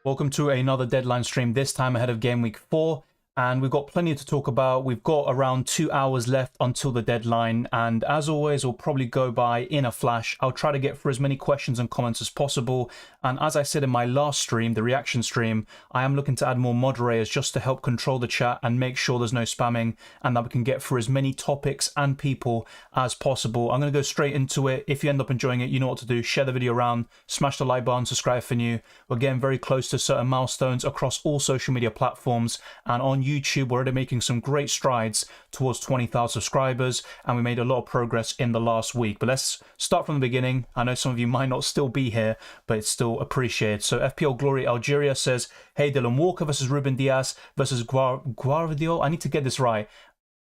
Welcome to another deadline stream, this time ahead of game week 4. And we've got plenty to talk about. We've got around 2 hours left until the deadline. And as always, we'll probably go by in a flash. I'll try to get through as many questions and comments as possible. And as I said in my last stream, the reaction stream, I am looking to add more moderators just to help control the chat and make sure there's no spamming and that we can get through as many topics and people as possible. I'm going to go straight into it. If you end up enjoying it, you know what to do. Share the video around, smash the like button, subscribe if you're new. We're getting very close to certain milestones across all social media platforms and on YouTube. We're already making some great strides towards 20,000 subscribers, and we made a lot of progress in the last week. But let's start from the beginning. I know some of you might not still be here, but it's still appreciated. So FPL Glory Algeria says, hey, Dylan, Walker versus Ruben Diaz versus Guardio. I need to get this right.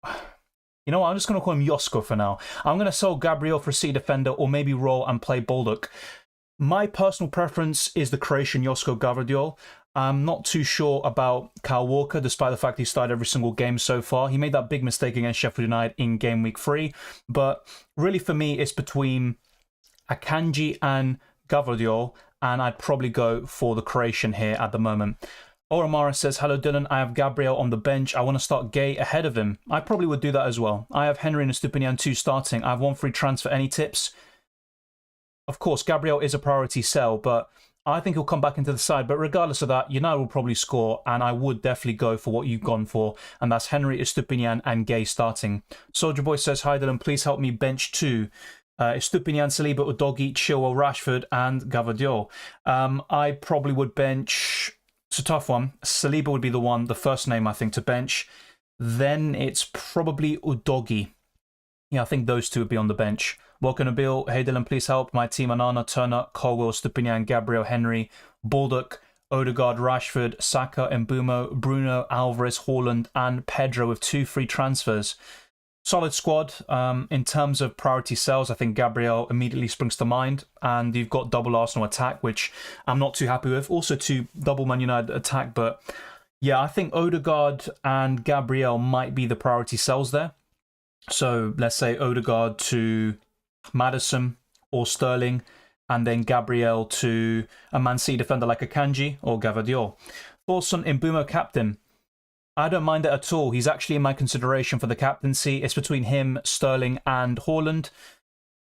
You know what? I'm just going to call him Josko for now. I'm going to sell Gabriel for a City defender or maybe roll and play Baldock. My personal preference is the Croatian Josko Gvardiol. I'm not too sure about Kyle Walker, despite the fact he started every single game so far. He made that big mistake against Sheffield United in game week 3. But really for me, it's between Akanji and Gvardiol, and I'd probably go for the Croatian here at the moment. Oramara says, hello Dylan, I have Gabriel on the bench. I want to start Gay ahead of him. I probably would do that as well. I have Henry and Estupinian 2 starting. I have 1 free transfer. Any tips? Of course, Gabriel is a priority sell, but I think he'll come back into the side. But regardless of that, United will probably score, and I would definitely go for what you've gone for, and that's Henry, Estupinian, and Gay starting. Soldier Boy says, hi Dylan, please help me bench 2. Estupinian, Saliba, Udogi, Chilwell, Rashford, and Gvardiol. I probably would bench... It's a tough one. Saliba would be the first name I think to bench. Then it's probably Udogi. Yeah, I think those two would be on the bench. Welcome to Bill. Hey Dylan, please help. My team: Anana, Turner, Colwell, Stupinian, Gabriel, Henry, Baldock, Odegaard, Rashford, Saka, Mbumo, Bruno, Alvarez, Haaland, and Pedro with 2 free transfers. Solid squad. In terms of priority sells, I think Gabriel immediately springs to mind. And you've got double Arsenal attack, which I'm not too happy with. Also 2 double Man United attack. But yeah, I think Odegaard and Gabriel might be the priority sells there. So let's say Odegaard to Maddison or Sterling, and then Gabriel to a Man City defender like Akanji or Gvardiol. Thoughts on Mbumo captain? I don't mind it at all. He's actually in my consideration for the captaincy. It's between him, Sterling, and Haaland.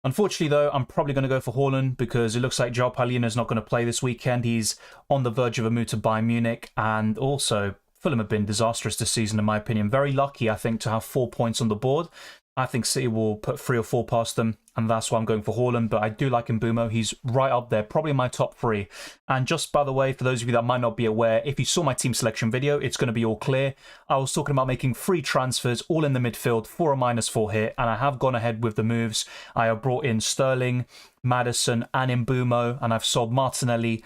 Unfortunately, though, I'm probably going to go for Haaland because it looks like João Palhinha is not going to play this weekend. He's on the verge of a move to Bayern Munich, and also Fulham have been disastrous this season, in my opinion. Very lucky, I think, to have 4 points on the board. I think City will put 3 or 4 past them, and that's why I'm going for Haaland. But I do like Mbumo. He's right up there, probably my top 3. And just by the way, for those of you that might not be aware, if you saw my team selection video, it's going to be all clear. I was talking about making 3 transfers, all in the midfield, for a -4 here, and I have gone ahead with the moves. I have brought in Sterling, Maddison, and Mbumo, and I've sold Martinelli,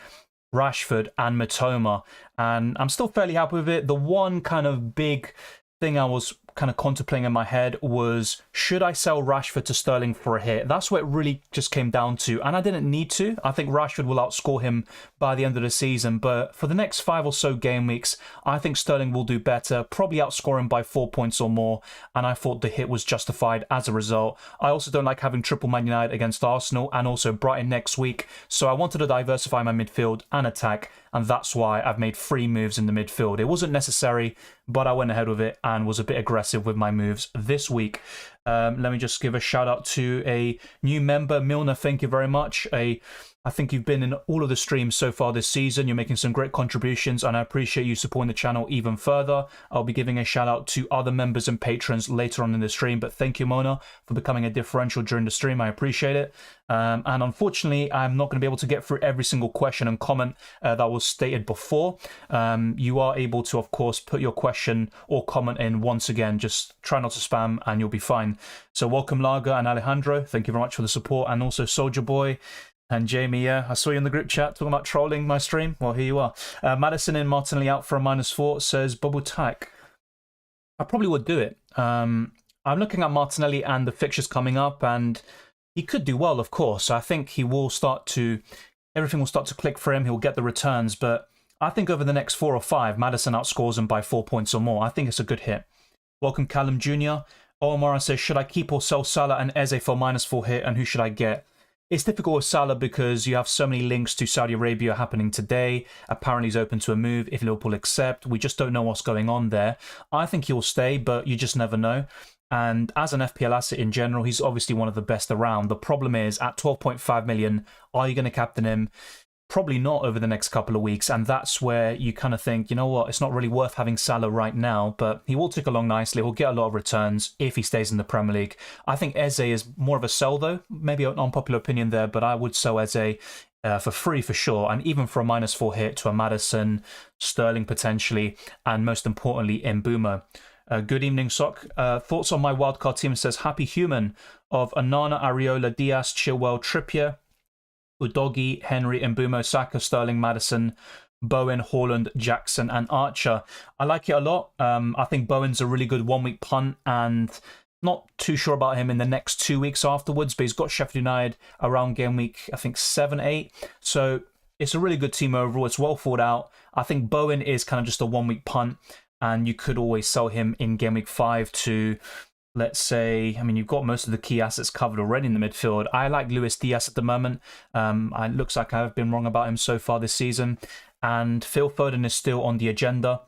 Rashford, and Mitoma. And I'm still fairly happy with it. The one kind of big thing I was kind of contemplating in my head was, should I sell Rashford to Sterling for a hit? That's what it really just came down to, and I didn't need to. I think Rashford will outscore him by the end of the season, but for the next 5 or so game weeks, I think Sterling will do better, probably outscore him by 4 points or more, and I thought the hit was justified as a result. I also don't like having triple Man United against Arsenal and also Brighton next week, so I wanted to diversify my midfield and attack, and that's why I've made 3 moves in the midfield. It wasn't necessary, but I went ahead with it and was a bit aggressive with my moves this week. Let me just give a shout out to a new member, Milner. Thank you very much. I think you've been in all of the streams so far this season. You're making some great contributions, and I appreciate you supporting the channel even further. I'll be giving a shout out to other members and patrons later on in the stream, but thank you, Mona, for becoming a differential during the stream. I appreciate it. And unfortunately, I'm not going to be able to get through every single question and comment that was stated before. You are able to, of course, put your question or comment in once again. Just try not to spam and you'll be fine. So welcome, Lager and Alejandro. Thank you very much for the support. And also Soldier Boy. And Jamie, yeah, I saw you in the group chat talking about trolling my stream. Well, here you are. Madison and Martinelli out for a -4, says Bubble Tack. I probably would do it. I'm looking at Martinelli and the fixtures coming up, and he could do well, of course. I think he will everything will start to click for him. He'll get the returns, but I think over the next 4 or 5, Madison outscores him by 4 points or more. I think it's a good hit. Welcome, Callum Jr. Omar says, should I keep or sell Salah and Eze for -4 hit, and who should I get? It's difficult with Salah because you have so many links to Saudi Arabia happening today. Apparently he's open to a move if Liverpool accept. We just don't know what's going on there. I think he'll stay, but you just never know. And as an FPL asset in general, he's obviously one of the best around. The problem is, at 12.5 million, are you going to captain him? Probably not over the next couple of weeks, and that's where you kind of think, you know what, it's not really worth having Salah right now, but he will tick along nicely. He'll get a lot of returns if he stays in the Premier League. I think Eze is more of a sell, though. Maybe an unpopular opinion there, but I would sell Eze for free for sure, and even for a -4 hit to a Maddison, Sterling potentially, and most importantly, Mbeumo. Good evening, Sock. Thoughts on my wildcard team? Says Happy Human of Anana, Areola, Diaz, Chilwell, Trippier, Udogi, Henry, Mbeumo, Saka, Sterling, Maddison, Bowen, Haaland, Jackson, and Archer. I like it a lot. I think Bowen's a really good 1 week punt, and not too sure about him in the next 2 weeks afterwards, but he's got Sheffield United around game week, I think 7, 8. So it's a really good team overall. It's well thought out. I think Bowen is kind of just a 1 week punt, and you could always sell him in game week 5 to, let's say, I mean, you've got most of the key assets covered already in the midfield. I like Luis Diaz at the moment. It looks like I've been wrong about him so far this season. And Phil Foden is still on the agenda.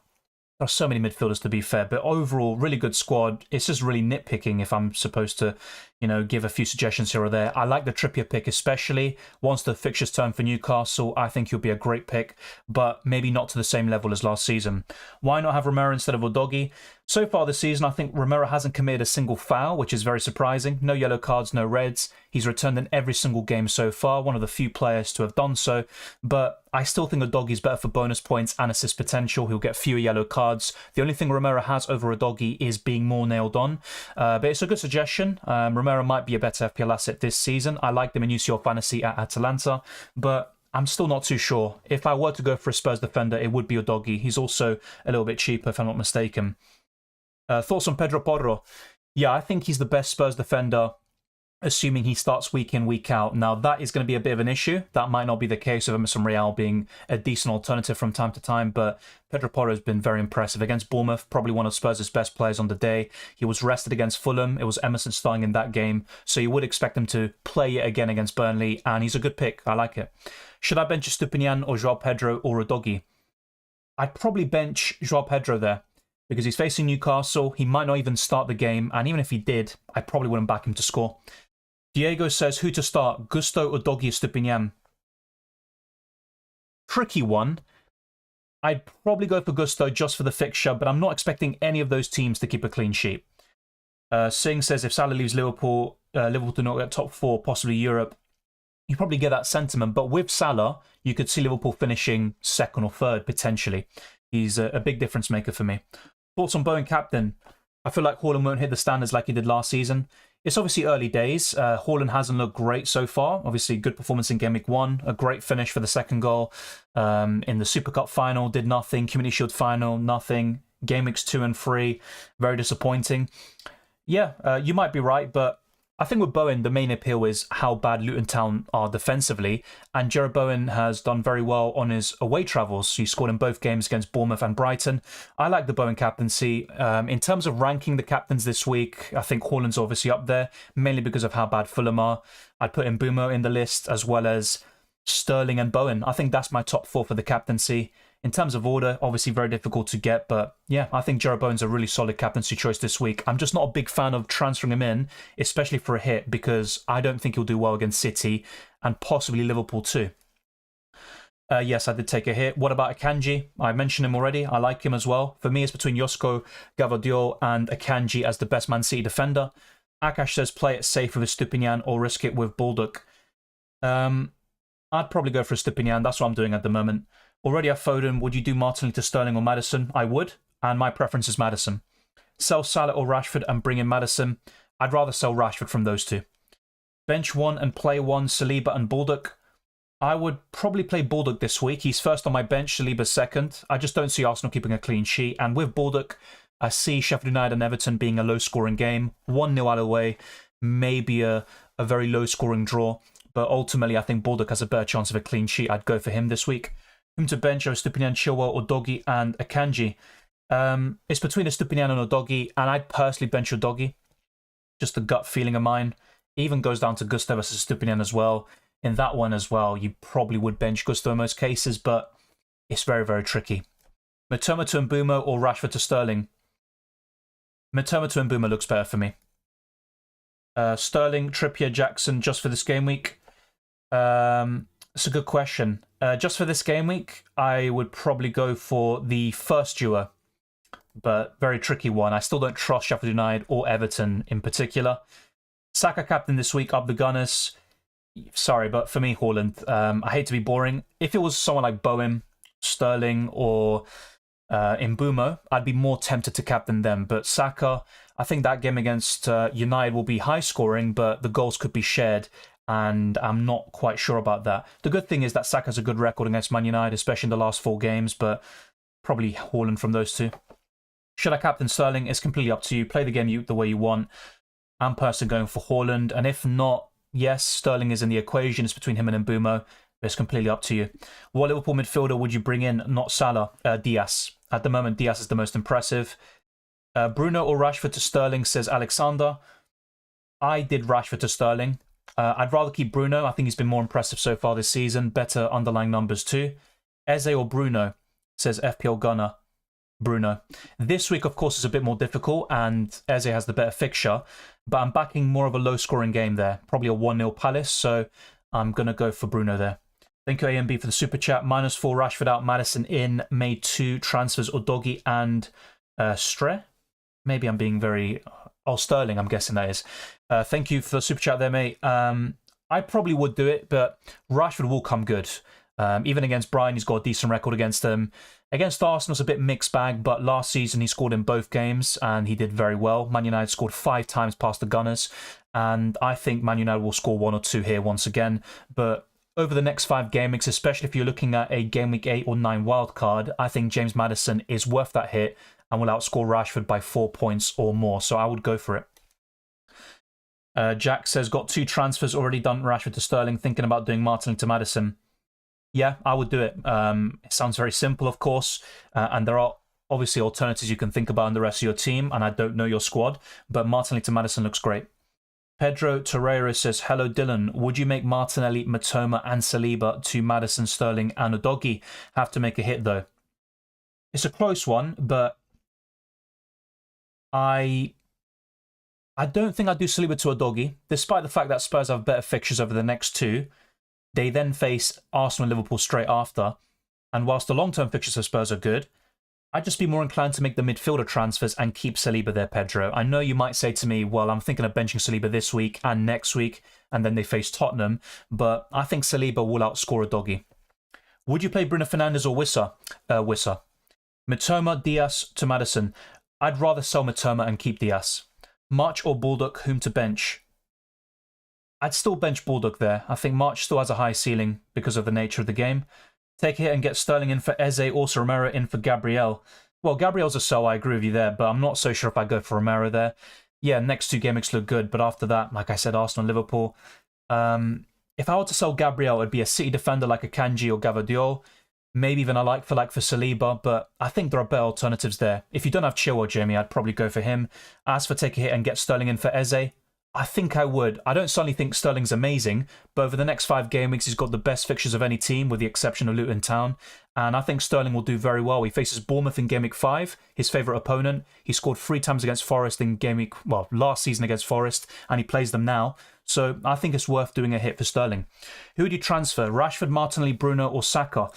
There are so many midfielders, to be fair, but overall, really good squad. It's just really nitpicking if I'm supposed to, give a few suggestions here or there. I like the Trippier pick especially. Once the fixtures turn for Newcastle, I think he'll be a great pick, but maybe not to the same level as last season. Why not have Romero instead of Udogi? So far this season, I think Romero hasn't committed a single foul, which is very surprising. No yellow cards, no reds. He's returned in every single game so far, one of the few players to have done so, but I still think Udogi is better for bonus points and assist potential. He'll get fewer yellow cards. The only thing Romero has over Udogi is being more nailed on, but it's a good suggestion. Romero might be a better FPL asset this season. I like them in UCL Fantasy at Atalanta, but I'm still not too sure. If I were to go for a Spurs defender, it would be Udogi. He's also a little bit cheaper, if I'm not mistaken. Thoughts on Pedro Porro? Yeah, I think he's the best Spurs defender, assuming he starts week in, week out. Now, that is going to be a bit of an issue. That might not be the case of Emerson Real being a decent alternative from time to time, but Pedro Porro has been very impressive. Against Bournemouth, probably one of Spurs' best players on the day. He was rested against Fulham. It was Emerson starting in that game, so you would expect him to play it again against Burnley, and he's a good pick. I like it. Should I bench Stupinian or Joao Pedro or Udogi? I'd probably bench Joao Pedro there, because he's facing Newcastle. He might not even start the game, and even if he did, I probably wouldn't back him to score. Diego says, who to start? Gusto, Udogi, Stupinian? Tricky one. I'd probably go for Gusto just for the fixture, but I'm not expecting any of those teams to keep a clean sheet. Singh says, if Salah leaves Liverpool, Liverpool do not get top 4, possibly Europe. You probably get that sentiment, but with Salah, you could see Liverpool finishing 2nd or 3rd, potentially. He's a big difference maker for me. Thoughts on Bowen captain? I feel like Haaland won't hit the standards like he did last season. It's obviously early days. Haaland hasn't looked great so far. Obviously, good performance in Game Week 1. A great finish for the 2nd goal. In the Super Cup final, did nothing. Community Shield final, nothing. Game Weeks 2 and 3, very disappointing. Yeah, you might be right, but I think with Bowen, the main appeal is how bad Luton Town are defensively, and Jarrod Bowen has done very well on his away travels. He scored in both games against Bournemouth and Brighton. I like the Bowen captaincy. In terms of ranking the captains this week, I think Haaland's obviously up there, mainly because of how bad Fulham are. I'd put Mbeumo in the list, as well as Sterling and Bowen. I think that's my top 4 for the captaincy. In terms of order, obviously very difficult to get, but yeah, I think Jarrod Bowen's a really solid captaincy choice this week. I'm just not a big fan of transferring him in, especially for a hit, because I don't think he'll do well against City and possibly Liverpool too. Yes, I did take a hit. What about Akanji? I mentioned him already. I like him as well. For me, it's between Josko, Gavadio and Akanji as the best Man City defender. Akash says play it safe with Stupinian or risk it with Baldock. I'd probably go for Stupinian. That's what I'm doing at the moment. Already have Foden. Would you do Martinelli to Sterling or Maddison? I would, and my preference is Maddison. Sell Salah or Rashford and bring in Maddison. I'd rather sell Rashford from those two. Bench 1 and play 1, Saliba and Baldock. I would probably play Baldock this week. He's first on my bench, Saliba's 2nd. I just don't see Arsenal keeping a clean sheet, and with Baldock, I see Sheffield United and Everton being a low-scoring game. 1-0 out of the way, maybe a very low-scoring draw, but ultimately I think Baldock has a better chance of a clean sheet. I'd go for him this week. Him to bench are Stupinian, Chilwell, Udogi, and Akanji. It's between Stupinian and Udogi, and I'd personally bench Udogi. Just a gut feeling of mine. It even goes down to Gusto versus Stupinian as well. In that one as well, you probably would bench Gusto in most cases, but it's very, very tricky. Mitoma to Mbeumo or Rashford to Sterling? Mitoma to Mbeumo looks better for me. Sterling, Trippier, Jackson, just for this game week? It's a good question. Just for this game week, I would probably go for the first duo, but very tricky one. I still don't trust Sheffield United or Everton in particular. Saka captain this week, up the Gunners. Sorry, but for me, Haaland. I hate to be boring. If it was someone like Bowen, Sterling, or Mbeumo, I'd be more tempted to captain them. But Saka, I think that game against United will be high scoring, but the goals could be shared, and I'm not quite sure about that. The good thing is that Saka's a good record against Man United, especially in the last 4 games, but probably Haaland from those two. Should I captain Sterling? It's completely up to you. Play the game the way you want. I'm personally going for Haaland, and if not, yes, Sterling is in the equation. It's between him and Mbeumo. It's completely up to you. What Liverpool midfielder would you bring in? Not Salah, Diaz. At the moment, Diaz is the most impressive. Bruno or Rashford to Sterling, says Alexander. I did Rashford to Sterling. I'd rather keep Bruno. I think he's been more impressive so far this season. Better underlying numbers too. Eze or Bruno, says FPL Gunner. Bruno. This week, of course, is a bit more difficult, and Eze has the better fixture, but I'm backing more of a low-scoring game there. Probably a 1-0 Palace, so I'm going to go for Bruno there. Thank you, AMB, for the super chat. -4 Rashford out, Maddison in. Made 2 transfers, Udogie and Stre. Maybe I'm being very... Oh, Sterling, I'm guessing that is. Thank you for the super chat there, mate. I probably would do it, but Rashford will come good. Even against Brighton, he's got a decent record against them. Against Arsenal, it's a bit mixed bag, but last season he scored in both games, and he did very well. Man United scored 5 times past the Gunners, and I think Man United will score 1 or 2 here once again. But over the next 5 game weeks, especially if you're looking at a Game Week 8 or 9 wildcard, I think James Maddison is worth that hit and will outscore Rashford by 4 points or more, so I would go for it. Jack says, got 2 transfers already done, Rashford to Sterling, thinking about doing Martinelli to Maddison. Yeah, I would do it. It sounds very simple, of course, and there are obviously alternatives you can think about in the rest of your team, and I don't know your squad, but Martinelli to Maddison looks great. Pedro Torreira says, hello Dylan, would you make Martinelli, Mitoma and Saliba to Maddison, Sterling and Udogie? Have to make a hit though. It's a close one, but I don't think I'd do Saliba to Udogie, despite the fact that Spurs have better fixtures over the next 2. They then face Arsenal and Liverpool straight after. And whilst the long-term fixtures for Spurs are good, I'd just be more inclined to make the midfielder transfers and keep Saliba there, Pedro. I know you might say to me, well, I'm thinking of benching Saliba this week and next week, and then they face Tottenham, but I think Saliba will outscore Udogie. Would you play Bruno Fernandes or Wissa? Wissa. Mitoma, Diaz to Maddison. I'd rather sell Mitoma and keep Diaz. March or Baldock, whom to bench? I'd still bench Baldock there. I think March still has a high ceiling because of the nature of the game. Take a hit and get Sterling in for Eze, also Romero in for Gabriel. Well, Gabriel's a sell, I agree with you there, but I'm not so sure if I go for Romero there. Yeah, next 2 game weeks look good, but after that, like I said, Arsenal and Liverpool. If I were to sell Gabriel, it'd be a City defender like a Kanji or Gavadio. Maybe even a like for Saliba, but I think there are better alternatives there. If you don't have Chilwell, Jamie, I'd probably go for him. As for take a hit and get Sterling in for Eze, I think I would. I don't suddenly think Sterling's amazing, but over the next 5 game weeks, he's got the best fixtures of any team, with the exception of Luton Town. And I think Sterling will do very well. He faces Bournemouth in Game Week 5, his favourite opponent. He scored 3 times against Forest in Game Week, well, last season against Forest, and he plays them now. So I think it's worth doing a hit for Sterling. Who would you transfer? Rashford, Martinelli, Bruno, or Saka?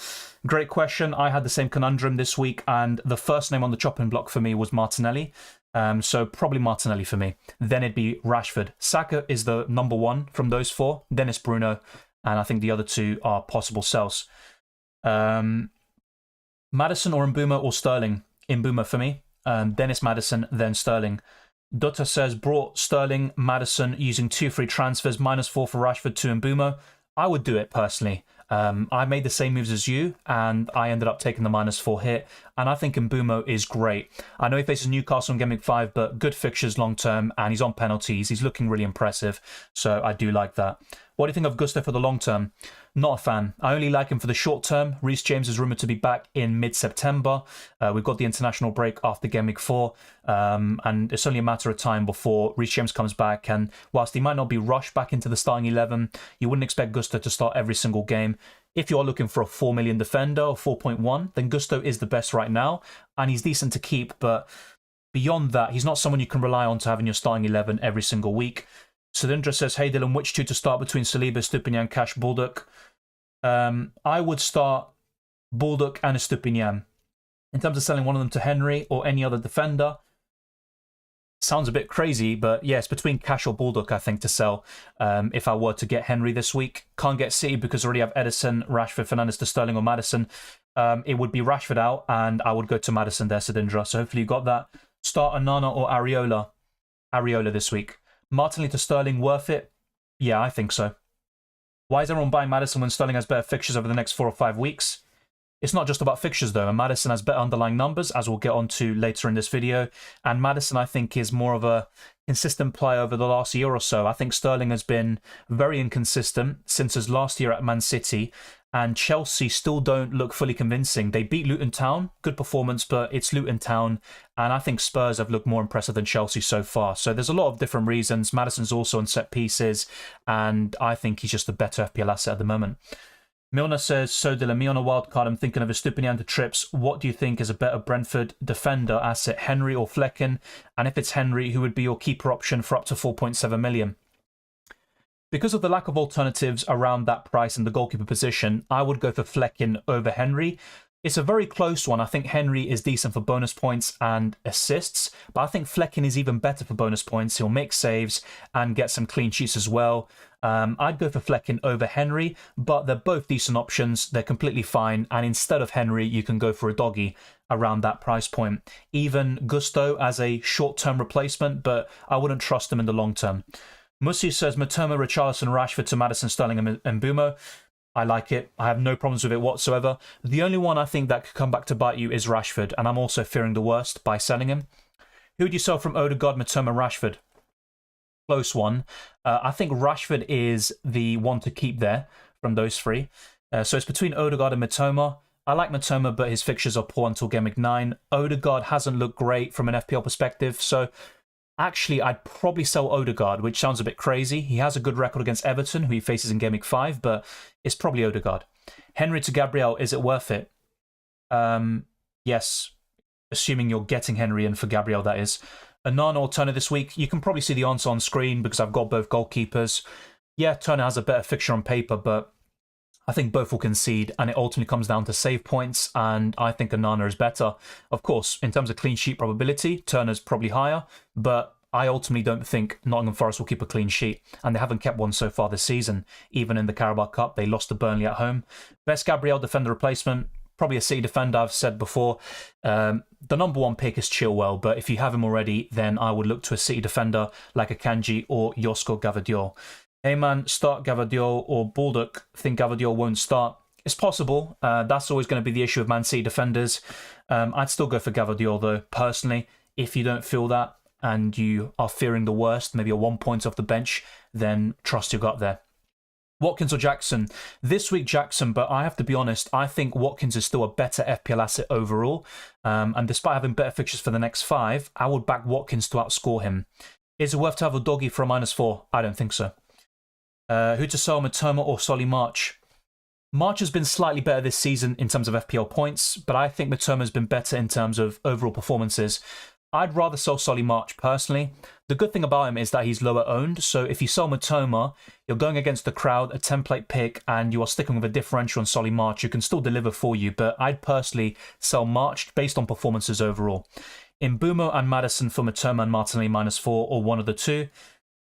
Great question. I had the same conundrum this week, and the first name on the chopping block for me was Martinelli. So probably Martinelli for me. Then it'd be Rashford. Saka is the number 1 from those 4. Then it's Bruno. And I think the other 2 are possible sells. Maddison or Mbeumo or Sterling? Mbeumo for me. Then it's Maddison, then Sterling. Dutta says, brought Sterling, Maddison using 2 free transfers, -4 for Rashford to Mbeumo. I would do it personally. I made the same moves as you, and I ended up taking the -4 hit. and I think Mbeumo is great. I know he faces Newcastle in Game Week 5, but good fixtures long term, and he's on penalties. He's looking really impressive, so I do like that. What do you think of Gusto for the long term? Not a fan. I only like him for the short term. Reece James is rumoured to be back in mid-September. We've got the international break after Game Week 4, and it's only a matter of time before Reece James comes back. And whilst he might not be rushed back into the starting 11, you wouldn't expect Gusto to start every single game. If you are looking for a 4 million defender or 4.1, then Gusto is the best right now, and he's decent to keep. But beyond that, he's not someone you can rely on to have in your starting 11 every single week. Sudindra says, hey Dylan, which two to start between Saliba, Stupinian, Cash, Baldock? I would start Baldock and Stupinian. In terms of selling one of them to Henry or any other defender, sounds a bit crazy, but yes, between Cash or Baldock, I think, to sell if I were to get Henry this week. Can't get City because I already have Edison, Rashford, Fernandes to Sterling or Maddison. It would be Rashford out, and I would go to Maddison there, Sudindra. So hopefully you got that. Start Onana or Areola. Areola this week. Martinelli to Sterling, worth it? Yeah, I think so. Why is everyone buying Maddison when Sterling has better fixtures over the next 4 or 5 weeks? It's not just about fixtures though, and Maddison has better underlying numbers, as we'll get onto later in this video. And Maddison, I think, is more of a consistent player over the last year or so. I think Sterling has been very inconsistent since his last year at Man City, and Chelsea still don't look fully convincing. They beat Luton Town, good performance, but it's Luton Town, and I think Spurs have looked more impressive than Chelsea so far. So there's a lot of different reasons. Maddison's also on set pieces, and I think he's just a better FPL asset at the moment. Milner says, so Dylan, me on a wildcard, I'm thinking of Estupinian to Trips. What do you think is a better Brentford defender asset, Henry or Flecken? And if it's Henry, who would be your keeper option for up to 4.7 million? Because of the lack of alternatives around that price in the goalkeeper position, I would go for Flecken over Henry. It's a very close one. I think Henry is decent for bonus points and assists, but I think Flecken is even better for bonus points. He'll make saves and get some clean sheets as well. I'd go for Flecken over Henry, but they're both decent options. They're completely fine. And instead of Henry, you can go for a doggy around that price point. Even Gusto as a short-term replacement, but I wouldn't trust him in the long term. Musi says, Matoma, Richarlison, Rashford to Maddison, Sterling and Mbeumo. I like it. I have no problems with it whatsoever. The only one I think that could come back to bite you is Rashford, and I'm also fearing the worst by selling him. Who would you sell from Odegaard, Matoma, Rashford? Close one. I think Rashford is the one to keep there from those three. So it's between Odegaard and Matoma. I like Matoma, but his fixtures are poor until Game Week 9. Odegaard hasn't looked great from an FPL perspective, so actually I'd probably sell Odegaard, which sounds a bit crazy. He has a good record against Everton, who he faces in Game Week 5, but it's probably Odegaard. Henry to Gabriel, is it worth it? Yes, assuming you're getting Henry in for Gabriel, that is. Onana or Turner this week, you can probably see the answer on screen because I've got both goalkeepers. Yeah, Turner has a better fixture on paper, but I think both will concede, and it ultimately comes down to save points, and I think Onana is better. Of course, in terms of clean sheet probability, Turner's probably higher, but I ultimately don't think Nottingham Forest will keep a clean sheet, and they haven't kept one so far this season. Even in the Carabao Cup, they lost to Burnley at home. Best Gabriel defender replacement, probably a City defender, I've said before. The number one pick is Chilwell, but if you have him already, then I would look to a City defender like a Kanji or Josko Gvardiol. Hey man, start Gvardiol or Baldock. Think Gvardiol won't start. It's possible. That's always going to be the issue with Man City defenders. I'd still go for Gvardiol though, personally. If you don't feel that and you are fearing the worst, maybe a 1 point off the bench, then trust your gut there. Watkins or Jackson? This week Jackson, but I have to be honest, I think Watkins is still a better FPL asset overall. And despite having better fixtures for the next 5, I would back Watkins to outscore him. Is it worth to have a doggy for a -4? I don't think so. Who to sell, Matoma or Solly March? March has been slightly better this season in terms of FPL points, but I think Matoma has been better in terms of overall performances. I'd rather sell Solly March personally. The good thing about him is that he's lower owned, so if you sell Matoma, you're going against the crowd, a template pick, and you are sticking with a differential on Solly March, who can still deliver for you, but I'd personally sell March based on performances overall. Mbeumo and Maddison for Matoma and Martinelli -4, or one of the two.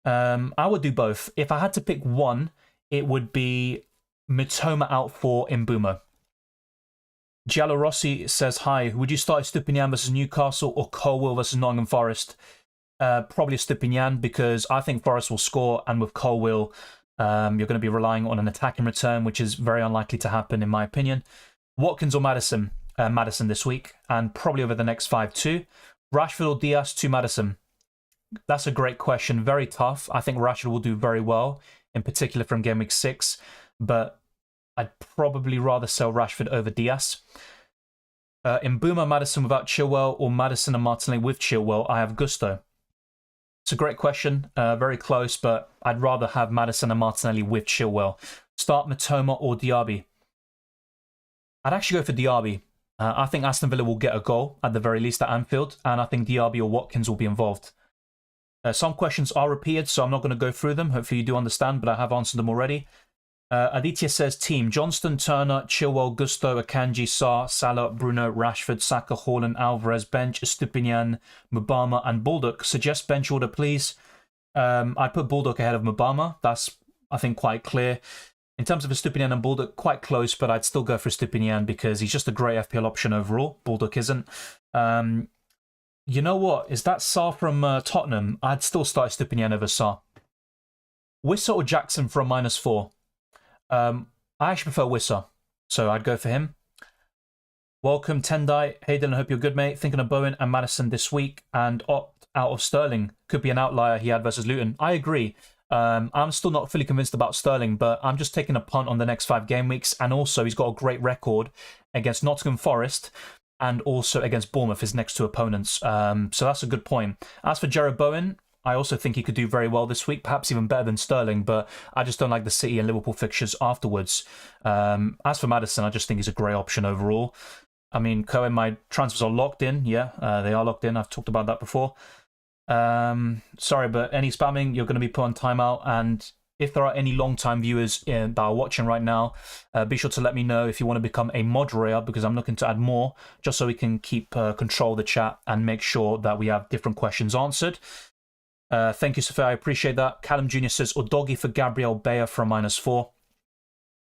I would do both. If I had to pick one, it would be Mitoma out for Mbeumo. Giallo Rossi says, hi, would you start Estupinian versus Newcastle or Colwill versus Nottingham Forest? Probably Estupinian, because I think Forest will score, and with Colwill, you're going to be relying on an attack in return, which is very unlikely to happen in my opinion. Watkins or Maddison? Maddison this week, and probably over the next 5 too. Rashford or Diaz to Maddison? That's a great question. Very tough. I think Rashford will do very well, in particular from Game Week 6, but I'd probably rather sell Rashford over Diaz. In Boomer, Maddison without Chilwell, or Maddison and Martinelli with Chilwell, I have Gusto. It's a great question. Very close, but I'd rather have Maddison and Martinelli with Chilwell. Start Matoma or Diaby? I'd actually go for Diaby. I think Aston Villa will get a goal, at the very least, at Anfield, and I think Diaby or Watkins will be involved. Some questions are repeated, so I'm not going to go through them. Hopefully you do understand, but I have answered them already. Aditya says, team, Johnston, Turner, Chilwell, Gusto, Akanji, Sarr, Salah, Bruno, Rashford, Saka, Haaland, Alvarez, bench, Stupinian, Mubama, and Baldock. Suggest bench order, please. I'd put Baldock ahead of Mubama. That's, I think, quite clear. In terms of Stupinian and Baldock, quite close, but I'd still go for Stupinian because he's just a great FPL option overall. Baldock isn't. You know what? Is that Sarr from Tottenham? I'd still start Stupinian over Sarr. Wissa or Jackson for a -4? I actually prefer Wissa, so I'd go for him. Welcome, Tendai. Hey, Dylan, hope you're good, mate. Thinking of Bowen and Maddison this week and opt out of Sterling. Could be an outlier he had versus Luton. I agree. I'm still not fully convinced about Sterling, but I'm just taking a punt on the next 5 game weeks, and also he's got a great record against Nottingham Forest and also against Bournemouth, his next 2 opponents. So that's a good point. As for Jarrod Bowen, I also think he could do very well this week, perhaps even better than Sterling, but I just don't like the City and Liverpool fixtures afterwards. As for Maddison, I just think he's a great option overall. I mean, Cohen, my transfers are locked in. Yeah, they are locked in. I've talked about that before. Sorry, but any spamming, you're going to be put on timeout. And if there are any long-time viewers that are watching right now, be sure to let me know if you want to become a moderator, because I'm looking to add more, just so we can keep control of the chat and make sure that we have different questions answered. Thank you, Sophia. I appreciate that. Callum Jr. says, Udogie for Gabriel, Bayer for a -4.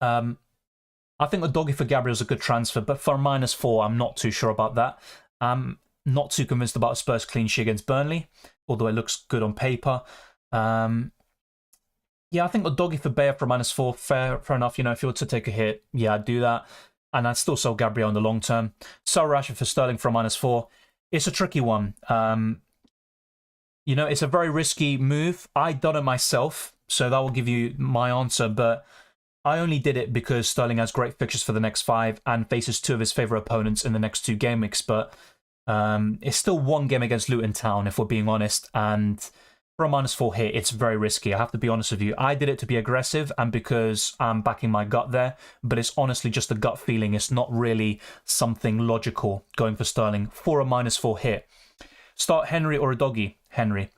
I think Udogie for Gabriel is a good transfer, but for a -4, I'm not too sure about that. I'm not too convinced about a Spurs clean sheet against Burnley, although it looks good on paper. Yeah, I think Udogie for Bayer for a -4, fair enough. You know, if you were to take a hit, yeah, I'd do that. And I'd still sell Gabriel in the long term. Sell Rashford for Sterling for a -4. It's a tricky one. You know, it's a very risky move. I done it myself, so that will give you my answer. But I only did it because Sterling has great fixtures for the next 5 and faces 2 of his favourite opponents in the next 2 game weeks. But it's still 1 game against Luton Town, if we're being honest. And for a -4 hit, it's very risky. I have to be honest with you. I did it to be aggressive and because I'm backing my gut there. But it's honestly just a gut feeling. It's not really something logical going for Sterling for a -4 hit. Start Henry or Udogie? Henry.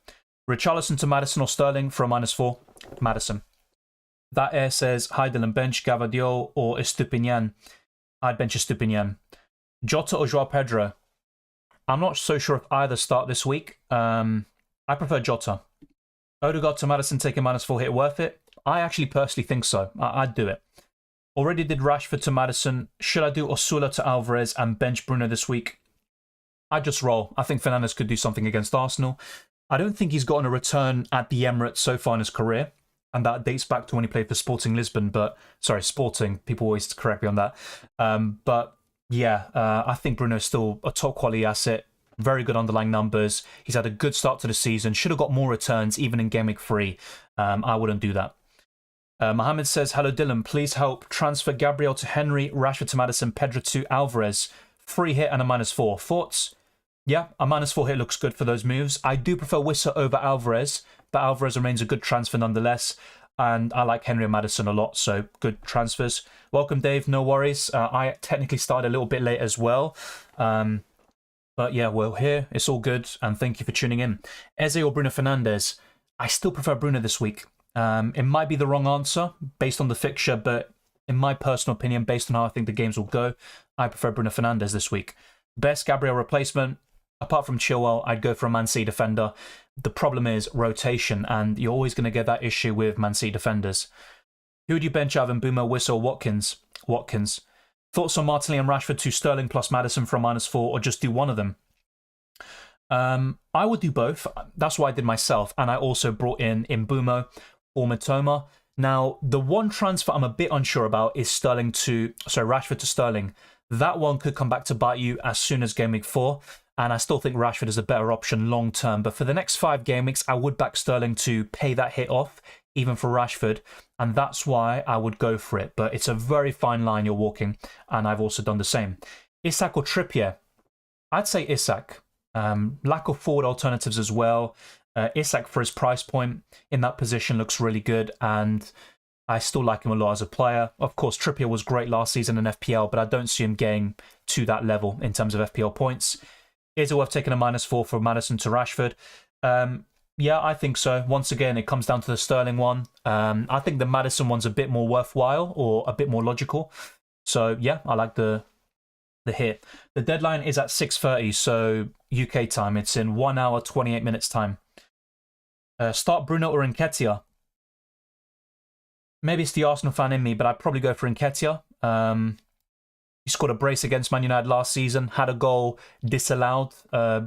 Richarlison to Maddison or Sterling for a -4? Maddison. That air says, hi Dylan, bench Gavadio or Estupinian? I'd bench Estupinian. Jota or Joao Pedro? I'm not so sure if either start this week. I prefer Jota. Odegaard to Maddison taking -4 hit worth it? I actually personally think so. I'd do it. Already did Rashford to Maddison. Should I do Osula to Alvarez and bench Bruno this week? I'd just roll. I think Fernandes could do something against Arsenal. I don't think he's gotten a return at the Emirates so far in his career, and that dates back to when he played for Sporting Lisbon. But sorry, Sporting. People always correct me on that. But yeah, I think Bruno's still a top quality asset. Very good underlying numbers. He's had a good start to the season. Should have got more returns even in Game Week 3. I wouldn't do that. Mohammed says, hello Dylan, please help transfer Gabriel to Henry, Rashford to Maddison, Pedro to Alvarez. Free hit and a -4. Thoughts? Yeah, a -4 hit looks good for those moves. I do prefer Wissa over Alvarez, but Alvarez remains a good transfer nonetheless. And I like Henry and Maddison a lot, so good transfers. Welcome, Dave. No worries. I technically started a little bit late as well. But yeah, we're here. It's all good. And thank you for tuning in. Eze or Bruno Fernandes? I still prefer Bruno this week. It might be the wrong answer based on the fixture, but in my personal opinion, based on how I think the games will go, I prefer Bruno Fernandes this week. Best Gabriel replacement? Apart from Chilwell, I'd go for a Man City defender. The problem is rotation, and you're always going to get that issue with Man City defenders. Who would you bench out of Mbeumo, Wissa or Watkins? Watkins. Thoughts on Martinelli and Rashford to Sterling plus Maddison for a -4, or just do one of them? I would do both. That's what I did myself, and I also brought in Mbeumo or Mitoma. Now, the one transfer I'm a bit unsure about is Rashford to Sterling. That one could come back to bite you as soon as Game Week 4. And I still think Rashford is a better option long term. But for the next 5 game weeks, I would back Sterling to pay that hit off, even for Rashford. And that's why I would go for it. But it's a very fine line you're walking. And I've also done the same. Isak or Trippier? I'd say Isak. Lack of forward alternatives as well. Isak, for his price point in that position, looks really good. And I still like him a lot as a player. Of course, Trippier was great last season in FPL, but I don't see him getting to that level in terms of FPL points. Is it worth taking a -4 for Maddison to Rashford? Yeah, I think so. Once again, it comes down to the Sterling one. I think the Maddison one's a bit more worthwhile or a bit more logical. So yeah, I like the hit. The deadline is at 6:30, so UK time. It's in 1 hour, 28 minutes time. Start Bruno or Nketiah? Maybe it's the Arsenal fan in me, but I'd probably go for Nketiah. He scored a brace against Man United last season, had a goal disallowed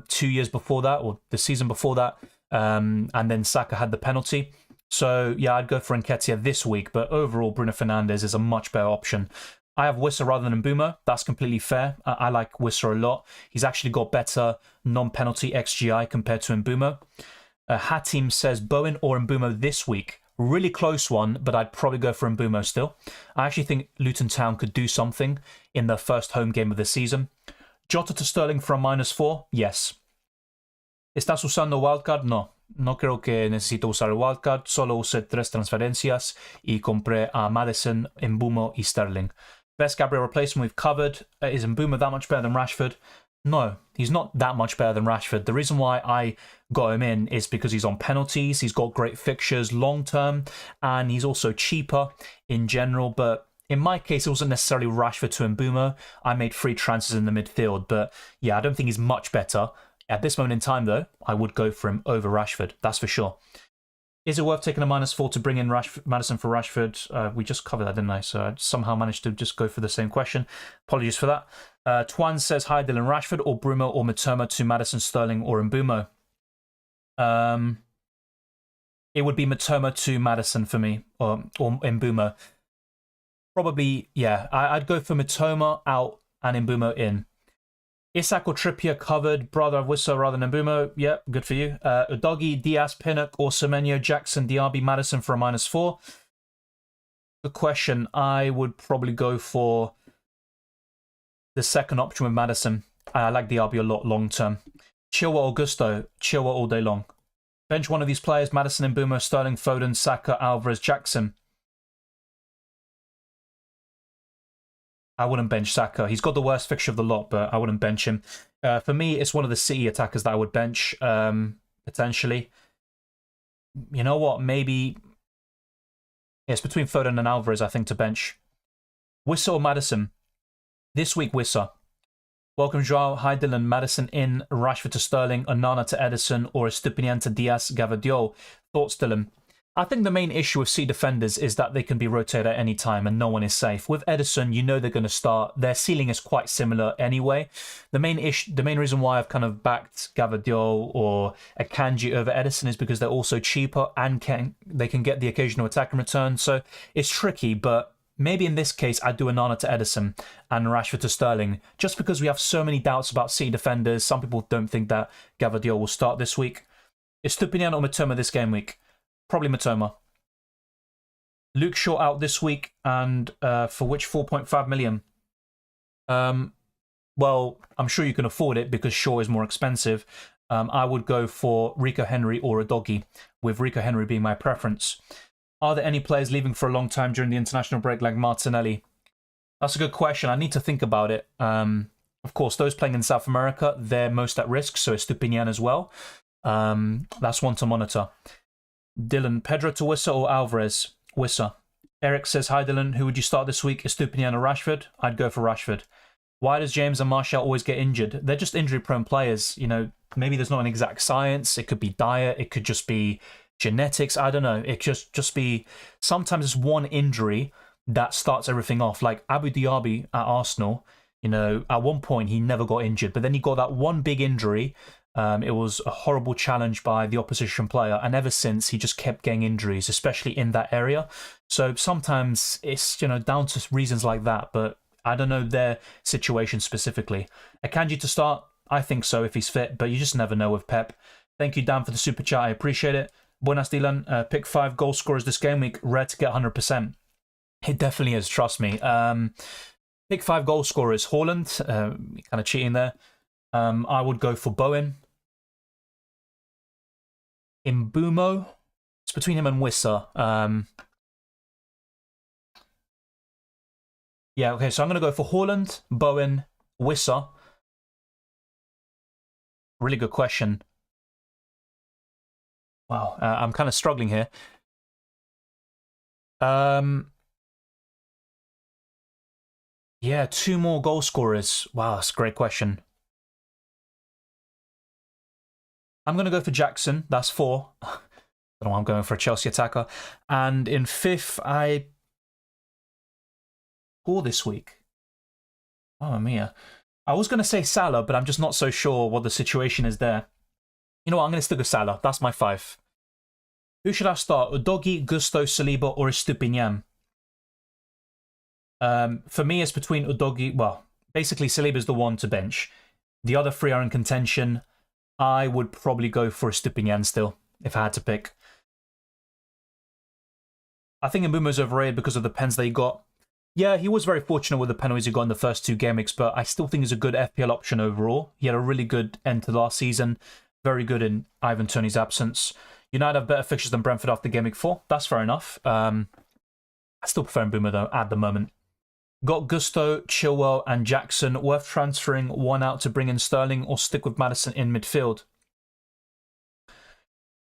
2 years before that, or the season before that, and then Saka had the penalty. So yeah, I'd go for Nketiah this week, but overall Bruno Fernandes is a much better option. I have Wissa rather than Mbeumo. That's completely fair. I like Wissa a lot. He's actually got better non-penalty XGI compared to Mbeumo. Hatim says Bowen or Mbeumo this week. Really close one, but I'd probably go for Mbeumo still. I actually think Luton Town could do something in their first home game of the season. Jota to Sterling for a -4? Yes. ¿Estás usando Wildcard? No. No creo que necesito usar el Wildcard. Solo usé 3 transferencias y compré a Maddison, Mbeumo y Sterling. Best Gabriel replacement we've covered. Is Mbeumo that much better than Rashford? No, he's not that much better than Rashford. The reason why I got him in is because he's on penalties, he's got great fixtures long term, and he's also cheaper in general. But in my case, it wasn't necessarily Rashford to Mbeumo. I made 3 transfers in the midfield. But yeah, I don't think he's much better. At this moment in time, though, I would go for him over Rashford. That's for sure. Is it worth taking a -4 to bring in Maddison for Rashford? We just covered that, didn't I? So I somehow managed to just go for the same question. Apologies for that. Twan says, hi, Dylan, Rashford or Bruno or Mitoma to Maddison, Sterling or Mbeumo? It would be Mitoma to Maddison for me, or Mbeumo. Probably, yeah. I'd go for Mitoma out and Mbeumo in. Isak or Trippier covered. Brother Wissa rather than Mbeumo. Yeah, good for you. Udogi, Diaz, Pinnock or Semenyo, Jackson, Diaby, Maddison for a -4. Good question. I would probably go for the second option with Maddison. I like Diaby a lot long term. Chilwell, Augusto. Chilwell all day long. Bench one of these players. Maddison, Mbeumo, Sterling, Foden, Saka, Alvarez, Jackson. I wouldn't bench Saka. He's got the worst fixture of the lot, but I wouldn't bench him. For me, it's one of the City attackers that I would bench, potentially. You know what? Maybe it's between Foden and Alvarez, I think, to bench. Wissa or Maddison? This week, Wissa. Welcome, Joao. Hi, Dylan. Maddison in, Rashford to Sterling, Onana to Edison, or Estupinian to Diaz, Gavadio. Thoughts, Dylan? I think the main issue with C defenders is that they can be rotated at any time and no one is safe. With Edison, you know they're going to start. Their ceiling is quite similar anyway. The main reason why I've kind of backed Gavadio or Akanji over Edison is because they're also cheaper and they can get the occasional attack and return. So it's tricky, but maybe in this case I'd do Onana to Edison and Rashford to Sterling, just because we have so many doubts about C defenders. Some people don't think that Gavadio will start this week. Is Stupinian or Mitoma this game week? Probably Mitoma. Luke Shaw out this week, and for which 4.5 million? Well, I'm sure you can afford it because Shaw is more expensive. I would go for Rico Henry or Udogi, with Rico Henry being my preference. Are there any players leaving for a long time during the international break like Martinelli? That's a good question. I need to think about it. Of course, those playing in South America, they're most at risk, so is Stupinian as well. That's one to monitor. Dylan, Pedro to Wissa or Alvarez? Wissa. Eric says, hi Dylan, who would you start this week? Estupinian or Rashford? I'd go for Rashford. Why does James and Martial always get injured? They're just injury-prone players. You know, maybe there's not an exact science. It could be diet. It could just be genetics. I don't know. It just be... Sometimes it's one injury that starts everything off. Like Abu Diaby at Arsenal, you know, at one point he never got injured, but then he got that one big injury. It was a horrible challenge by the opposition player, and ever since he just kept getting injuries, especially in that area. So sometimes it's, you know, down to reasons like that, but I don't know their situation specifically. Akanji to start? I think so if he's fit, but you just never know with Pep. Thank you, Dan, for the super chat. I appreciate it. Buenas, Dylan. Pick 5 goal scorers this game week. Rare to get 100%. It definitely is, trust me. Pick 5 goal scorers. Haaland, kind of cheating there. I would go for Bowen. Mbumo. It's between him and Wissa. Yeah, okay, so I'm going to go for Haaland, Bowen, Wissa. Really good question. Wow, I'm kind of struggling here. Yeah, 2 more goal scorers. Wow, that's a great question. I'm going to go for Jackson. That's 4. I don't know why I'm going for a Chelsea attacker. And in 5th, I... Score this week. Oh, Mia. I was going to say Salah, but I'm just not so sure what the situation is there. You know what? I'm going to stick with Salah. That's my 5. Who should I start? Udogi, Gusto, Saliba, or Estupinian? For me, it's between Udogi... Well, basically, Saliba's the one to bench. The other 3 are in contention. I would probably go for Estupinian still, if I had to pick. I think Mbumo's overrated because of the pens that he got. Yeah, he was very fortunate with the penalties he got in the first 2 game weeks, but I still think he's a good FPL option overall. He had a really good end to last season. Very good in Ivan Toney's absence. United have better fixtures than Brentford after game week 4. That's fair enough. I still prefer Mbumo though at the moment. Got Gusto, Chilwell, and Jackson. Worth transferring one out to bring in Sterling or stick with Maddison in midfield?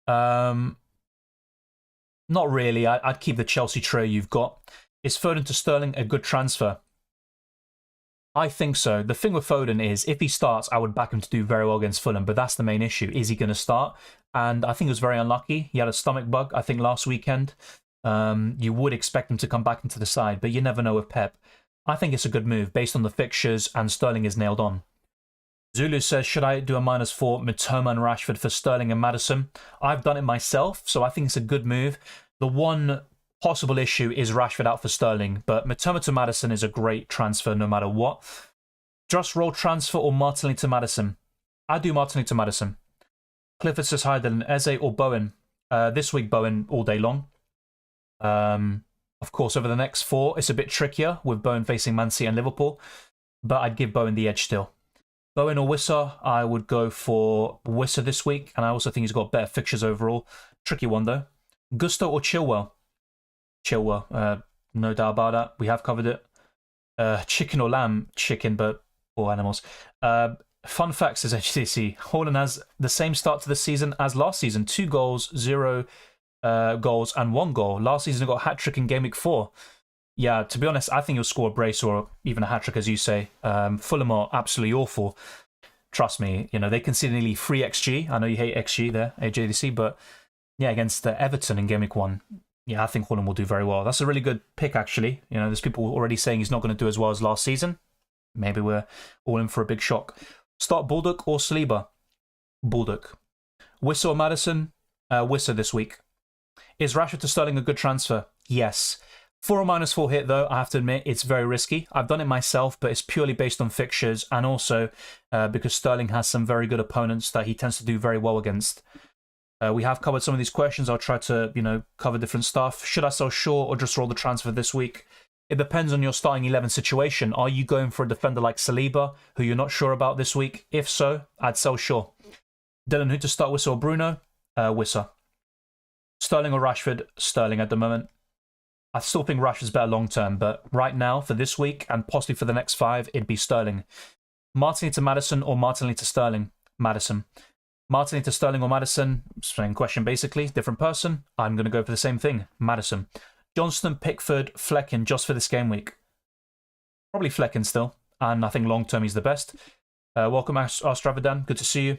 Not really. I'd keep the Chelsea trio you've got. Is Foden to Sterling a good transfer? I think so. The thing with Foden is, if he starts, I would back him to do very well against Fulham, but that's the main issue. Is he going to start? And I think he was very unlucky. He had a stomach bug, I think, last weekend. You would expect him to come back into the side, but you never know with Pep. I think it's a good move based on the fixtures, and Sterling is nailed on. Zulu says, should I do a -4 Mitoma and Rashford for Sterling and Maddison? I've done it myself, so I think it's a good move. The one possible issue is Rashford out for Sterling, but Mitoma to Maddison is a great transfer no matter what. Just roll transfer or Martinelli to Maddison? I do Martinelli to Maddison. Clifford says, hi, Dylan. Eze or Bowen? This week, Bowen all day long. Of course, over the next 4, it's a bit trickier with Bowen facing Man City and Liverpool, but I'd give Bowen the edge still. Bowen or Wissa? I would go for Wissa this week, and I also think he's got better fixtures overall. Tricky one, though. Gusto or Chilwell? Chilwell, no doubt about that. We have covered it. Chicken or lamb? Chicken, but all animals. Fun facts is HTC. Haaland has the same start to the season as last season. 2 goals, 0 goals, and 1 goal. Last season he got a hat-trick in Game Week 4. Yeah, to be honest, I think he'll score a brace or even a hat-trick, as you say. Fulham are absolutely awful. Trust me, you know, they conceded nearly 3 XG. I know you hate XG there, AJDC, but yeah, against Everton in Game Week 1. Yeah, I think Haaland will do very well. That's a really good pick, actually. You know, there's people already saying he's not going to do as well as last season. Maybe we're all in for a big shock. Start Baldock or Saliba? Baldock. Wissa or Maddison? Wissa this week. Is Rashford to Sterling a good transfer? Yes. For a -4 hit, though, I have to admit, it's very risky. I've done it myself, but it's purely based on fixtures, and also because Sterling has some very good opponents that he tends to do very well against. We have covered some of these questions. I'll try to, you know, cover different stuff. Should I sell Shaw or just roll the transfer this week? It depends on your starting 11 situation. Are you going for a defender like Saliba, who you're not sure about this week? If so, I'd sell Shaw. Dylan, who to start, Wissa or Bruno? Wissa. Sterling or Rashford? Sterling at the moment. I still think Rashford's better long term, but right now, for this week, and possibly for the next 5, it'd be Sterling. Martinelli to Maddison or Martinelli to Sterling? Maddison. Martinelli to Sterling or Maddison? Same question, basically. Different person. I'm going to go for the same thing. Maddison. Johnston, Pickford, Flecken, just for this game week. Probably Flecken still, and I think long term he's the best. Welcome, Astravadan. Good to see you.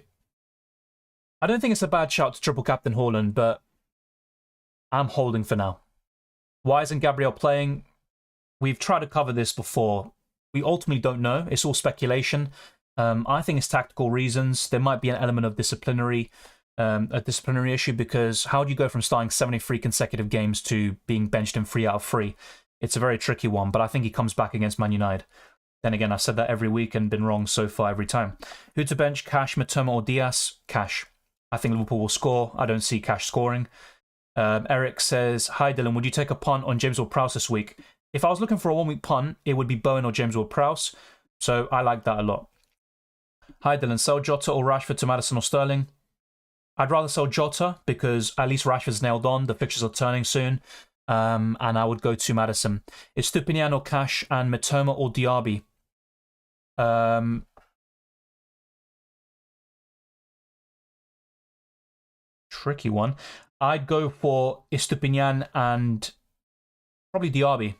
I don't think it's a bad shout to triple captain Haaland, but I'm holding for now. Why isn't Gabriel playing? We've tried to cover this before. We ultimately don't know. It's all speculation. I think it's tactical reasons. There might be an element of a disciplinary issue, because how do you go from starting 73 consecutive games to being benched in 3 out of 3? It's a very tricky one, but I think he comes back against Man United. Then again, I've said that every week and been wrong so far every time. Who to bench, Cash, Matoma or Diaz? Cash. I think Liverpool will score. I don't see Cash scoring. Eric says, hi Dylan, would you take a punt on James Ward-Prowse this week? If I was looking for a one-week punt, it would be Bowen or James Ward-Prowse. So I like that a lot. Hi Dylan, sell Jota or Rashford to Maddison or Sterling? I'd rather sell Jota because at least Rashford's nailed on. The fixtures are turning soon. And I would go to Maddison. It's Stupinian or Cash and Matoma or Diaby? Tricky one. I'd go for Estupinian and probably Diaby.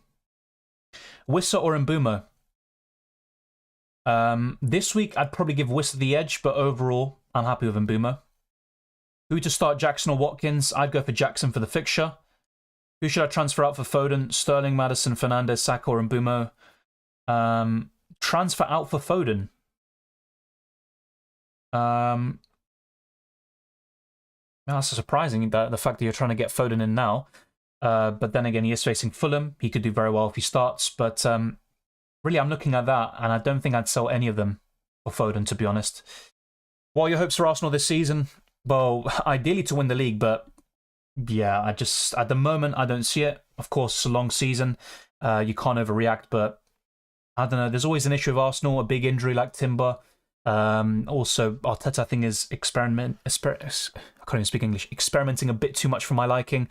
Wissa or Mbeumo? This week, I'd probably give Wissa the edge, but overall, I'm happy with Mbeumo. Who to start, Jackson or Watkins? I'd go for Jackson for the fixture. Who should I transfer out for Foden? Sterling, Maddison, Fernandes, Saka or Mbeumo? Transfer out for Foden. That's surprising, the fact that you're trying to get Foden in now. But then again, he is facing Fulham. He could do very well if he starts. But really, I'm looking at that, and I don't think I'd sell any of them for Foden, to be honest. What are your hopes for Arsenal this season? Well, ideally to win the league, but yeah, at the moment, I don't see it. Of course, it's a long season. You can't overreact, but I don't know. There's always an issue with Arsenal, a big injury like Timber. Also, Arteta, I think, is I can't even speak English. Experimenting a bit too much for my liking.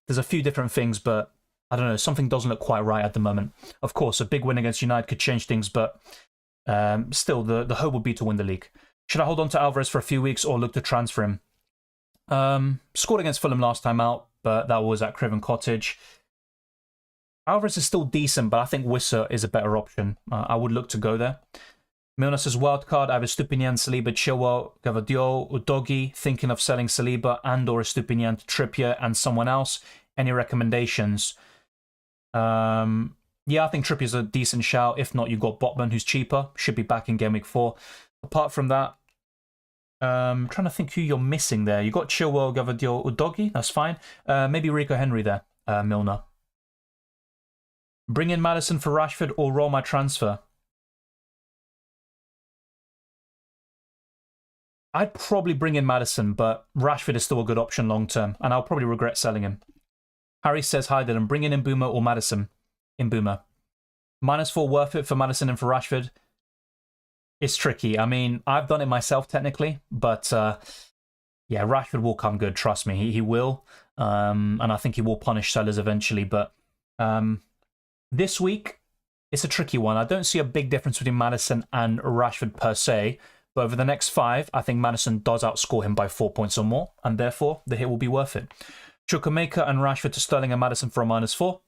There's a few different things, but I don't know. Something doesn't look quite right at the moment. Of course, a big win against United could change things, but still, the hope would be to win the league. Should I hold on to Alvarez for a few weeks or look to transfer him? Scored against Fulham last time out, but that was at Craven Cottage. Alvarez is still decent, but I think Wissa is a better option. I would look to go there. Milner says, wildcard, I have Estupinian, Saliba, Chilwell, Gavadio, Udogi, thinking of selling Saliba and or Estupinian to Trippier and someone else. Any recommendations? Yeah, I think Trippier's a decent shout. If not, you've got Botman, who's cheaper. Should be back in Game Week 4. Apart from that, I'm trying to think who you're missing there. You got Chilwell, Gavadio, Udogi. That's fine. Maybe Rico Henry there, Milner. Bring in Maddison for Rashford or roll my transfer. I'd probably bring in Maddison, but Rashford is still a good option long term, and I'll probably regret selling him. Harry says, hi Dylan, bring in Mbeumo or Maddison? Mbeumo. -4 worth it for Maddison and for Rashford? It's tricky. I mean, I've done it myself technically, but yeah, Rashford will come good, trust me. He will, and I think he will punish sellers eventually, but this week, it's a tricky one. I don't see a big difference between Maddison and Rashford per se, but over the next 5, I think Maddison does outscore him by 4 points or more, and therefore the hit will be worth it. Chukwuemeka and Rashford to Sterling and Maddison for a -4?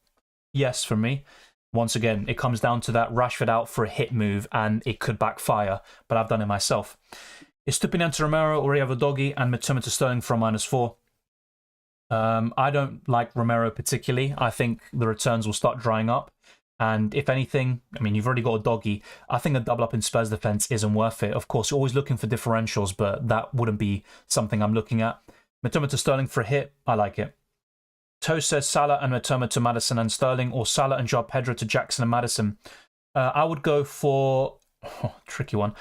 Yes, for me. Once again, it comes down to that Rashford out for a hit move, and it could backfire, but I've done it myself. Is Stupinian to Romero or Doggy and Matoma to Sterling for a -4? I don't like Romero particularly. I think the returns will start drying up. And if anything, I mean, you've already got a Doggy. I think a double up in Spurs defense isn't worth it. Of course, you're always looking for differentials, but that wouldn't be something I'm looking at. Matoma to Sterling for a hit, I like it. Toast says Salah and Matoma to Maddison and Sterling, or Salah and Joao Pedro to Jackson and Maddison. I would go for, tricky one,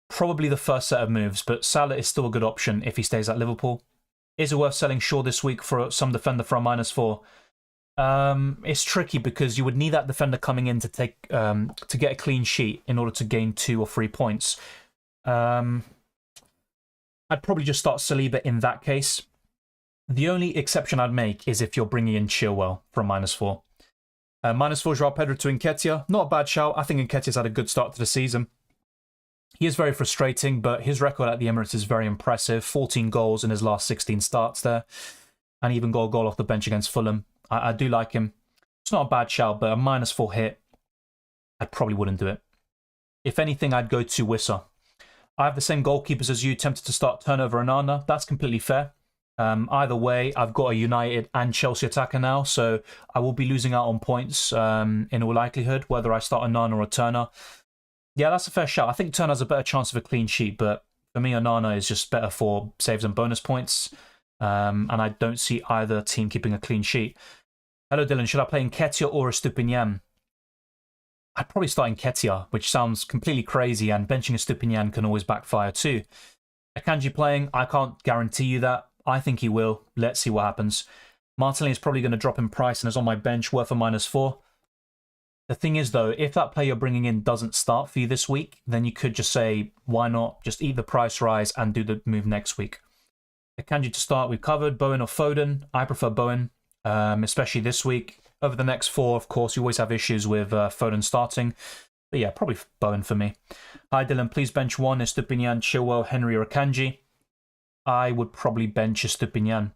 probably the first set of moves, but Salah is still a good option if he stays at Liverpool. Is it worth selling Shaw this week for some defender for a -4? It's tricky because you would need that defender coming in to take to get a clean sheet in order to gain 2 or 3 points. I'd probably just start Saliba in that case. The only exception I'd make is if you're bringing in Chilwell for a -4. -4 Joao Pedro to Nketiah. Not a bad shout. I think Nketiah's had a good start to the season. He is very frustrating, but his record at the Emirates is very impressive. 14 goals in his last 16 starts there. And even got a goal off the bench against Fulham. I do like him. It's not a bad shout, but a -4 hit, I probably wouldn't do it. If anything, I'd go to Wissa. I have the same goalkeepers as you, tempted to start Turnover and Nana. That's completely fair. Either way, I've got a United and Chelsea attacker now, so I will be losing out on points in all likelihood, whether I start a Nana or a Turner. Yeah, that's a fair shout. I think Turner's a better chance of a clean sheet, but for me, Onana is just better for saves and bonus points. And I don't see either team keeping a clean sheet. Hello, Dylan. Should I play Nketiah or Estupinian? I'd probably start Nketiah, which sounds completely crazy, and benching Estupinian can always backfire too. Akanji playing, I can't guarantee you that. I think he will. Let's see what happens. Martinelli is probably going to drop in price and is on my bench, worth a -4. The thing is, though, if that player you're bringing in doesn't start for you this week, then you could just say, why not just eat the price rise and do the move next week. Akanji to start, we've covered. Bowen or Foden? I prefer Bowen, especially this week. Over the next 4, of course, you always have issues with Foden starting. But yeah, probably Bowen for me. Hi, Dylan. Please bench 1, Estupinian, Chilwell, Henry, or Akanji. I would probably bench Estupinian.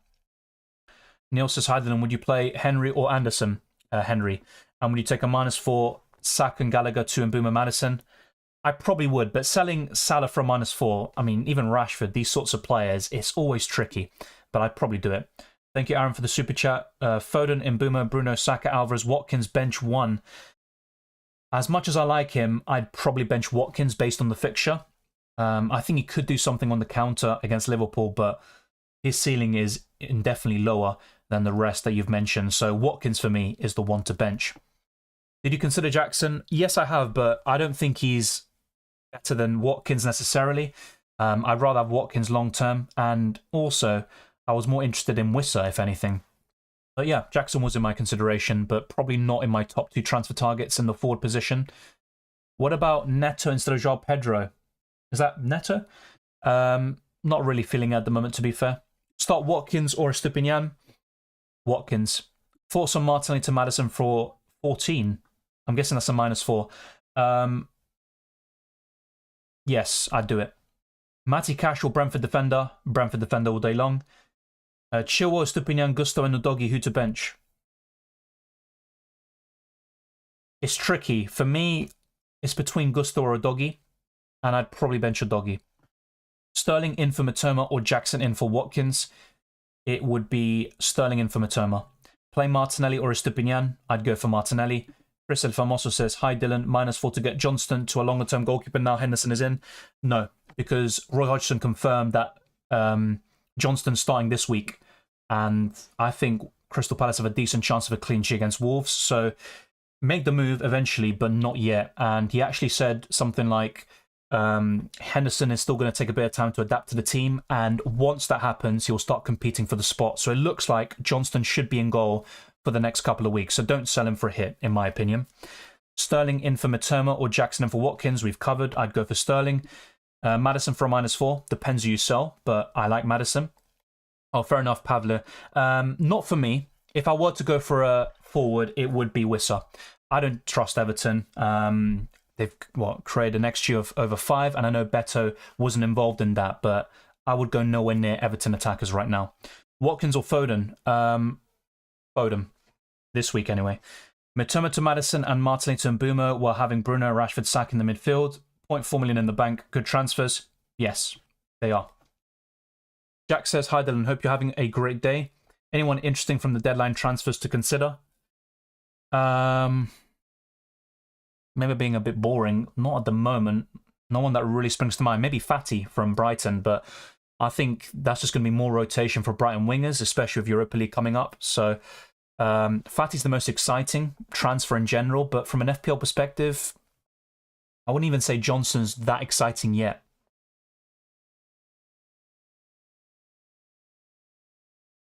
Neil says, hi, Dylan. Would you play Henry or Anderson? Henry. And would you take a -4, Saka and Gallagher, 2 and Boomer Madison? I probably would, but selling Salah for a -4, I mean, even Rashford, these sorts of players, it's always tricky. But I'd probably do it. Thank you, Aaron, for the super chat. Foden, Mbeumo, Bruno, Saka, Alvarez, Watkins, bench 1. As much as I like him, I'd probably bench Watkins based on the fixture. I think he could do something on the counter against Liverpool, but his ceiling is indefinitely lower than the rest that you've mentioned. So Watkins, for me, is the one to bench. Did you consider Jackson? Yes, I have, but I don't think he's better than Watkins necessarily. I'd rather have Watkins long-term, and also I was more interested in Wissa, if anything. But yeah, Jackson was in my consideration, but probably not in my top 2 transfer targets in the forward position. What about Neto instead of João Pedro? Is that Neto? Not really feeling it at the moment, to be fair. Start Watkins or Estupinian? Watkins. Thoughts on Martinelli to Maddison for 14? I'm guessing that's a -4. Yes, I'd do it. Matty Cash or Brentford defender? Brentford defender all day long. Chilwell, Estupinian, Gusto, and Udogie, who to bench? It's tricky. For me, it's between Gusto or Udogie, and I'd probably bench Udogie. Sterling in for Mitoma or Jackson in for Watkins? It would be Sterling in for Mitoma. Play Martinelli or Estupinian? I'd go for Martinelli. Chris El Famoso says, hi Dylan, -4 to get Johnston to a longer-term goalkeeper. Now Henderson is in. No, because Roy Hodgson confirmed that Johnston's starting this week, and I think Crystal Palace have a decent chance of a clean sheet against Wolves, so make the move eventually, but not yet. And he actually said something like, Henderson is still going to take a bit of time to adapt to the team, and once that happens, he'll start competing for the spot. So it looks like Johnston should be in goal for the next couple of weeks, so don't sell him for a hit, in my opinion. Sterling in for Mitoma or Jackson in for Watkins, we've covered. I'd go for Sterling. Maddison for a -4, depends who you sell, but I like Maddison. Oh, fair enough, Pavle. Not for me. If I were to go for a forward, it would be Wissa. I don't trust Everton. They've created an XG of over 5, and I know Beto wasn't involved in that, but I would go nowhere near Everton attackers right now. Watkins or Foden? Foden. This week, anyway. Mitoma to Maddison and Martinelli to Mbeumo while having Bruno, Rashford, Saka in the midfield. 0.4 million in the bank. Good transfers? Yes, they are. Jack says, hi Dylan, hope you're having a great day. Anyone interesting from the deadline transfers to consider? Maybe being a bit boring. Not at the moment. No one that really springs to mind. Maybe Fatty from Brighton, but I think that's just going to be more rotation for Brighton wingers, especially with Europa League coming up. So Fatty's the most exciting transfer in general, but from an FPL perspective, I wouldn't even say Johnson's that exciting yet.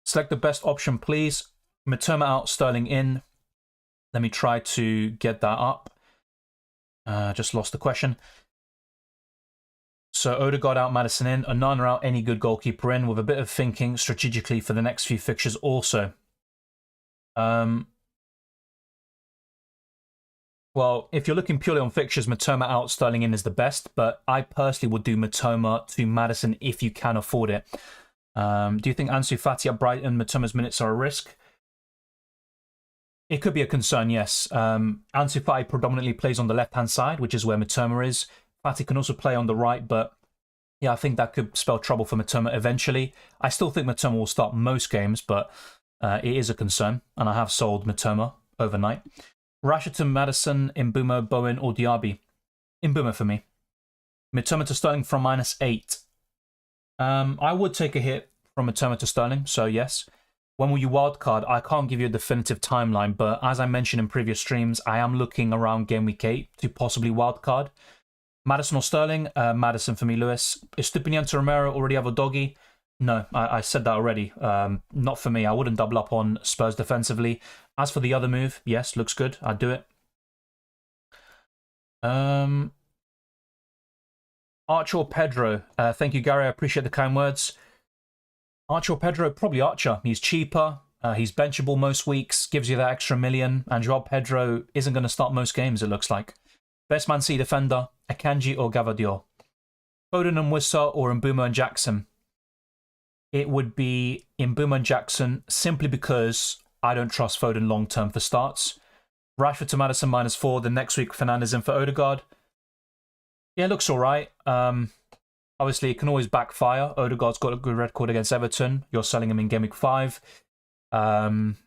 Select the best option, please. Mitoma out, Sterling in. Let me try to get that up. Just lost the question. So Odegaard out, Maddison in. Onana out, any good goalkeeper in, with a bit of thinking strategically for the next few fixtures also. Well, if you're looking purely on fixtures, Mitoma out, Sterling in is the best, but I personally would do Mitoma to Maddison if you can afford it. Do you think Ansu Fati at Brighton, Mitoma's minutes are a risk? It could be a concern, yes. Ansu Fati predominantly plays on the left-hand side, which is where Mitoma is. Fati can also play on the right, but yeah, I think that could spell trouble for Mitoma eventually. I still think Mitoma will start most games, but it is a concern, and I have sold Mitoma overnight. Rashford to Maddison, Mbeumo, Bowen, or Diaby? Mbeumo for me. Mitoma to Sterling from -8. I would take a hit from Mitoma to Sterling, so yes. When will you wildcard? I can't give you a definitive timeline, but as I mentioned in previous streams, I am looking around Game Week 8 to possibly wildcard. Madison or Sterling? Madison for me, Lewis. Is Stupinian to Romero already have a doggy? No, I said that already. Not for me. I wouldn't double up on Spurs defensively. As for the other move, yes, looks good. I'd do it. Archer or Pedro? Thank you, Gary. I appreciate the kind words. Archer or Pedro? Probably Archer. He's cheaper. He's benchable most weeks. Gives you that extra million. And Joao Pedro isn't going to start most games, it looks like. Best Man City defender? Akanji or Gavadio? Foden and Wissa or Mbeumo and Jackson? It would be Mbeumo and Jackson simply because I don't trust Foden long-term for starts. Rashford to Madison -4. The next week, Fernandes in for Odegaard. Yeah, it looks all right. Obviously, it can always backfire. Odegaard's got a good record against Everton. You're selling him in Game Week 5. And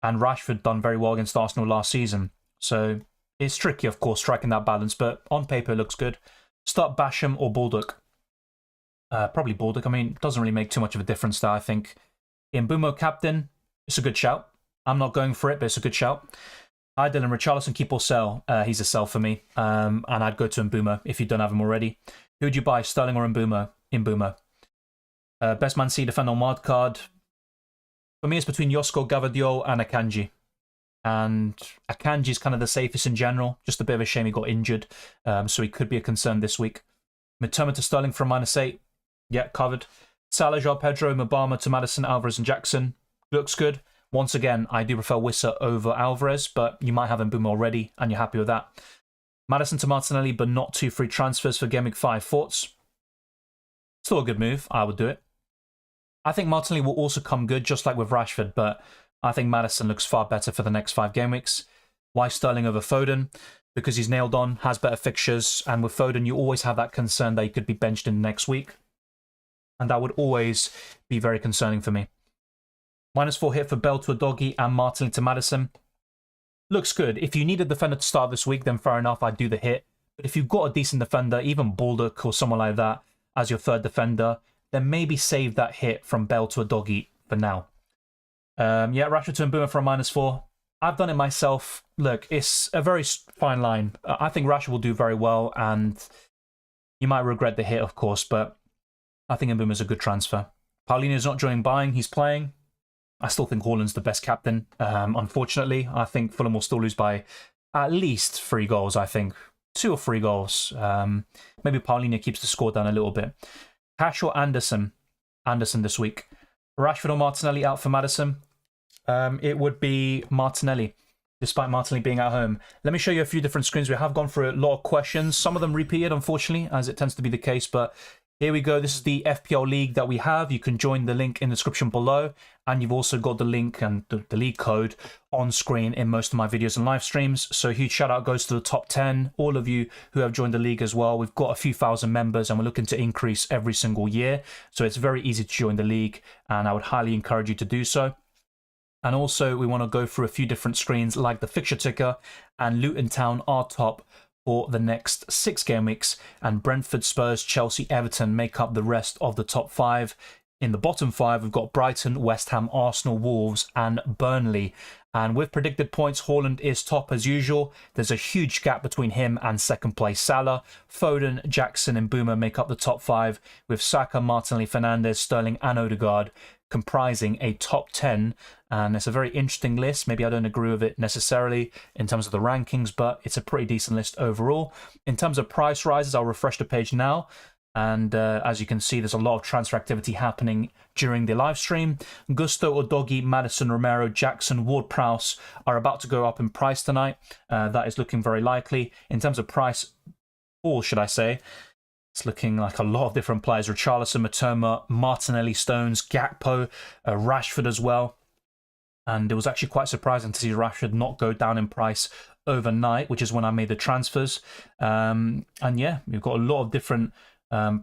Rashford done very well against Arsenal last season. So it's tricky, of course, striking that balance. But on paper, it looks good. Start Basham or Baldock? Probably Baldock. I mean, it doesn't really make too much of a difference there, I think. Mbeumo captain, it's a good shout. I'm not going for it, but it's a good shout. Hi, Dylan. Richarlison, keep or sell? He's a sell for me. And I'd go to Mbeumo if you don't have him already. Who would you buy, Sterling or Mbeumo? Mbeumo. Best Man City defender on wildcard. For me, it's between Josko, Gavadio, and Akanji. And Akanji's kind of the safest in general. Just a bit of a shame he got injured. So he could be a concern this week. Mitoma to Sterling for a -8. Yeah, covered. Salah, Joao Pedro, Mabama to Madison, Alvarez, and Jackson. Looks good. Once again, I do prefer Wissa over Alvarez, but you might have Mbeumo already, and you're happy with that. Madison to Martinelli, but not 2 free transfers for Game Week 5. Thoughts? Still a good move. I would do it. I think Martinelli will also come good, just like with Rashford, but I think Madison looks far better for the next 5 game weeks. Why Sterling over Foden? Because he's nailed on, has better fixtures, and with Foden, you always have that concern that he could be benched in the next week. And that would always be very concerning for me. -4 hit for Bell to a doggy and Martinelli to Madison. Looks good. If you need a defender to start this week, then fair enough, I'd do the hit. But if you've got a decent defender, even Baldock or someone like that as your third defender, then maybe save that hit from Bell to a doggy for now. Yeah, Rashford to Mbeumo for a -4. I've done it myself. Look, it's a very fine line. I think Rashford will do very well, and you might regret the hit, of course, but I think Mbeumo is a good transfer. Paulinho's not joining buying, he's playing. I still think Haaland's the best captain. Unfortunately, I think Fulham will still lose by at least 3 goals, I think. 2 or 3 goals. Maybe Paulinho keeps the score down a little bit. Cash or Anderson? Anderson this week. Rashford or Martinelli out for Madison? It would be Martinelli, despite Martinelli being at home. Let me show you a few different screens. We have gone through a lot of questions. Some of them repeated, unfortunately, as it tends to be the case, but here we go. This is the FPL League that we have. You can join the link in the description below. And you've also got the link and the league code on screen in most of my videos and live streams. So a huge shout out goes to the top 10. All of you who have joined the league as well. We've got a few thousand members and we're looking to increase every single year. So it's very easy to join the league. And I would highly encourage you to do so. And also we want to go through a few different screens like the fixture ticker and Luton Town are top for the next 6 game weeks, and Brentford, Spurs, Chelsea, Everton make up the rest of the top 5. In the bottom 5, we've got Brighton, West Ham, Arsenal, Wolves, and Burnley. And with predicted points, Haaland is top as usual. There's a huge gap between him and second place Salah. Foden, Jackson, and Mbeumo make up the top 5, with Saka, Martinelli, Fernandes, Sterling, and Odegaard comprising a top 10. And it's a very interesting list. Maybe I don't agree with it necessarily in terms of the rankings, but it's a pretty decent list overall. In terms of price rises, I'll refresh the page now. And as you can see, there's a lot of transfer activity happening during the live stream. Gusto, Udogie, Madison, Romero, Jackson, Ward-Prowse are about to go up in price tonight. That is looking very likely. In terms of price fall, should I say, it's looking like a lot of different players. Richarlison, Mitoma, Martinelli, Stones, Gakpo, Rashford as well. And it was actually quite surprising to see Rashford not go down in price overnight, which is when I made the transfers. And yeah, we've got a lot of different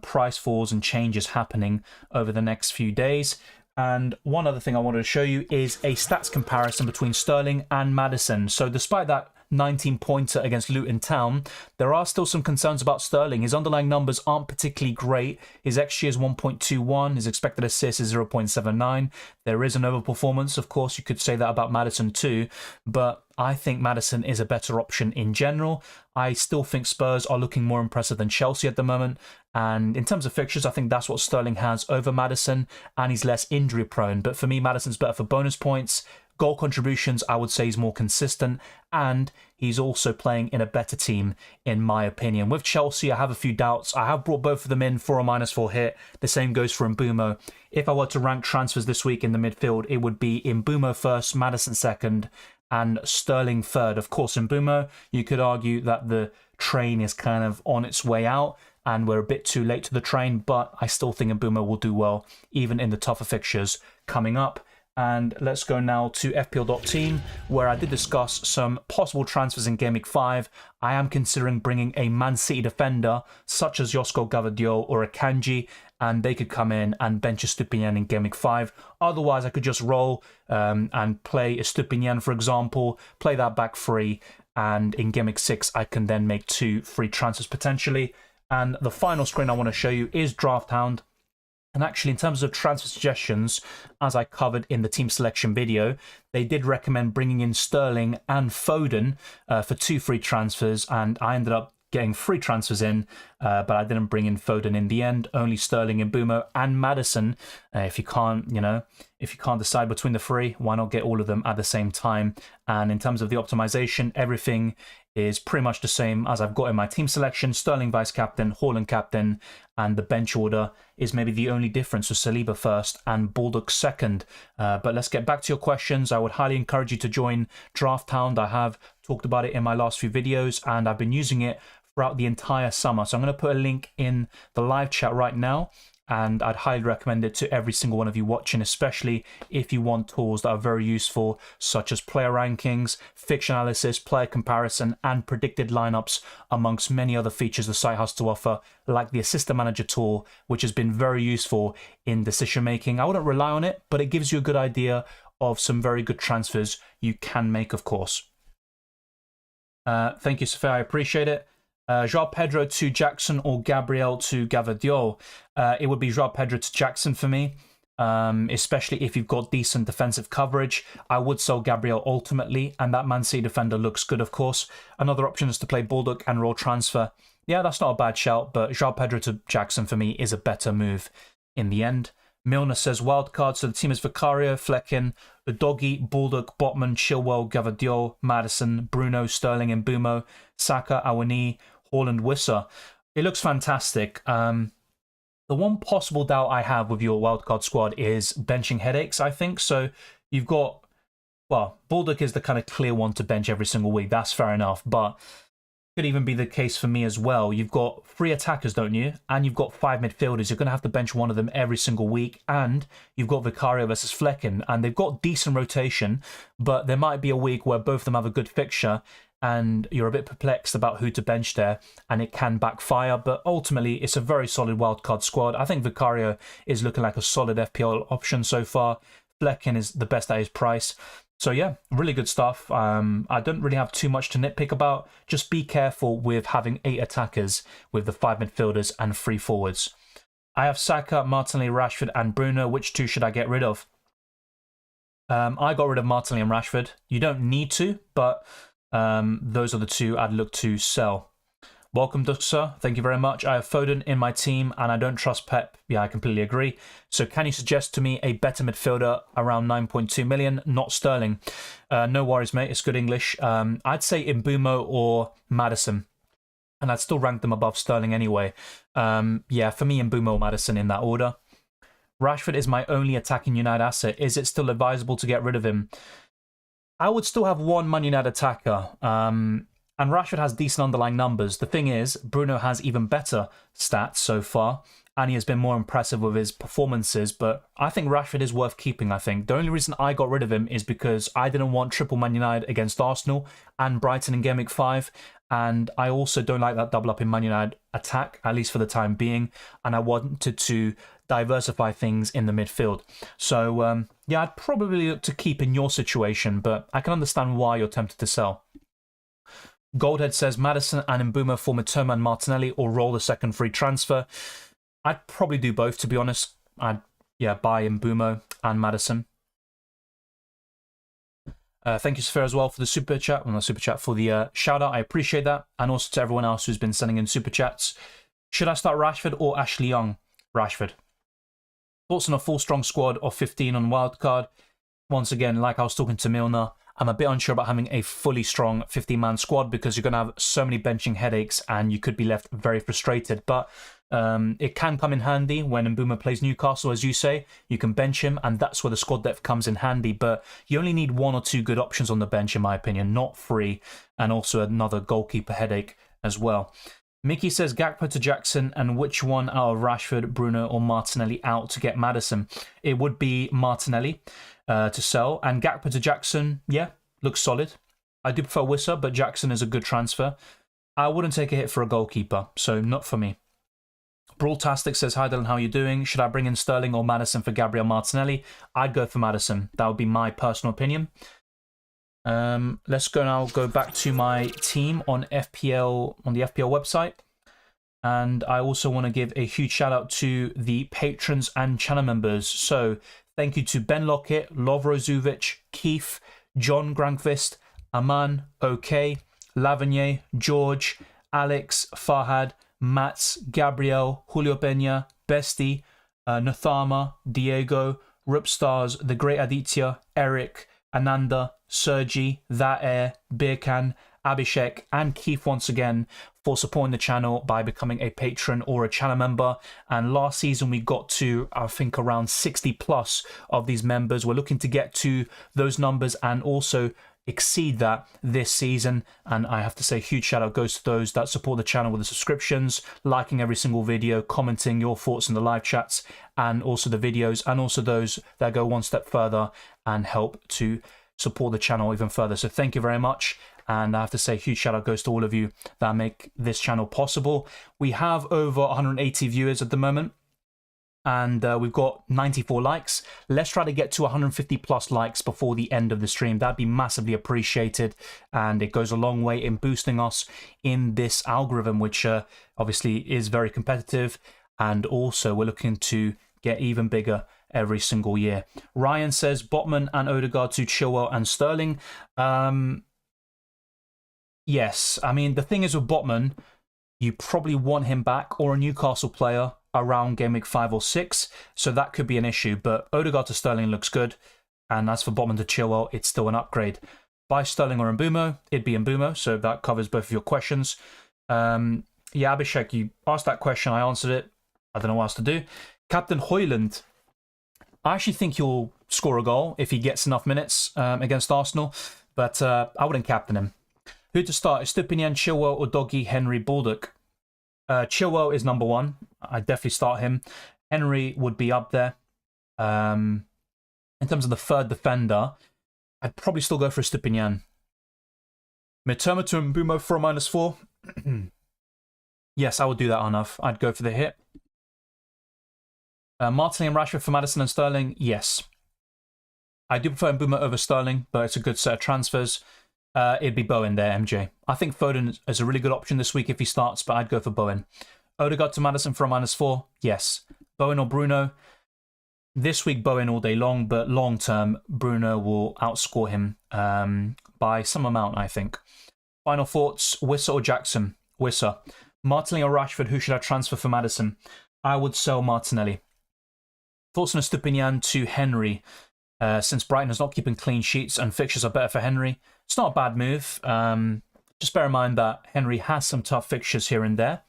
price falls and changes happening over the next few days. And one other thing I wanted to show you is a stats comparison between Sterling and Madison. So despite that 19-pointer against Luton Town. There are still some concerns about Sterling. His underlying numbers aren't particularly great. His XG is 1.21. His expected assist is 0.79. There is an overperformance. Of course, you could say that about Maddison too, but I think Maddison is a better option in general. I still think Spurs are looking more impressive than Chelsea at the moment. And in terms of fixtures, I think that's what Sterling has over Maddison, and he's less injury prone. But for me, Maddison's better for bonus points. Goal contributions, I would say he's more consistent, and he's also playing in a better team, in my opinion. With Chelsea, I have a few doubts. I have brought both of them in for a -4 hit. The same goes for Mbeumo. If I were to rank transfers this week in the midfield, it would be Mbeumo first, Maddison second, and Sterling third. Of course, Mbeumo, you could argue that the train is kind of on its way out, and we're a bit too late to the train, but I still think Mbeumo will do well, even in the tougher fixtures coming up. And let's go now to FPL.Team, where I did discuss some possible transfers in Game Week 5. I am considering bringing a Man City defender, such as Josko Gvardiol or Akanji, and they could come in and bench Estupiñán in Game Week 5. Otherwise, I could just roll and play Estupiñán, for example, play that back free, and in Game Week 6, I can then make 2 free transfers potentially. And the final screen I want to show you is Drafthound. And actually, in terms of transfer suggestions, as I covered in the team selection video, they did recommend bringing in Sterling and Foden for 2 free transfers, and I ended up getting 3 transfers in, but I didn't bring in Foden in the end. Only Sterling and Mbeumo and Maddison. If you can't decide between the 3, why not get all of them at the same time? And in terms of the optimization, everything is pretty much the same as I've got in my team selection. Sterling vice captain, Haaland captain, and the bench order is maybe the only difference with Saliba first and Baldock second. But let's get back to your questions. I would highly encourage you to join Drafthound. I have talked about it in my last few videos, and I've been using it throughout the entire summer. So I'm going to put a link in the live chat right now, and I'd highly recommend it to every single one of you watching, especially if you want tools that are very useful, such as player rankings, fixture analysis, player comparison, and predicted lineups, amongst many other features the site has to offer, like the Assistant Manager tool, which has been very useful in decision making. I wouldn't rely on it, but it gives you a good idea of some very good transfers you can make, of course. Thank you, Sophia. I appreciate it. João Pedro to Jackson or Gabriel to Gvardiol. It would be João Pedro to Jackson for me, especially if you've got decent defensive coverage. I would sell Gabriel ultimately, and that Man City defender looks good, of course. Another option is to play Baldock and roll transfer. Yeah, that's not a bad shout, but João Pedro to Jackson for me is a better move in the end. Milner says wildcard, so the team is Vicario, Flecken, Udogi, Baldock, Botman, Chilwell, Gvardiol, Maddison, Bruno, Sterling, and Mbeumo, Saka, Awani, Haaland, Wissa. It looks fantastic. The one possible doubt I have with your wildcard squad is benching headaches, I think. So you've got, well, Baldock is the kind of clear one to bench every single week. That's fair enough, but could even be the case for me as well. You've got 3 attackers, don't you? And you've got 5 midfielders. You're going to have to bench one of them every single week. And you've got Vicario versus Flecken. And they've got decent rotation, but there might be a week where both of them have a good fixture and you're a bit perplexed about who to bench there, and it can backfire. But ultimately, it's a very solid wildcard squad. I think Vicario is looking like a solid FPL option so far. Flecken is the best at his price. So yeah, really good stuff. I don't really have too much to nitpick about. Just be careful with having 8 attackers with the 5 midfielders and 3 forwards. I have Saka, Martinelli, Rashford, and Bruno. Which 2 should I get rid of? I got rid of Martinelli and Rashford. You don't need to, but those are the 2 I'd look to sell. Welcome, Duxa. Thank you very much. I have Foden in my team and I don't trust Pep. Yeah, I completely agree. So can you suggest to me a better midfielder around 9.2 million, not Sterling? No worries, mate. It's good English. I'd say Mbeumo or Maddison, and I'd still rank them above Sterling anyway. Yeah, for me, Mbeumo or Maddison in that order. Rashford is my only attacking United asset. Is it still advisable to get rid of him? I would still have one Man United attacker. And Rashford has decent underlying numbers. The thing is, Bruno has even better stats so far, and he has been more impressive with his performances, but I think Rashford is worth keeping, I think. The only reason I got rid of him is because I didn't want triple Man United against Arsenal and Brighton in Game Week 5, and I also don't like that double up in Man United attack, at least for the time being, and I wanted to diversify things in the midfield. So, yeah, I'd probably look to keep in your situation, but I can understand why you're tempted to sell. Goldhead says Maddison and Mbeumo for Mitoma and Martinelli, or roll the second free transfer. I'd probably do both, to be honest. I'd, buy Mbeumo and Maddison. Thank you, Sophia, as well for the super chat. Well, not super chat, for the shout out. I appreciate that. And also to everyone else who's been sending in super chats. Should I start Rashford or Ashley Young? Rashford. Thoughts on a full strong squad of 15 on Wildcard? Once again, like I was talking to Milner, I'm a bit unsure about having a fully strong 15-man squad because you're going to have so many benching headaches and you could be left very frustrated. But it can come in handy when Mbeumo plays Newcastle, as you say. You can bench him, and that's where the squad depth comes in handy. But you only need 1 or 2 good options on the bench, in my opinion, not 3, and also another goalkeeper headache as well. Mickey says Gakpo to Jackson, and which one out of Rashford, Bruno, or Martinelli out to get Maddison? It would be Martinelli to sell, and Gakpo to Jackson, looks solid. I do prefer Wissa, but Jackson is a good transfer. I wouldn't take a hit for a goalkeeper, so not for me. Brawltastic says, hi Dylan, how are you doing? Should I bring in Sterling or Maddison for Gabriel Martinelli? I'd go for Maddison. That would be my personal opinion. Let's go back to my team on FPL, on the FPL website. And I also want to give a huge shout out to the patrons and channel members. So thank you to Ben Lockett, Lovro Zuvic, Keith, John Grankvist, Aman, OK, Lavigny, George, Alex, Farhad, Mats, Gabriel, Julio Peña, Bestie, Nathama, Diego, Rupstars, The Great Aditya, Eric, Ananda, Sergi, That Air, Birkan, Abhishek, and Keith once again for supporting the channel by becoming a patron or a channel member. And last season we got to, I think, around 60 plus of these members. We're looking to get to those numbers and also exceed that this season. And I have to say, huge shout out goes to those that support the channel with the subscriptions, liking every single video, commenting your thoughts in the live chats and also the videos, and also those that go one step further and help to support the channel even further. So thank you very much. And I have to say, huge shout out goes to all of you that make this channel possible. We have over 180 viewers at the moment, and we've got 94 likes. Let's try to get to 150 plus likes before the end of the stream. That'd be massively appreciated, and it goes a long way in boosting us in this algorithm, which obviously is very competitive, and also we're looking to get even bigger every single year. Ryan says Botman and Odegaard to Chilwell and Sterling. Yes, I mean, the thing is with Botman, you probably want him back or a Newcastle player around game week 5 or 6, so that could be an issue. But Odegaard to Sterling looks good, and as for Botman to Chilwell, it's still an upgrade. Buy Sterling or Mbeumo, it'd be Mbeumo, so that covers both of your questions. Abhishek, you asked that question, I answered it. I don't know what else to do. Captain Højlund, I actually think he'll score a goal if he gets enough minutes against Arsenal, but I wouldn't captain him. Who to start? Estupinian, Chilwell, or Doggy, Henry, Baldock? Chilwell is number 1. I'd definitely start him. Henry would be up there. In terms of the third defender, I'd probably still go for Estupinian. Mitoma to Mbeumo for a -4. Yes, I would do that, Arnav. I'd go for the hit. Martinelli and Rashford for Maddison and Sterling? Yes. I do prefer Mbeumo over Sterling, but it's a good set of transfers. It'd be Bowen there, MJ. I think Foden is a really good option this week if he starts, but I'd go for Bowen. Odegaard to Maddison for a -4? Yes. Bowen or Bruno? This week, Bowen all day long, but long term, Bruno will outscore him by some amount, I think. Final thoughts, Wissa or Jackson? Wissa. Martinelli or Rashford, who should I transfer for Maddison? I would sell Martinelli. Thoughts on Estupinian to Henry? Since Brighton is not keeping clean sheets and fixtures are better for Henry, it's not a bad move. Just bear in mind that Henry has some tough fixtures here and there,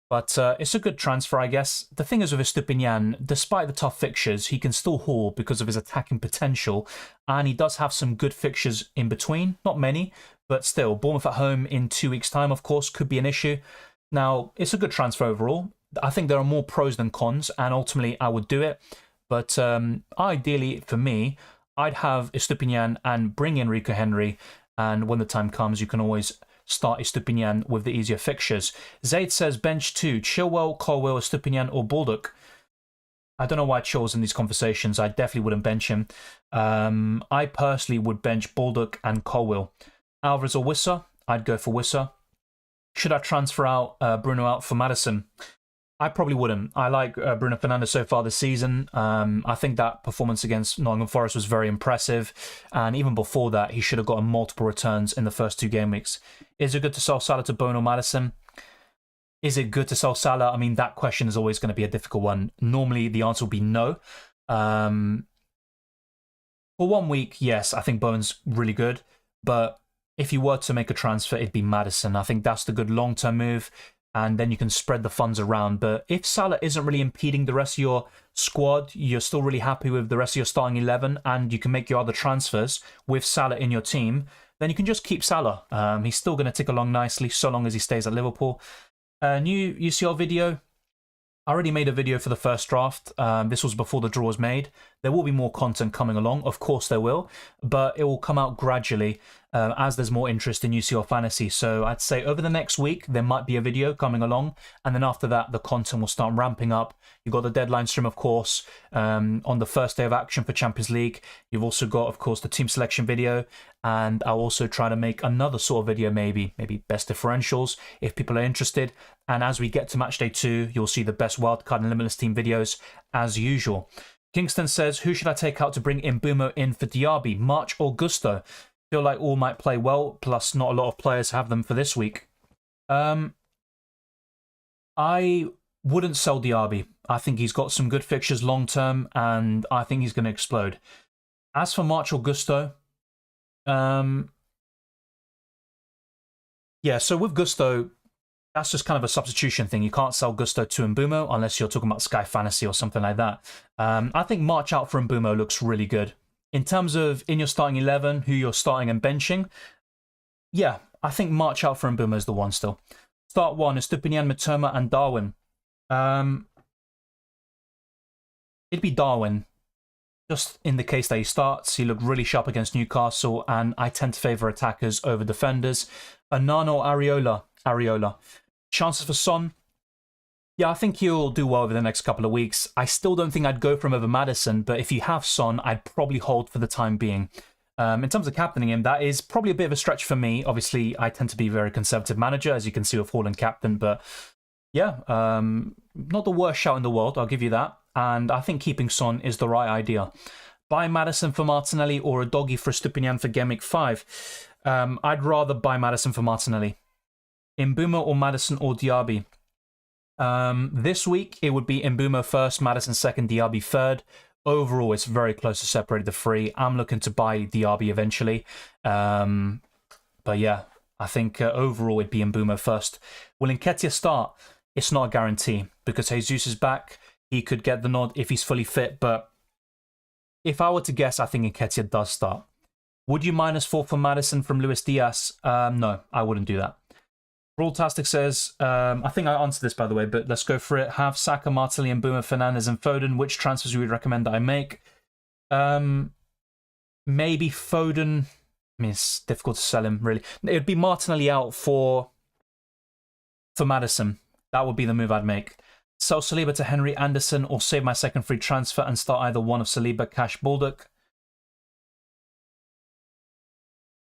but it's a good transfer, I guess. The thing is with Estupinian, despite the tough fixtures, he can still haul because of his attacking potential, and he does have some good fixtures in between. Not many, but still. Bournemouth at home in 2 weeks' time, of course, could be an issue. Now, it's a good transfer overall. I think there are more pros than cons, and ultimately I would do it. But ideally, for me, I'd have Estupinian and bring in Rico Henry, and when the time comes, you can always start Estupinian with the easier fixtures. Zaid says bench 2, Chilwell, Colwill, Estupinian, or Baldock. I don't know why Chilwell's in these conversations. I definitely wouldn't bench him. I personally would bench Baldock and Colwill. Alvarez or Wissa? I'd go for Wissa. Should I transfer out Bruno out for Maddison? I probably wouldn't. I like Bruno Fernandes so far this season. I think that performance against Nottingham Forest was very impressive. And even before that, he should have gotten multiple returns in the first 2 game weeks. Is it good to sell Salah to Bruno Maddison? Is it good to sell Salah? I mean, that question is always going to be a difficult one. Normally, the answer will be no. For 1 week, yes, I think Bowen's really good. But if you were to make a transfer, it'd be Maddison. I think that's the good long-term move. And then you can spread the funds around. But if Salah isn't really impeding the rest of your squad, you're still really happy with the rest of your starting 11, and you can make your other transfers with Salah in your team, then you can just keep Salah. He's still going to tick along nicely so long as he stays at Liverpool. New UCL video. I already made a video for the first draft. This was before the draw was made. There will be more content coming along. Of course there will. But it will come out gradually as there's more interest in UCL Fantasy. So I'd say over the next week, there might be a video coming along. And then after that, the content will start ramping up. You've got the deadline stream, of course, on the first day of action for Champions League. You've also got, of course, the team selection video. And I'll also try to make another sort of video, maybe best differentials, if people are interested. And as we get to match day 2, you'll see the best wildcard and limitless team videos as usual. Kingston says, who should I take out to bring Mbumo in for Diaby, March or Gusto? Feel like all might play well, plus not a lot of players have them for this week. I wouldn't sell Diaby. I think he's got some good fixtures long term, and I think he's going to explode. As for March or Gusto, yeah, so with Gusto, that's just kind of a substitution thing. You can't sell Gusto to Mbumo unless you're talking about Sky Fantasy or something like that. I think March out for Mbumo looks really good. In terms of in your starting 11, who you're starting and benching, yeah, I think March out for Mbumo is the one still. Start 1 is Stupinian, Mitoma, and Darwin. It'd be Darwin. Just in the case that he starts, he looked really sharp against Newcastle, and I tend to favour attackers over defenders. Anano or Areola. Chances for Son? Yeah, I think he'll do well over the next couple of weeks. I still don't think I'd go for him over Maddison, but if you have Son, I'd probably hold for the time being. In terms of captaining him, that is probably a bit of a stretch for me. Obviously, I tend to be a very conservative manager, as you can see with Haaland captain, but yeah, not the worst shout in the world, I'll give you that. And I think keeping Son is the right idea. Buy Maddison for Martinelli or a doggy for Stupinian for Gameweek 5. I'd rather buy Maddison for Martinelli. Mbumo or Maddison or Diaby. This week, it would be Mbumo first, Maddison second, Diaby third. Overall, it's very close to separate the three. I'm looking to buy Diaby eventually. But yeah, I think overall it'd be Mbumo first. Will Nketiah start? It's not a guarantee because Jesus is back. He could get the nod if he's fully fit. But if I were to guess, I think Nketiah does start. Would you -4 for Maddison from Luis Diaz? No, I wouldn't do that. Brawltastic says, I think I answered this by the way, but let's go for it. Have Saka, Martinelli, and Boomer, Fernandes, and Foden. Which transfers you would recommend that I make? Maybe Foden. I mean, it's difficult to sell him, really. It would be Martinelli out for Maddison. That would be the move I'd make. Sell Saliba to Henry Anderson or save my second free transfer and start either one of Saliba, Cash, Baldock.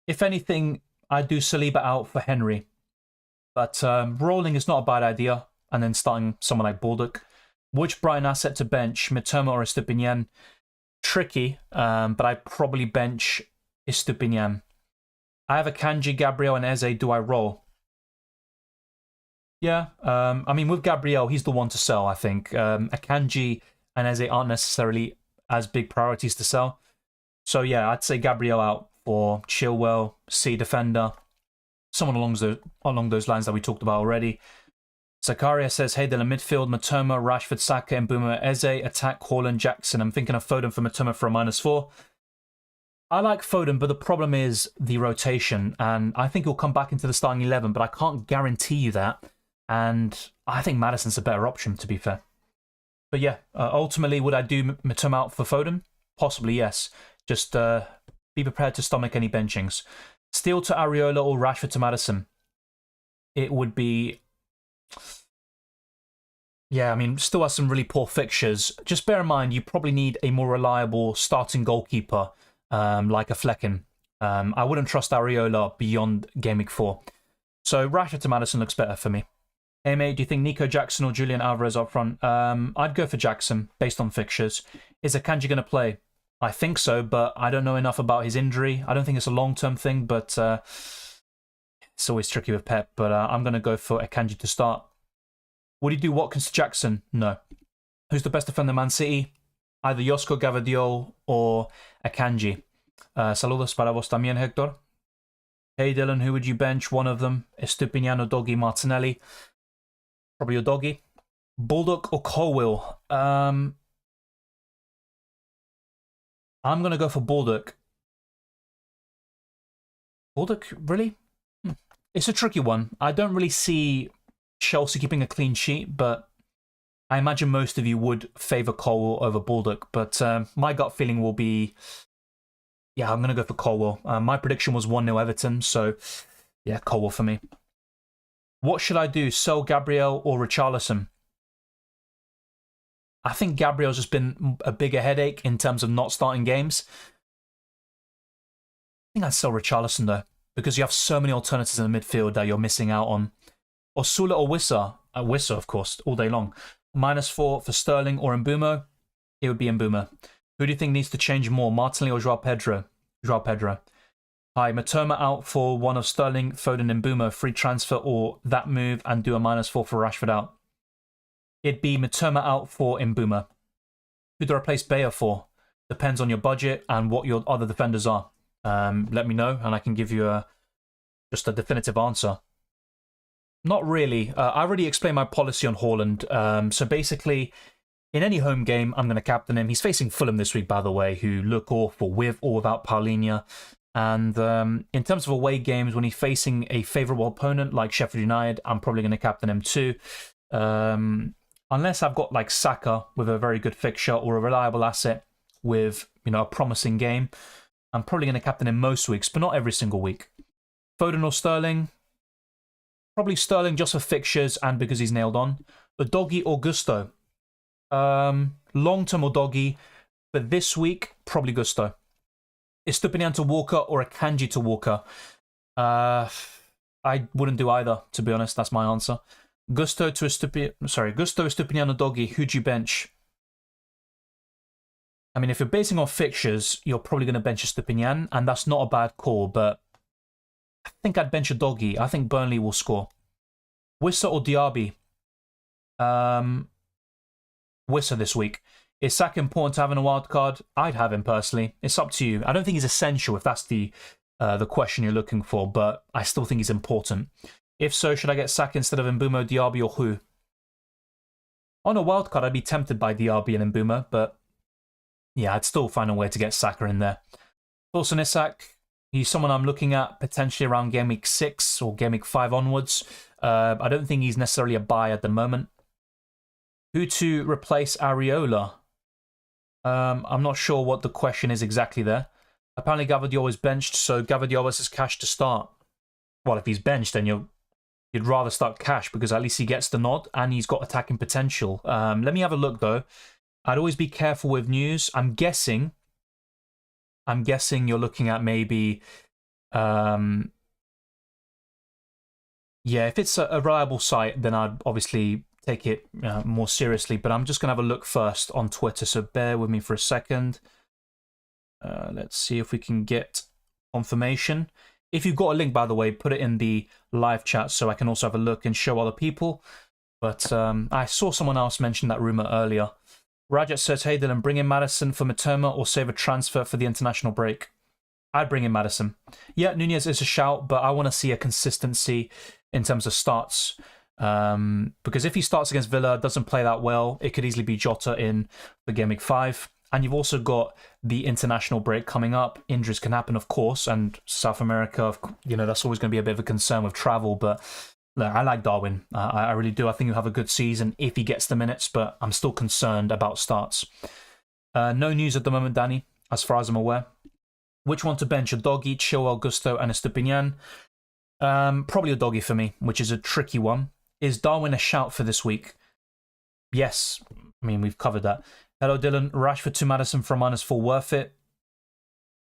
If anything, I'd do Saliba out for Henry. But rolling is not a bad idea, and then starting someone like Baldock. Which Brighton asset to bench, Mitoma or Estupinian? Tricky, but I'd probably bench Estupinian. I have a Kanji, Gabriel, and Eze. Do I roll? Yeah, I mean, with Gabriel, he's the one to sell, I think. Akanji and Eze aren't necessarily as big priorities to sell. So yeah, I'd say Gabriel out for Chilwell, C defender. Someone along those lines that we talked about already. Zakaria says, hey, they're in midfield, Matoma, Rashford, Saka, and Boomer, Eze, attack, Haaland, Jackson. I'm thinking of Foden for Matoma for a -4. I like Foden, but the problem is the rotation, and I think he'll come back into the starting 11, but I can't guarantee you that. And I think Maddison's a better option, to be fair. But yeah, ultimately, would I do Matoma out for Foden? Possibly, yes. Just be prepared to stomach any benchings. Steele to Areola or Rashford to Maddison. It would be... Yeah, I mean, still has some really poor fixtures. Just bear in mind, you probably need a more reliable starting goalkeeper, like a Flecken. I wouldn't trust Areola beyond Game Week 4. So Rashford to Maddison looks better for me. Hey mate, do you think Nico Jackson or Julian Alvarez up front? I'd go for Jackson based on fixtures. Is Akanji going to play? I think so, but I don't know enough about his injury. I don't think it's a long-term thing, but it's always tricky with Pep. But I'm going to go for Akanji to start. Would you do Watkins to Jackson? No. Who's the best defender Man City? Either Josko Gvardiol or Akanji. Saludos para vos también, Hector. Hey Dylan, who would you bench? One of them. Estupinian, Doggy, Martinelli. Probably your Doggy. Baldock or Colwill? I'm going to go for Baldock. Baldock, really? It's a tricky one. I don't really see Chelsea keeping a clean sheet, but I imagine most of you would favour Colwill over Baldock. But my gut feeling will be, yeah, I'm going to go for Colwill. My prediction was 1-0 Everton, so yeah, Colwill for me. What should I do, sell Gabriel or Richarlison? I think Gabriel's just been a bigger headache in terms of not starting games. I think I'd sell Richarlison though, because you have so many alternatives in the midfield that you're missing out on. Or Sula or Wissa. Wissa, of course, all day long. -4 for Sterling or Mbeumo. It would be Mbeumo. Who do you think needs to change more, Martinelli or João Pedro? João Pedro. Hi, Matoma out for one of Sterling, Foden, and Mbeumo. Free transfer or that move and do a -4 for Rashford out. It'd be Matoma out for Mbeumo. Who to replace Bayer for? Depends on your budget and what your other defenders are. Let me know and I can give you just a definitive answer. Not really. I already explained my policy on Haaland. So basically, in any home game, I'm going to captain him. He's facing Fulham this week, by the way, who look awful with or without Paulinho. And in terms of away games, when he's facing a favourable opponent like Sheffield United, I'm probably going to captain him too. Unless I've got like Saka with a very good fixture or a reliable asset with, you know, a promising game, I'm probably going to captain him most weeks, but not every single week. Foden or Sterling? Probably Sterling just for fixtures and because he's nailed on. The Doggy or Gusto? Long-term or Doggy? But this week, probably Gusto. Estupinian to Walker or Akanji to Walker? I wouldn't do either, to be honest. That's my answer. Gusto, Estupinian or Doggy? Who'd you bench? I mean, if you're basing on fixtures, you're probably going to bench Estupinian, and that's not a bad call, but I think I'd bench a Doggy. I think Burnley will score. Wissa or Diaby? Wissa this week. Is Saka important to have in a wild card? I'd have him personally. It's up to you. I don't think he's essential if that's the question you're looking for, but I still think he's important. If so, should I get Saka instead of Mbeumo, Diaby, or who? On a wild card, I'd be tempted by Diaby and Mbeumo, but yeah, I'd still find a way to get Saka in there. Wilson Isak, he's someone I'm looking at potentially around Game Week 6 or Game Week 5 onwards. I don't think he's necessarily a buy at the moment. Who to replace Areola? I'm not sure what the question is exactly there. Apparently Gvardiol is benched, so Gvardiol has cash to start. Well, if he's benched, then you'd rather start Cash because at least he gets the nod and he's got attacking potential. Let me have a look though. I'd always be careful with news. I'm guessing you're looking at maybe yeah, if it's a reliable site, then I'd obviously take it more seriously. But I'm just going to have a look first on Twitter, so bear with me for a second. Let's see if we can get confirmation. If you've got a link, by the way, put it in the live chat so I can also have a look and show other people. But I saw someone else mention that rumour earlier. Rajat says, hey Dylan, bring in Maddison for Matoma or save a transfer for the international break. I'd bring in Maddison. Yeah, Nunez is a shout, but I want to see a consistency in terms of starts. Because if he starts against Villa, doesn't play that well, it could easily be Jota in the Game Week 5. And you've also got the international break coming up. Injuries can happen, of course, and South America, you know, that's always going to be a bit of a concern with travel. But look, I like Darwin. I really do. I think he'll have a good season if he gets the minutes, but I'm still concerned about starts. No news at the moment, Danny, as far as I'm aware. Which one to bench? A Doggy, Chilwell, Gusto, and Estupinian? Probably a Doggy for me, which is a tricky one. Is Darwin a shout for this week? Yes. I mean, we've covered that. Hello, Dylan. Rashford to Maddison for a -4 worth it?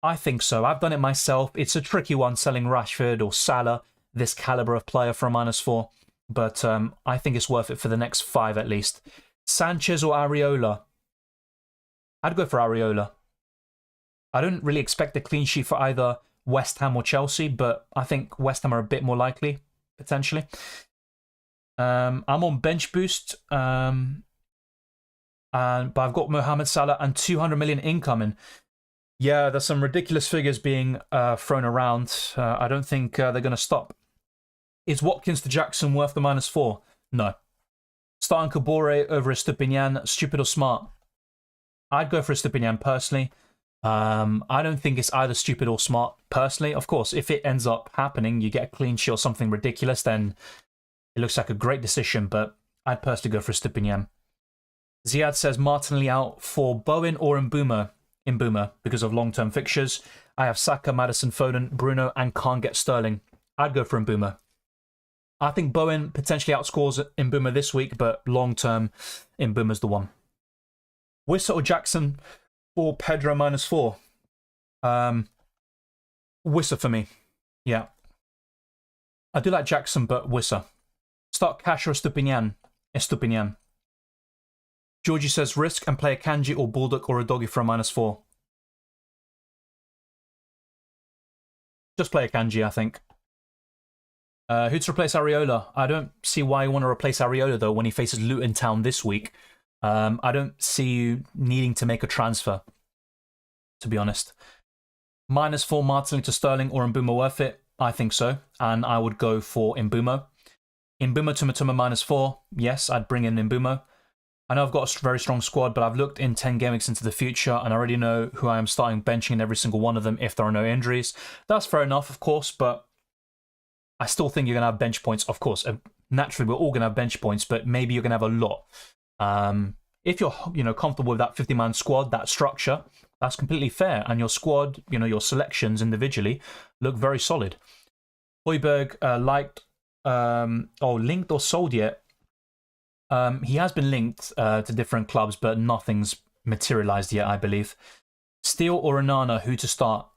I think so. I've done it myself. It's a tricky one selling Rashford or Salah, this caliber of player for a -4. But I think it's worth it for the next 5 at least. Sanchez or Areola? I'd go for Areola. I don't really expect a clean sheet for either West Ham or Chelsea, but I think West Ham are a bit more likely, potentially. I'm on bench boost, but I've got Mohamed Salah and 200 million incoming. Yeah, there's some ridiculous figures being thrown around. I don't think they're going to stop. Is Watkins to Jackson worth the -4? No. Starting Kabore over Estupinian, stupid or smart? I'd go for Estupinian personally. I don't think it's either stupid or smart personally. Of course, if it ends up happening, you get a clean sheet or something ridiculous, then it looks like a great decision, but I'd personally go for Estupinian. Ziad says Martinelli out for Bowen or Mbeumo. Mbeumo, because of long-term fixtures. I have Saka, Maddison, Foden, Bruno, and can't get Sterling. I'd go for Mbeumo. I think Bowen potentially outscores Mbeumo this week, but long-term, Mbeumo's the one. Wissa or Jackson or Pedro -4? Wissa for me. Yeah. I do like Jackson, but Wissa. Start Cash or Estupinian? Estupinian. Georgie says risk and play a Kanji or Baldock or a doggy for a -4. Just play a Kanji, I think. Who to replace Areola? I don't see why you want to replace Areola, though, when he faces Luton Town this week. I don't see you needing to make a transfer, to be honest. -4 Martinelli to Sterling or Mbeumo worth it? I think so, and I would go for Mbeumo. Mbeumo to Matuma -4. Yes, I'd bring in Mbeumo. I know I've got a very strong squad, but I've looked in 10 game weeks into the future, and I already know who I am starting benching in every single one of them if there are no injuries. That's fair enough, of course, but I still think you're going to have bench points. Of course, naturally, we're all going to have bench points, but maybe you're going to have a lot. If you're comfortable with that 50-man squad, that structure, that's completely fair. And your squad, your selections individually look very solid. Højbjerg linked or sold yet? He has been linked to different clubs, but nothing's materialized yet, I believe. Steele or Onana, who to start?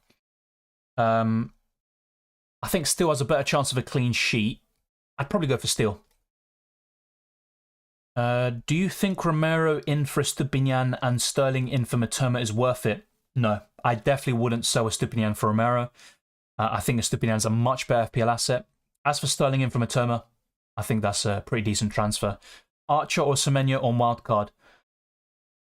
I think Steele has a better chance of a clean sheet. I'd probably go for Steele. Do you think Romero in for Estupinian and Sterling in for Matoma is worth it? No, I definitely wouldn't sell Estupinian for Romero. I think Estupinian's a much better FPL asset. As for Sterling in for Matoma, I think that's a pretty decent transfer. Archer or Semenyo on Wildcard?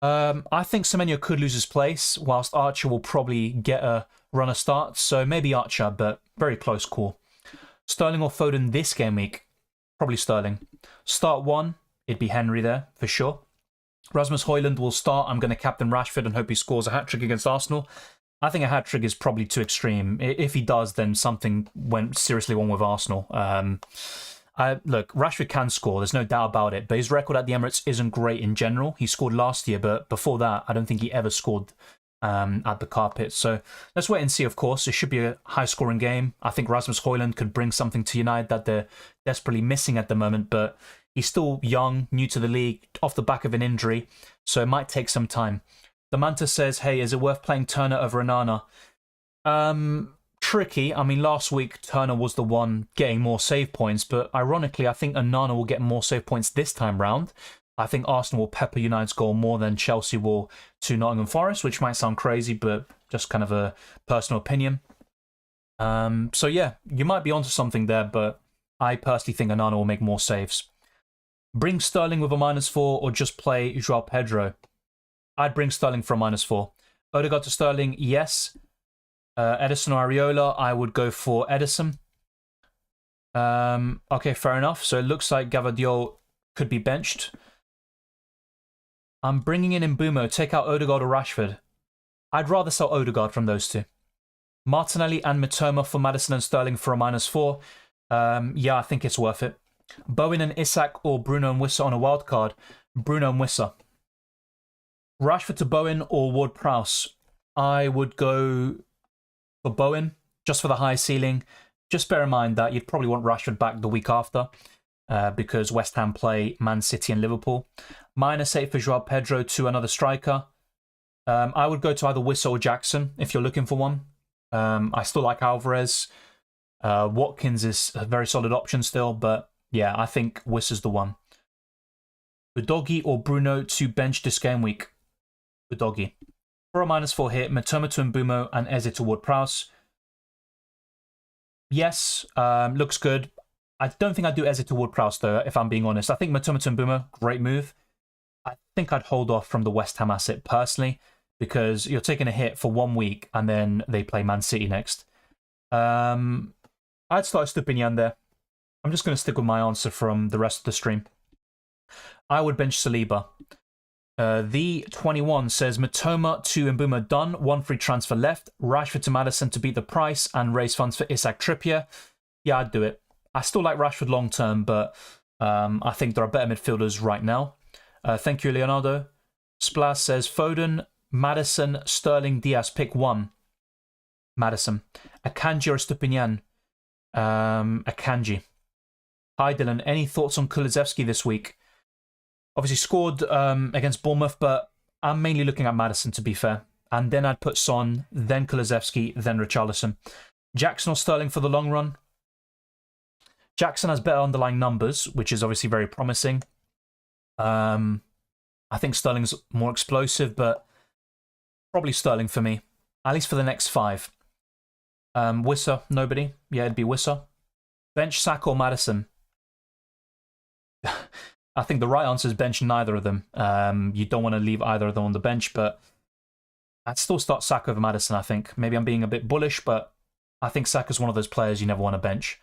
I think Semenyo could lose his place, whilst Archer will probably get a runner start, so maybe Archer, but very close call. Sterling or Foden this game week? Probably Sterling. Start 1, it'd be Henry there, for sure. Rasmus Højlund will start. I'm going to captain Rashford and hope he scores a hat-trick against Arsenal. I think a hat-trick is probably too extreme. If he does, then something went seriously wrong with Arsenal. Look, Rashford can score, there's no doubt about it, but his record at the Emirates isn't great in general. He scored last year, but before that, I don't think he ever scored at the carpet. So let's wait and see, of course. It should be a high-scoring game. I think Rasmus Højlund could bring something to United that they're desperately missing at the moment, but he's still young, new to the league, off the back of an injury, so it might take some time. The Manta says, hey, is it worth playing Turner over Onana? Tricky. I mean, last week Turner was the one getting more save points, but ironically, I think Onana will get more save points this time round. I think Arsenal will pepper United's goal more than Chelsea will to Nottingham Forest, which might sound crazy, but just kind of a personal opinion. So yeah, you might be onto something there, but I personally think Onana will make more saves. Bring Sterling with a -4 or just play Joao Pedro? I'd bring Sterling for a -4. Odegaard to Sterling, yes. Edison or Areola, I would go for Edison. Okay, fair enough. So it looks like Gavadio could be benched. I'm bringing in Mbeumo. Take out Odegaard or Rashford. I'd rather sell Odegaard from those two. Martinelli and Mitoma for Maddison and Sterling for a -4. Yeah, I think it's worth it. Bowen and Isak or Bruno and Wissa on a wild card? Bruno and Wissa. Rashford to Bowen or Ward-Prowse? I would go for Bowen, just for the high ceiling. Just bear in mind that you'd probably want Rashford back the week after, because West Ham play Man City and Liverpool. -8 for Joao Pedro to another striker. I would go to either Wissa or Jackson if you're looking for one. I still like Alvarez. Watkins is a very solid option still, but yeah, I think Wissa's the one. Udogie or Bruno to bench this game week? Udogie. For a -4 hit, Matoma to Mbumo and Eze to Ward-Prowse. Yes, looks good. I don't think I'd do Eze to Ward-Prowse though, if I'm being honest. I think Matoma to Mbumo, great move. I think I'd hold off from the West Ham asset personally, because you're taking a hit for 1 week and then they play Man City next. I'd start Stupinian there. I'm just going to stick with my answer from the rest of the stream. I would bench Saliba. The 21 says Matoma to Mbumo done. 1 free transfer left. Rashford to Maddison to beat the price and raise funds for Isak Trippier. Yeah, I'd do it. I still like Rashford long term, but I think there are better midfielders right now. Thank you, Leonardo. Splas says Foden, Maddison, Sterling, Diaz. Pick 1. Maddison. Akanji or Stupinian? Akanji. Hi, Dylan. Any thoughts on Kulusevski this week? Obviously scored against Bournemouth, but I'm mainly looking at Maddison, to be fair. And then I'd put Son, then Kulusevski, then Richarlison. Jackson or Sterling for the long run? Jackson has better underlying numbers, which is obviously very promising. I think Sterling's more explosive, but probably Sterling for me, at least for the next 5. Wissa, nobody. Yeah, it'd be Wissa. Bench Saka or Maddison? I think the right answer is bench neither of them. You don't want to leave either of them on the bench, but I'd still start Saka over Maddison, I think. Maybe I'm being a bit bullish, but I think Saka's one of those players you never want to bench.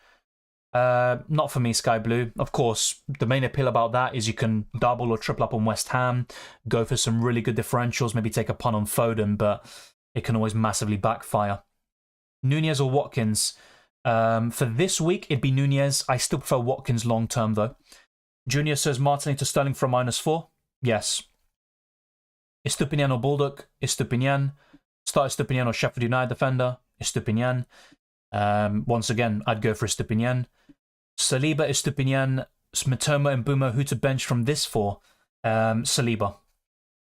Not for me, Sky Blue. Of course, the main appeal about that is you can double or triple up on West Ham, go for some really good differentials, maybe take a punt on Foden, but it can always massively backfire. Nunez or Watkins? For this week, it'd be Nunez. I still prefer Watkins long term, though. Junior says Martinelli to Sterling for a -4. Yes. Estupinian or Baldock? Estupinian. Start Estupinian or Sheffield United defender? Estupinian. Once again, I'd go for Estupinian. Saliba, Estupinian, Matoma and Mbumo. Who to bench from this for? Saliba.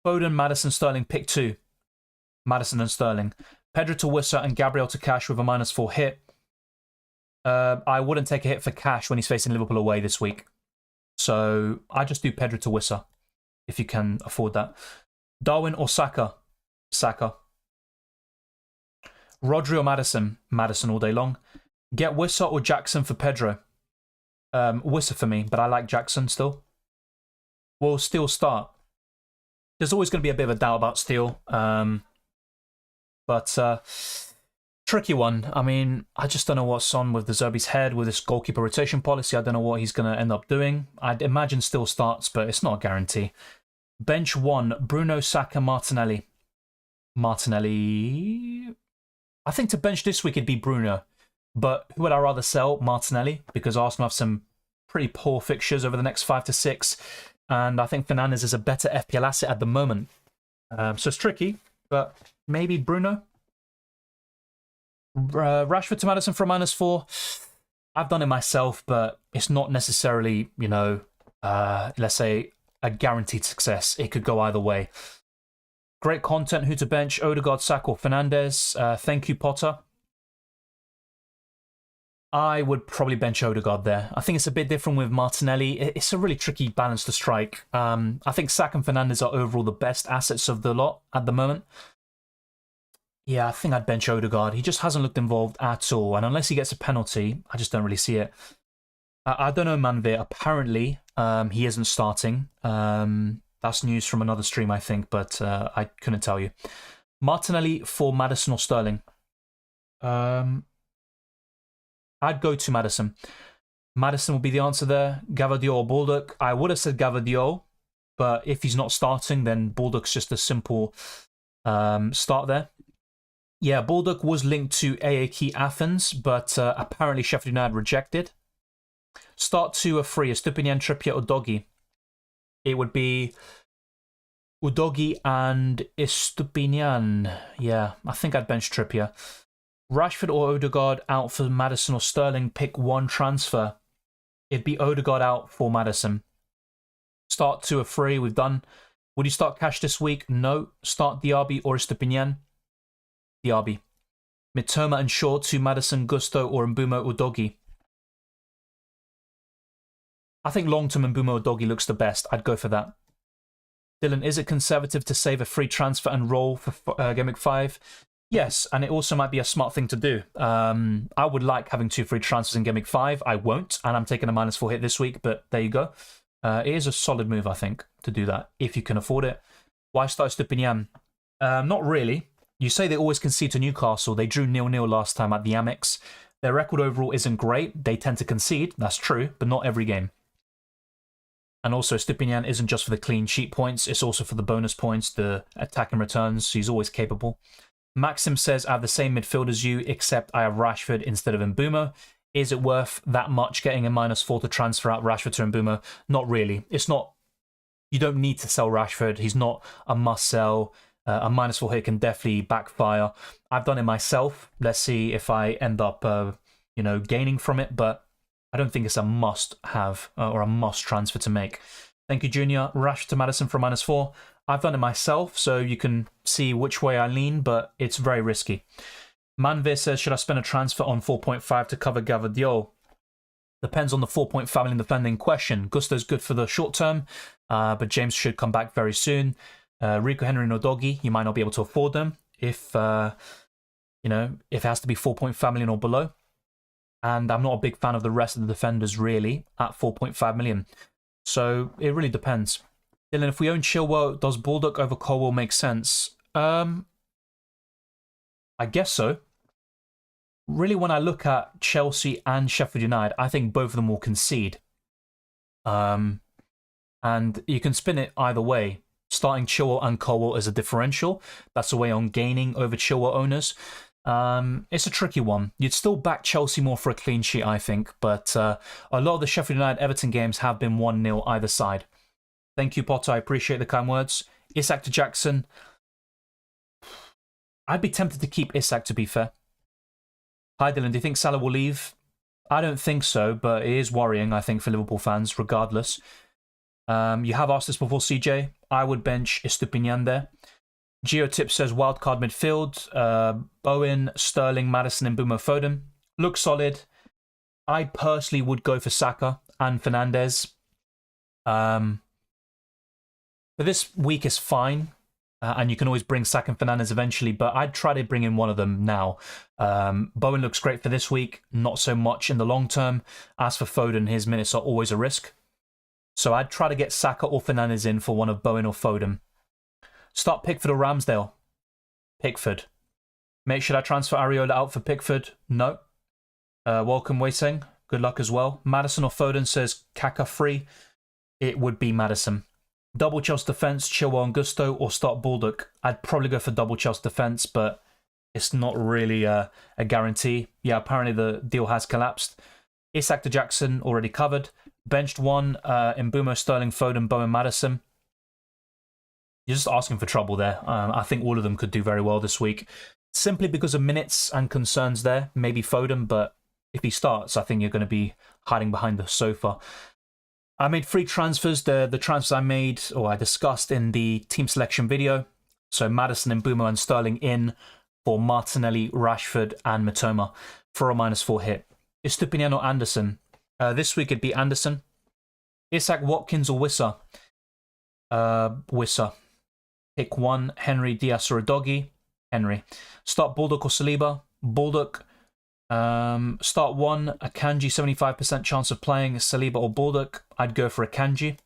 Foden, Maddison, Sterling. Pick 2. Maddison and Sterling. Pedro to Wissa and Gabriel to Cash with a -4 hit. I wouldn't take a hit for Cash when he's facing Liverpool away this week. So I just do Pedro to Wissa, if you can afford that. Darwin or Saka? Saka. Rodri or Maddison? Maddison all day long. Get Wissa or Jackson for Pedro? Wissa for me, but I like Jackson still. Will Steele start? There's always going to be a bit of a doubt about Steele. But tricky one. I mean, I just don't know what's on with the Zerbi's head with this goalkeeper rotation policy. I don't know what he's going to end up doing. I'd imagine still starts, but it's not a guarantee. Bench 1, Bruno, Saka, Martinelli. Martinelli. I think to bench this week it'd be Bruno. But who would I rather sell? Martinelli, because Arsenal have some pretty poor fixtures over the next 5 to 6. And I think Fernandes is a better FPL asset at the moment. So it's tricky, but maybe Bruno. Rashford to Maddison for a -4. I've done it myself, but it's not necessarily, you know, let's say a guaranteed success. It could go either way. Great content. Who to bench? Odegaard, Saka or Fernandes? Thank you, Potter. I would probably bench Odegaard there. I think it's a bit different with Martinelli. It's a really tricky balance to strike. I think Saka and Fernandes are overall the best assets of the lot at the moment. Yeah, I think I'd bench Odegaard. He just hasn't looked involved at all. And unless he gets a penalty, I just don't really see it. I don't know, Manvir. Apparently, he isn't starting. That's news from another stream, I think, but I couldn't tell you. Martinelli for Maddison or Sterling? I'd go to Maddison. Maddison will be the answer there. Gavadio or Baldock? I would have said Gavadio, but if he's not starting, then Baldock's just a simple start there. Yeah, Baldock was linked to AAK Athens, but apparently Sheffield United rejected. Start 2 are free. Estupinian, Trippier, Udogie. It would be Udogie and Estupinian. Yeah, I think I'd bench Trippier. Rashford or Odegaard out for Maddison or Sterling. Pick 1 transfer. It'd be Odegaard out for Maddison. Start 2 are free. We've done. Would you start Cash this week? No. Start Diaby or Estupinian? Diaby. Mitoma and Shaw to Maddison, Gusto, or Mbumo Udogi? I think long-term Mbumo Udogi looks the best. I'd go for that. Dylan, is it conservative to save a free transfer and roll for Gameweek 5? Yes, and it also might be a smart thing to do. I would like having 2 free transfers in Gameweek 5. I won't, and I'm taking a -4 hit this week, but there you go. It is a solid move, I think, to do that, if you can afford it. Why start Stupinian? Not really. You say they always concede to Newcastle. They drew 0-0 last time at the Amex. Their record overall isn't great. They tend to concede, that's true, but not every game. And also, Stupinian isn't just for the clean sheet points, it's also for the bonus points, the attack and returns, so he's always capable. Maxim says, I have the same midfield as you, except I have Rashford instead of Mbumo. Is it worth that much getting a -4 to transfer out Rashford to Mbumo? Not really. It's not. You don't need to sell Rashford. He's not a must-sell. A -4 hit can definitely backfire. I've done it myself. Let's see if I end up, gaining from it, but I don't think it's a must-have or a must transfer to make. Thank you, Junior. Rashford to Maddison for -4. I've done it myself, so you can see which way I lean, but it's very risky. Manvir says, should I spend a transfer on 4.5 to cover Gavadio? Depends on the 4.5 million defender in question. Gusto's good for the short term, but James should come back very soon. Rico, Henry, and Odogi, you might not be able to afford them if it has to be 4.5 million or below. And I'm not a big fan of the rest of the defenders, really, at 4.5 million. So it really depends. Dylan, if we own Chilwell, does Baldock over Colwell make sense? I guess so. Really, when I look at Chelsea and Sheffield United, I think both of them will concede. And you can spin it either way. Starting Chilwell and Colwell as a differential. That's a way on gaining over Chilwell owners. It's a tricky one. You'd still back Chelsea more for a clean sheet, I think, but a lot of the Sheffield United-Everton games have been 1-0 either side. Thank you, Potter. I appreciate the kind words. Isak to Jackson. I'd be tempted to keep Isak, to be fair. Hi, Dylan. Do you think Salah will leave? I don't think so, but it is worrying, I think, for Liverpool fans, regardless. You have asked this before, CJ. I would bench Estupinian there. Geotip says wildcard midfield. Bowen, Sterling, Maddison, and Mbumo Foden. Look solid. I personally would go for Saka and Fernandes. But this week is fine. And you can always bring Saka and Fernandes eventually, but I'd try to bring in one of them now. Bowen looks great for this week, not so much in the long term. As for Foden, his minutes are always a risk. So I'd try to get Saka or Fernandes in for one of Bowen or Foden. Start Pickford or Ramsdale? Pickford. Mate, should I transfer Areola out for Pickford? No. Welcome, Waiting. Good luck as well. Maddison or Foden says Kaka free. It would be Maddison. Double Chelsea defense, Chilwell and Gusto, or start Baldock. I'd probably go for double Chelsea defense, but it's not really a guarantee. Yeah, apparently the deal has collapsed. Isak to Jackson, already covered. Benched one, Mbumo, Sterling, Foden, Bowen, Maddison. You're just asking for trouble there. I think all of them could do very well this week. Simply because of minutes and concerns there. Maybe Foden, but if he starts, I think you're going to be hiding behind the sofa. I made 3 transfers. The transfers I made, or I discussed in the team selection video. So Maddison, Mbumo, and Sterling in for Martinelli, Rashford, and Mitoma for a -4 hit. Estupinian or Anderson? This week it'd be Anderson. Isak, Watkins, or Wissa? Wissa. Pick one, Henry, Diaz, or Udogi. Henry. Start Baldock or Saliba? Baldock. Start one, Akanji, 75% chance of playing. Saliba or Baldock? I'd go for Akanji.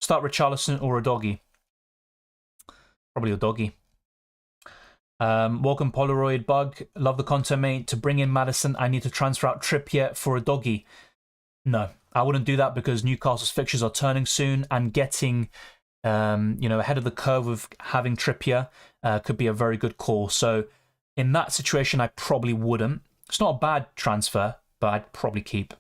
Start Richarlison or Udogi? Probably Udogi. Welcome, Polaroid Bug. Love the content, mate. To bring in Maddison, I need to transfer out Trippier for Udogi. No, I wouldn't do that because Newcastle's fixtures are turning soon, and getting ahead of the curve of having Trippier could be a very good call. So in that situation, I probably wouldn't. It's not a bad transfer, but I'd probably keep.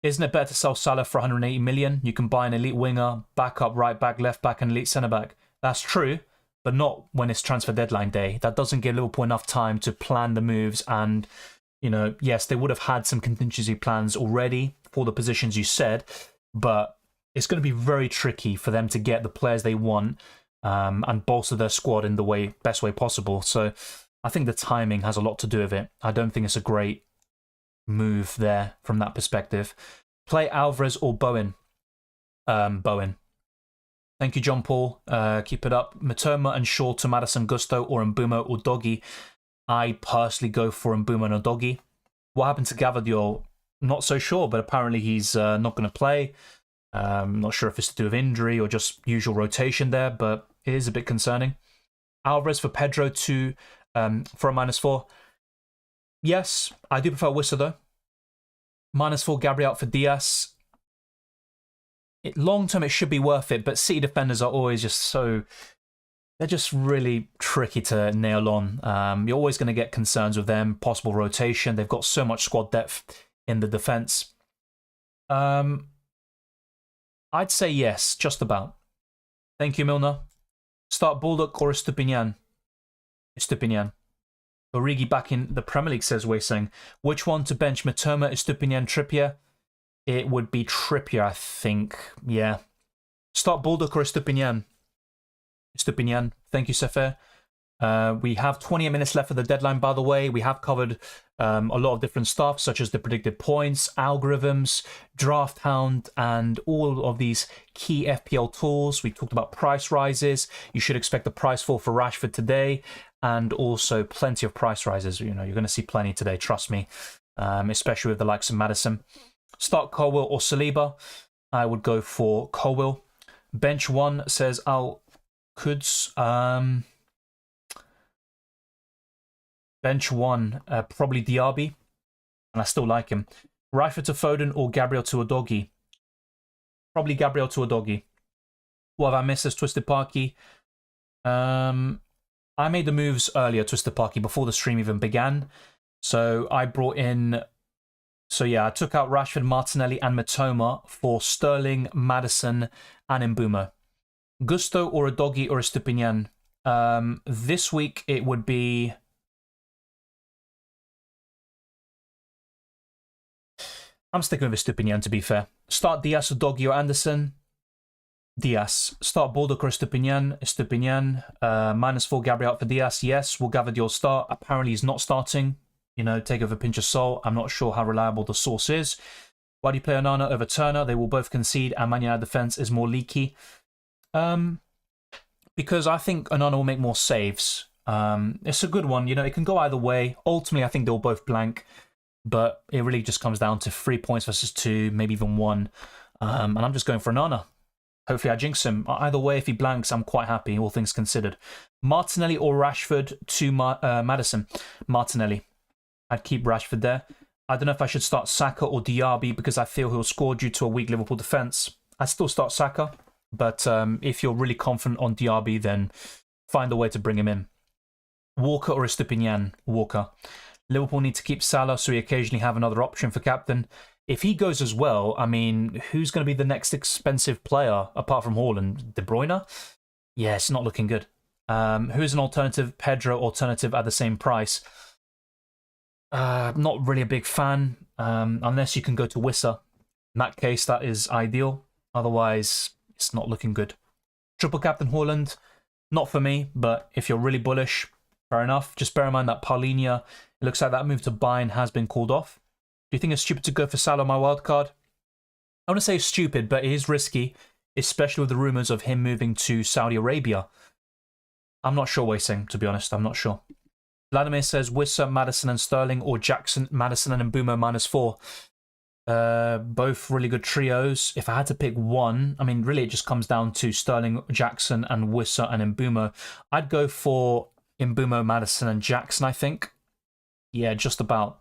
Isn't it better to sell Salah for 180 million? You can buy an elite winger, backup, right back, left back, and elite centre back. That's true, but not when it's transfer deadline day. That doesn't give Liverpool enough time to plan the moves. And, yes, they would have had some contingency plans already for the positions you said, but it's going to be very tricky for them to get the players they want and bolster their squad in the best way possible. So I think the timing has a lot to do with it. I don't think it's a great move there from that perspective. Play Alvarez or Bowen. Bowen. Thank you, John Paul. Keep it up. Matoma and Shaw to Maddison, Gusto, or Mbumo or Doggy. I personally go for Mbumo or Doggy. What happened to Gavadio? Not so sure, but apparently he's not going to play. Not sure if it's to do with injury or just usual rotation there, but it is a bit concerning. Alvarez for Pedro to for a -4. Yes, I do prefer Wissa though. -4 Gabriel for Diaz. Long term, it should be worth it, but City defenders are always just so... They're just really tricky to nail on. You're always going to get concerns with them, possible rotation. They've got so much squad depth in the defence. I'd say yes, just about. Thank you, Milner. Start Bulldog or Estupinian? Estupinian. Origi back in the Premier League, says Weising. Which one to bench? Matoma, Estupinian, Trippier? It would be Trippier, I think. Yeah. Start Bulldog or Estupinian? Estupinian. Thank you, Sefer. We have 28 minutes left of the deadline, by the way. We have covered a lot of different stuff, such as the predicted points, algorithms, Drafthound, and all of these key FPL tools. We talked about price rises. You should expect the price fall for Rashford today, and also plenty of price rises. You know, you're going to see plenty today, trust me, especially with the likes of Maddison. Start Colwill or Saliba. I would go for Colwill. Bench 1 says Al-Quds. Bench 1, probably Diaby, and I still like him. Rashford to Foden or Gabriel to Udogie? Probably Gabriel to Udogie. What have I missed as Twisted Parky? I made the moves earlier, Twisted Parky, before the stream even began. So I brought in... So yeah, I took out Rashford, Martinelli and Matoma for Sterling, Maddison and Mbumo. Gusto or Udogie or Estupinian? This week it would be... I'm sticking with Estupinian, to be fair. Start Diaz, Udogie or Anderson? Diaz. Start Bulldog or Estupinian? Estupinian. -4 Gabriel for Diaz. Yes, will Gavadio start? Apparently he's not starting. You know, take it with a pinch of salt. I'm not sure how reliable the source is. Why do you play Onana over Turner? They will both concede and Man United defense is more leaky. Because I think Onana will make more saves. It's a good one. You know, it can go either way. Ultimately, I think they'll both blank. But it really just comes down to 3 points versus 2, maybe even 1. And I'm just going for Onana. Hopefully I jinx him. Either way, if he blanks, I'm quite happy, all things considered. Martinelli or Rashford to Maddison? Martinelli. I'd keep Rashford there. I don't know if I should start Saka or Diaby because I feel he'll score due to a weak Liverpool defence. I'd still start Saka, but if you're really confident on Diaby, then find a way to bring him in. Walker or Estupinian? Walker. Liverpool need to keep Salah, so we occasionally have another option for captain. If he goes as well, I mean, who's going to be the next expensive player apart from Haaland? De Bruyne? Yeah, it's not looking good. Who's an alternative? Pedro alternative at the same price. Not really a big fan, unless you can go to Wissa. In that case, that is ideal. Otherwise, it's not looking good. Triple captain Haaland, not for me, but if you're really bullish, fair enough. Just bear in mind that Paulinho, it looks like that move to Bayern has been called off. Do you think it's stupid to go for Salah on my wildcard? I want to say stupid, but it is risky, especially with the rumours of him moving to Saudi Arabia. I'm not sure, Weising, to be honest. I'm not sure. Vladimir says Wissa, Maddison and Sterling, or Jackson, Maddison and Mbumo -4. Both really good trios. If I had to pick one, I mean, really it just comes down to Sterling, Jackson and Wissa and Mbumo. I'd go for Mbumo, Maddison and Jackson, I think. Yeah, just about.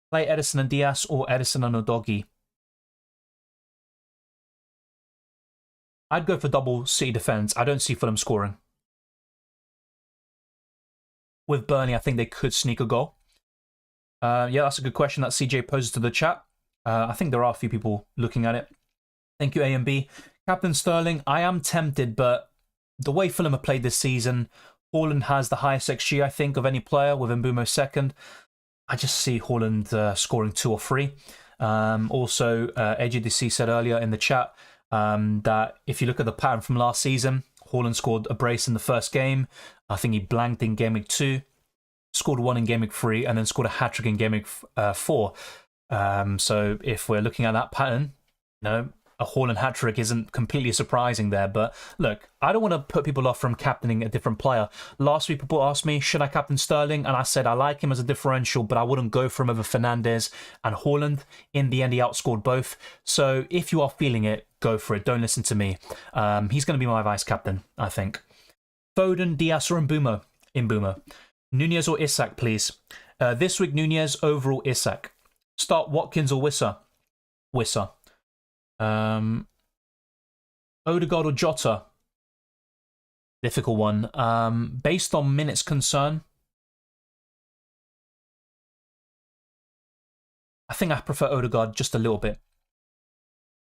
Play Edison and Diaz or Edison and Udogie. I'd go for double City defence. I don't see Fulham scoring. With Burnley, I think they could sneak a goal. Yeah, that's a good question that CJ poses to the chat. I think there are a few people looking at it. Thank you, A and B. Captain Sterling, I am tempted, but the way Fulham have played this season, Haaland has the highest XG, I think, of any player, with Mbumo second. I just see Haaland scoring 2 or 3. Also, AGDC said earlier in the chat, that if you look at the pattern from last season, Haaland scored a brace in the first game. I think he blanked in Game Week 2, scored 1 in Game Week 3, and then scored a hat-trick in Game Week 4. So if we're looking at that pattern, a Haaland hat-trick isn't completely surprising there. But look, I don't want to put people off from captaining a different player. Last week, people asked me, should I captain Sterling? And I said I like him as a differential, but I wouldn't go for him over Fernandes and Haaland. In the end, he outscored both. So if you are feeling it, go for it. Don't listen to me. He's going to be my vice captain, I think. Foden, Diaz, or Mbumo? Nunez or Isak, please. This week, Nunez, overall Isak. Start Watkins or Wissa. Odegaard or Jota? Difficult one. Based on minutes concern, I think I prefer Odegaard just a little bit.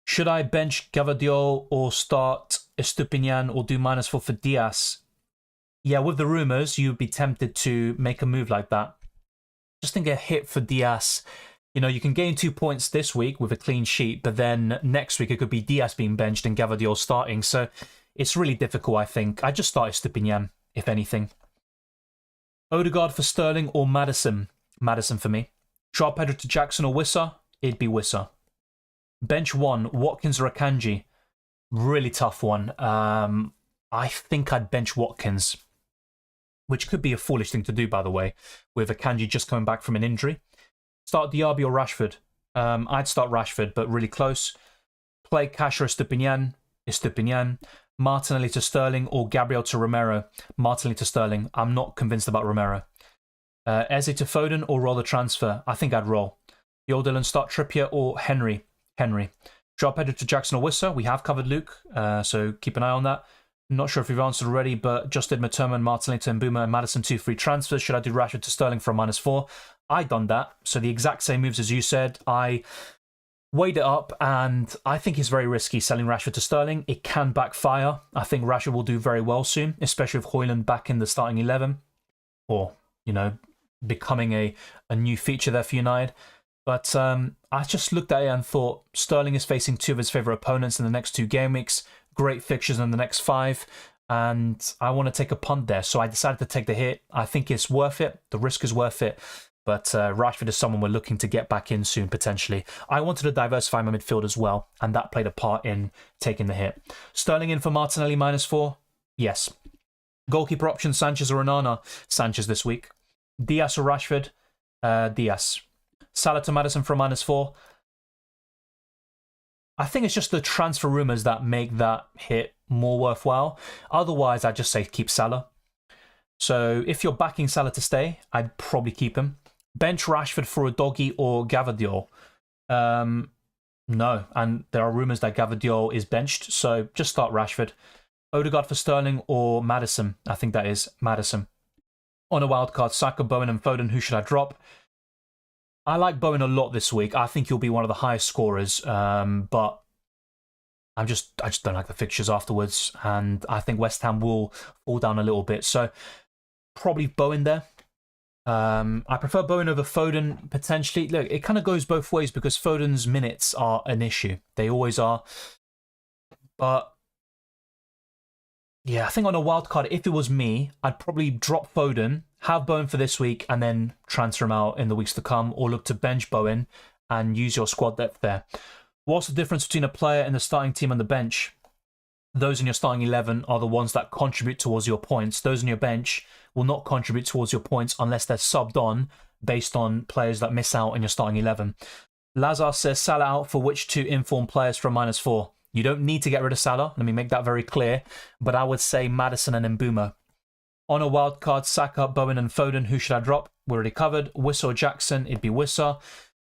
Should I bench Gvardiol or start Estupinian or do -4 for Diaz? Yeah, with the rumours, you'd be tempted to make a move like that. Just think a hit for Diaz. You can gain 2 points this week with a clean sheet, but then next week it could be Diaz being benched and Gvardiol starting. So it's really difficult, I think. I just start Estupinian, if anything. Odegaard for Sterling or Maddison? Maddison for me. Drop Pedro to Jackson or Wissa? It'd be Wissa. Bench 1, Watkins or Akanji? Really tough one. I think I'd bench Watkins, which could be a foolish thing to do, by the way, with Akanji just coming back from an injury. Start Diaby or Rashford? I'd start Rashford, but really close. Play Cash or Estupinian. Martinelli to Sterling or Gabriel to Romero? Martinelli to Sterling. I'm not convinced about Romero. Eze to Foden or roll the transfer? I think I'd roll. Yodel start Trippier or Henry? Drop Pedro to Jackson or Wissa? We have covered Luke, so keep an eye on that. I'm not sure if you've answered already, but just did Matoma and Martinelli to Mbumo and Maddison 2 free transfers. Should I do Rashford to Sterling for a -4? I done that. So the exact same moves as you said. I weighed it up, and I think it's very risky selling Rashford to Sterling. It can backfire. I think Rashford will do very well soon, especially with Højlund back in the starting 11, or becoming a new feature there for United. But I just looked at it and thought Sterling is facing 2 of his favourite opponents in the next 2 game weeks. Great fixtures in the next 5, and I want to take a punt there. So I decided to take the hit. I think it's worth it. The risk is worth it. But Rashford is someone we're looking to get back in soon, potentially. I wanted to diversify my midfield as well, and that played a part in taking the hit. Sterling in for Martinelli -4? Yes. Goalkeeper option, Sanchez or Onana? Sanchez this week. Diaz or Rashford? Diaz. Salah to Maddison for a -4? I think it's just the transfer rumours that make that hit more worthwhile. Otherwise, I'd just say keep Salah. So if you're backing Salah to stay, I'd probably keep him. Bench Rashford for a doggy or Gvardiol? No, and there are rumours that Gvardiol is benched, so just start Rashford. Odegaard for Sterling or Maddison? I think that is Maddison. On a wildcard, Saka, Bowen and Foden, who should I drop? I like Bowen a lot this week. I think he'll be one of the highest scorers, but I just don't like the fixtures afterwards, and I think West Ham will fall down a little bit. So probably Bowen there. I prefer Bowen over Foden, potentially. Look, it kind of goes both ways because Foden's minutes are an issue. They always are. But yeah, I think on a wild card, if it was me, I'd probably drop Foden, have Bowen for this week, and then transfer him out in the weeks to come, or look to bench Bowen and use your squad depth there. What's the difference between a player in the starting team and the bench? Those in your starting 11 are the ones that contribute towards your points. Those on your bench will not contribute towards your points unless they're subbed on based on players that miss out in your starting 11. Lazar says Salah out for which 2 informed players for a -4? You don't need to get rid of Salah. Let me make that very clear. But I would say Maddison and Mbumo. On a wildcard, Saka, Bowen and Foden, who should I drop? We already covered. Wissa or Jackson? It'd be Wissa.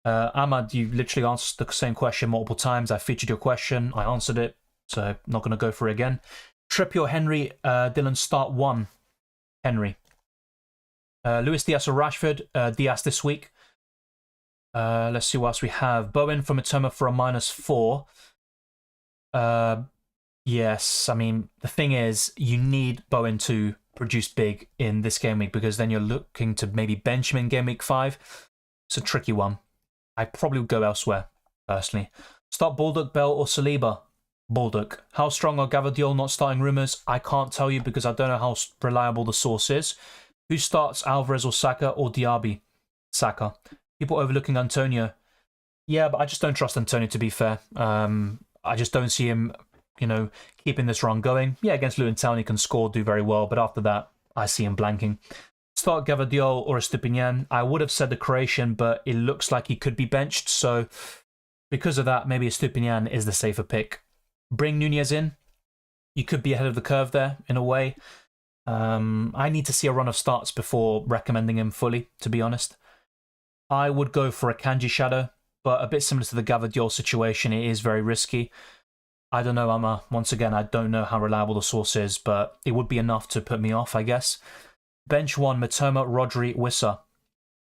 Ahmad, you literally answered the same question multiple times. I featured your question. I answered it. So I'm not going to go for it again. Trippier or Henry? Dylan, start 1. Henry. Luis Diaz or Rashford? Diaz this week. Let's see what else we have. Bowen for Matoma for a -4. Yes, I mean, the thing is, you need Bowen to produce big in this game week because then you're looking to maybe bench him in game week 5. It's a tricky one. I probably would go elsewhere, personally. Start Baldock, Bell or Saliba? Baldock. How strong are Gvardiol not starting rumours? I can't tell you because I don't know how reliable the source is. Who starts, Alvarez or Saka or Diaby? Saka. People overlooking Antonio. Yeah, but I just don't trust Antonio, to be fair. I just don't see him, keeping this run going. Yeah, against Luton Town he can score, do very well, but after that, I see him blanking. Start Gvardiol or Estupinian. I would have said the Croatian, but it looks like he could be benched, so because of that, maybe Estupinian is the safer pick. Bring Nunez in. You could be ahead of the curve there, in a way. I need to see a run of starts before recommending him fully, to be honest. I would go for a Kanji shadow, but a bit similar to the Gvardiol situation, it is very risky. I don't know, Emma. Once again, I don't know how reliable the source is, but it would be enough to put me off, I guess. Bench 1, Matoma, Rodri, Wissa.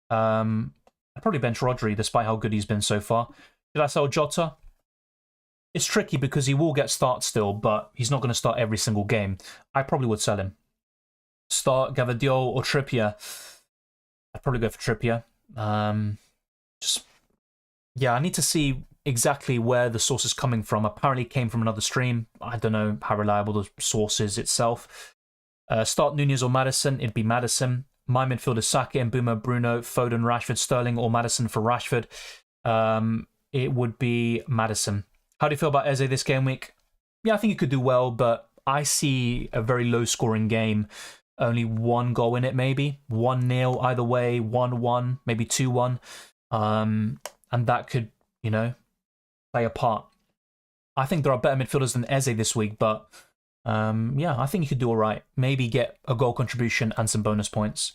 I'd probably bench Rodri, despite how good he's been so far. Should I sell Jota? It's tricky because he will get starts still, but he's not going to start every single game. I probably would sell him. Start Gvardiol or Trippier. I'd probably go for Trippier. Yeah, I need to see exactly where the source is coming from. Apparently it came from another stream. I don't know how reliable the source is itself. Start Nunez or Maddison. It'd be Maddison. My midfield is Saka, Mbeumo, Bruno, Foden, Rashford, Sterling, or Maddison for Rashford. It would be Maddison. How do you feel about Eze this game week? Yeah, I think he could do well, but I see a very low-scoring game. Only one goal in it, maybe. 1-0 either way, 1-1, maybe 2-1. And that could, play a part. I think there are better midfielders than Eze this week, but yeah, I think you could do all right. Maybe get a goal contribution and some bonus points.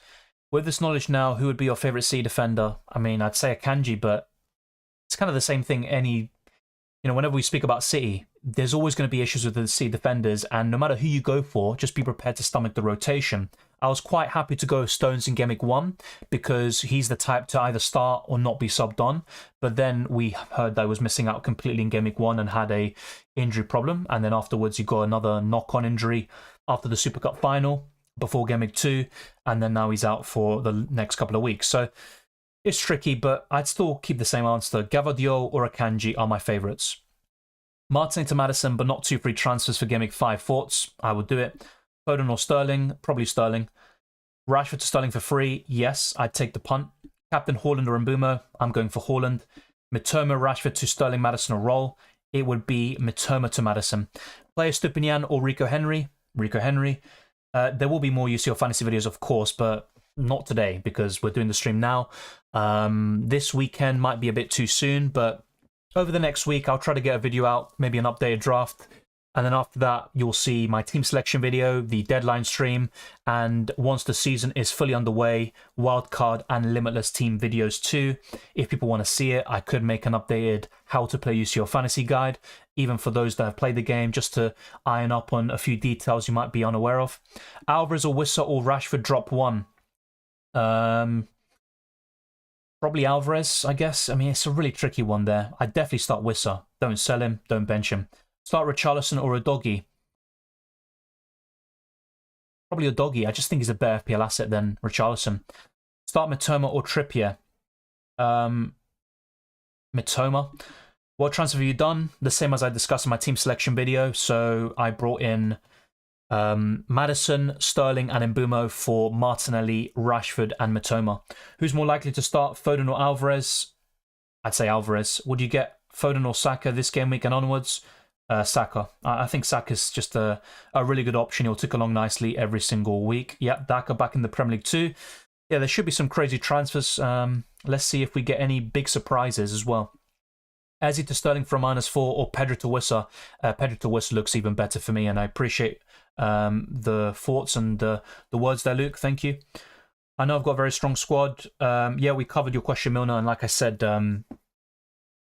With this knowledge now, who would be your favourite C defender? I mean, I'd say a Kanji, but it's kind of the same thing whenever we speak about City, there's always going to be issues with the C defenders, and no matter who you go for, just be prepared to stomach the rotation. I was quite happy to go Stones in Game Week 1 because he's the type to either start or not be subbed on, but then we heard that I was missing out completely in Game Week 1 and had a injury problem, and then afterwards he got another knock-on injury after the Super Cup final before Game Week 2, and then now he's out for the next couple of weeks. So it's tricky, but I'd still keep the same answer. Gvardiol or Akanji are my favourites. Martin to Maddison, but not 2 free transfers for Game Week 5. Thoughts? I would do it. Foden or Sterling? Probably Sterling. Rashford to Sterling for free? Yes, I'd take the punt. Captain Haaland or Mbeumo? I'm going for Haaland. Mitoma, Rashford to Sterling, Maddison or Roll? It would be Mitoma to Maddison. Play Estupinian or Rico Henry? Rico Henry. There will be more UCL fantasy videos, of course, but not today because we're doing the stream now. This weekend might be a bit too soon, but over the next week I'll try to get a video out, maybe an updated draft, and then after that you'll see my team selection video, the deadline stream, and once the season is fully underway, wildcard and limitless team videos too. If people want to see it, I could make an updated how to play UCL fantasy guide, even for those that have played the game, just to iron up on a few details you might be unaware of. Alvarez or Wissa or Rashford drop 1? Probably Alvarez, I guess. I mean, it's a really tricky one there. I'd definitely start Wissa. Don't sell him, don't bench him. Start Richarlison or Udogie? Probably Udogie. I just think he's a better FPL asset than Richarlison. Start Mitoma or Trippier? Mitoma. What transfer have you done? The same as I discussed in my team selection video. So I brought in Maddison, Sterling and Mbeumo for Martinelli, Rashford and Mitoma. Who's more likely to start, Foden or Alvarez? I'd say Alvarez. Would you get Foden or Saka this game week and onwards? Saka. I think Saka's just a really good option. He'll tick along nicely every single week. Yeah, Daka back in the Premier League too. Yeah, there should be some crazy transfers. Let's see if we get any big surprises as well. Eze to Sterling for a -4 or Pedro to Wissa? Pedro to Wissa looks even better for me, and I appreciate the thoughts and the words there, Luke. Thank you. I know I've got a very strong squad. Yeah, we covered your question, Milner, and like I said,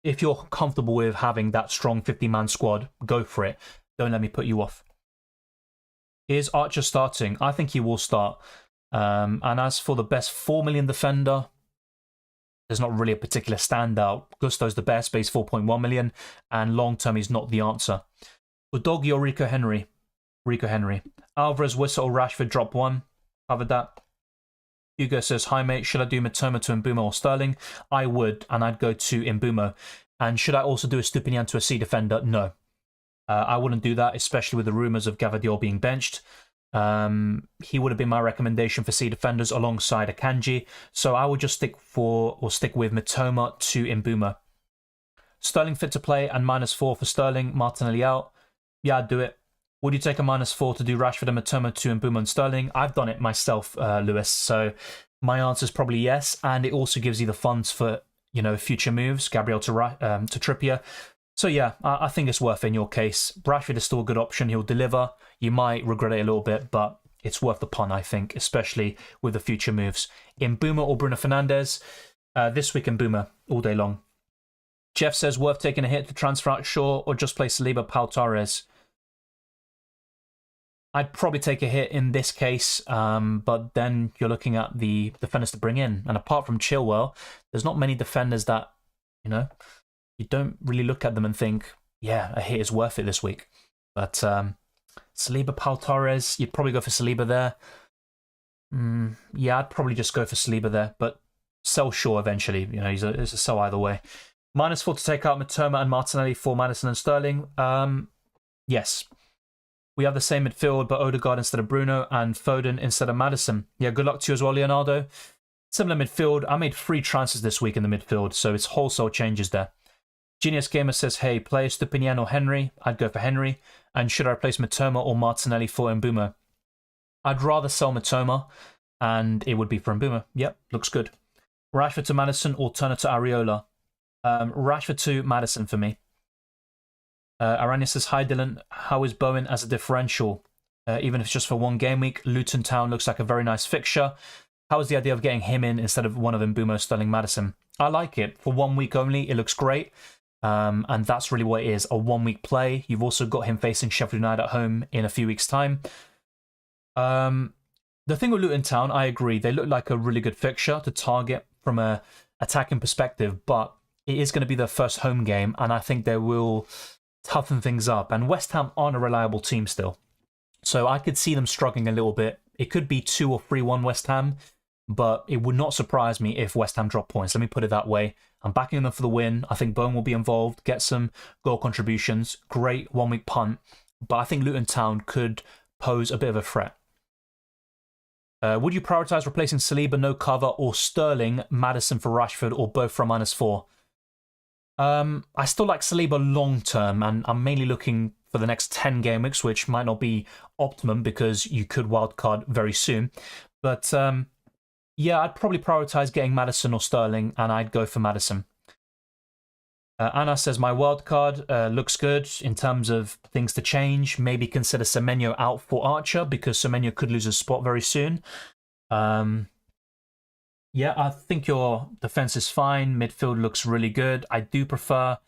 if you're comfortable with having that strong 50-man squad, go for it. Don't let me put you off. Is Archer starting? I think he will start. And as for the best 4 million defender, there's not really a particular standout. Gusto's the best, but he's 4.1 million, and long-term he's not the answer. Udogie or Rico Henry? Rico Henry. Alvarez, Wissa or Rashford drop 1? Covered that. Hugo says, hi mate, should I do Mitoma to Mbeumo or Sterling? I would, and I'd go to Mbeumo. And should I also do a Stupinian to a C defender? No. I wouldn't do that, especially with the rumours of Gvardiol being benched. He would have been my recommendation for C defenders alongside Akanji. So I would just stick with Mitoma to Mbeumo. Sterling fit to play and -4 for Sterling, Martinelli out. Yeah, I'd do it. Would you take a -4 to do Rashford and Mitoma to Mbeumo and Sterling? I've done it myself, Lewis. So my answer is probably yes. And it also gives you the funds for, future moves, Gabriel to Trippier. So yeah, I think it's worth it in your case. Rashford is still a good option. He'll deliver. You might regret it a little bit, but it's worth the punt, I think, especially with the future moves. Mbeumo or Bruno Fernandes? This week Mbeumo all day long. Jeff says, worth taking a hit to transfer out Shaw or just play Saliba, Pau Torres? I'd probably take a hit in this case, but then you're looking at the defenders to bring in. And apart from Chilwell, there's not many defenders that, you don't really look at them and think, yeah, a hit is worth it this week. But Saliba, Pau Torres, you'd probably go for Saliba there. Yeah, I'd probably just go for Saliba there, but sell Shaw eventually. It's a sell either way. -4 to take out Mitoma and Martinelli for Maddison and Sterling. Yes. We have the same midfield, but Odegaard instead of Bruno and Foden instead of Maddison. Yeah, good luck to you as well, Leonardo. Similar midfield. I made 3 transfers this week in the midfield, so it's wholesale changes there. Genius Gamer says, hey, play Stupinian or Henry. I'd go for Henry. And should I replace Mitoma or Martinelli for Mbeumo? I'd rather sell Mitoma, and it would be for Mbeumo. Yep, looks good. Rashford to Maddison or Turner to Areola? Rashford to Maddison for me. Aranya says, hi Dylan, how is Bowen as a differential? Even if it's just for 1 game week, Luton Town looks like a very nice fixture. How is the idea of getting him in instead of one of Mbeumo, Sterling, Maddison? I like it. For 1 week only, it looks great. And that's really what it is, a 1-week play. You've also got him facing Sheffield United at home in a few weeks' time. The thing with Luton Town, I agree, they look like a really good fixture to target from a attacking perspective, but it is going to be their first home game, and I think they will toughen things up. And West Ham aren't a reliable team still, so I could see them struggling a little bit. It could be 2 or 3-1 West Ham, but it would not surprise me if West Ham drop points. Let me put it that way. I'm backing them for the win. I think Bowen will be involved, get some goal contributions. Great 1-week punt. But I think Luton Town could pose a bit of a threat. Would you prioritise replacing Saliba, no cover, or Sterling, Maddison for Rashford, or both for -4? I still like Saliba long term, and I'm mainly looking for the next 10 game weeks, which might not be optimum because you could wildcard very soon. But yeah, I'd probably prioritise getting Maddison or Sterling, and I'd go for Maddison. Anna says, my wildcard looks good in terms of things to change. Maybe consider Semenyo out for Archer because Semenyo could lose his spot very soon. Yeah, I think your defense is fine. Midfield looks really good. I do prefer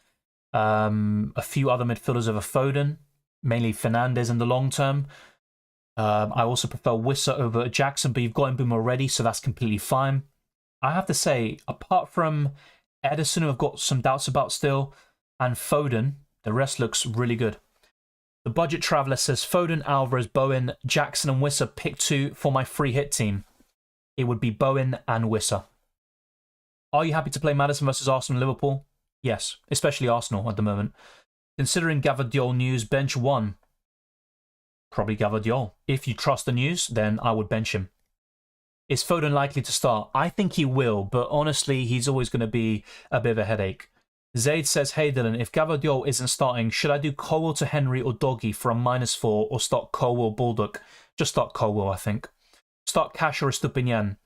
a few other midfielders over Foden, mainly Fernandes in the long term. I also prefer Wissa over Jackson, but you've got Mbeumo already, so that's completely fine. I have to say, apart from Edison, who I've got some doubts about still, and Foden, the rest looks really good. The Budget Traveller says, Foden, Alvarez, Bowen, Jackson and Wissa pick 2 for my free hit team. It would be Bowen and Wissa. Are you happy to play Maddison versus Arsenal and Liverpool? Yes, especially Arsenal at the moment. Considering Gvardiol news, bench 1. Probably Gvardiol. If you trust the news, then I would bench him. Is Foden likely to start? I think he will, but honestly, he's always going to be a bit of a headache. Zaid says, hey Dylan, if Gvardiol isn't starting, should I do Colwell to Henry or Doggy for a -4 or start Colwell Baldock? Just start Colwell, I think. Start Cash or Estupinian.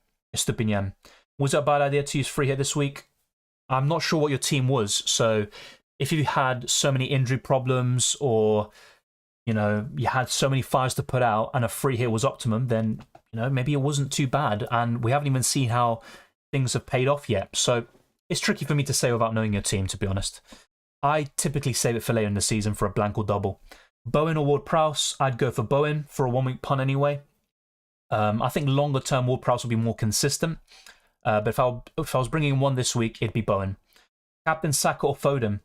Was it a bad idea to use free hit this week? I'm not sure what your team was, so if you had so many injury problems or you had so many fires to put out and a free hit was optimum, then maybe it wasn't too bad, and we haven't even seen how things have paid off yet. So it's tricky for me to say without knowing your team, to be honest. I typically save it for later in the season for a blank or double. Bowen or Ward-Prowse? I'd go for Bowen for a 1-week punt anyway. I think longer term Ward-Prowse will be more consistent. But if I was bringing one this week, it'd be Bowen. Captain Saka or Foden?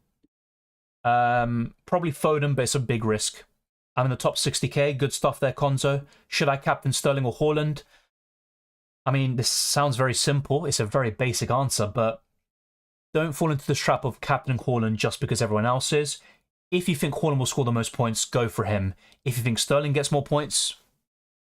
Probably Foden, but it's a big risk. I'm in the top 60k. Good stuff there, Konzo. Should I captain Sterling or Haaland? I mean, this sounds very simple. It's a very basic answer, but don't fall into the trap of captaining Haaland just because everyone else is. If you think Haaland will score the most points, go for him. If you think Sterling gets more points,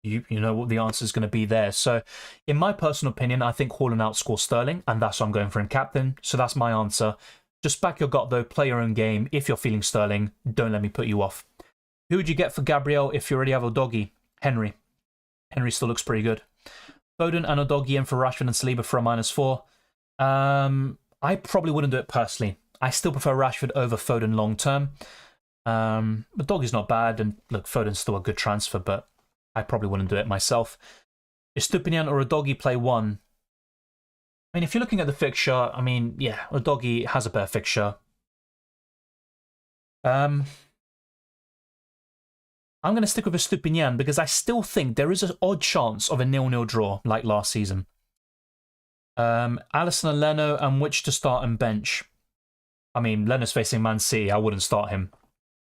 you know what the answer is going to be there. So, in my personal opinion, I think Haaland outscores Sterling, and that's why I'm going for him captain. So that's my answer. Just back your gut, though. Play your own game. If you're feeling Sterling, don't let me put you off. Who would you get for Gabriel if you already have Udogie? Henry. Henry still looks pretty good. Foden and Udogie in for Rashford and Saliba for a -4. I probably wouldn't do it personally. I still prefer Rashford over Foden long term. Udogie's not bad, and look, Foden's still a good transfer, but I probably wouldn't do it myself. Is Stupinian or Udogie play 1? I mean, if you're looking at the fixture, I mean, yeah, Udogie has a better fixture. I'm going to stick with a Stupinian because I still think there is an odd chance of a 0-0 draw like last season. Alisson and Leno, and which to start and bench? I mean, Leno's facing Man City. I wouldn't start him.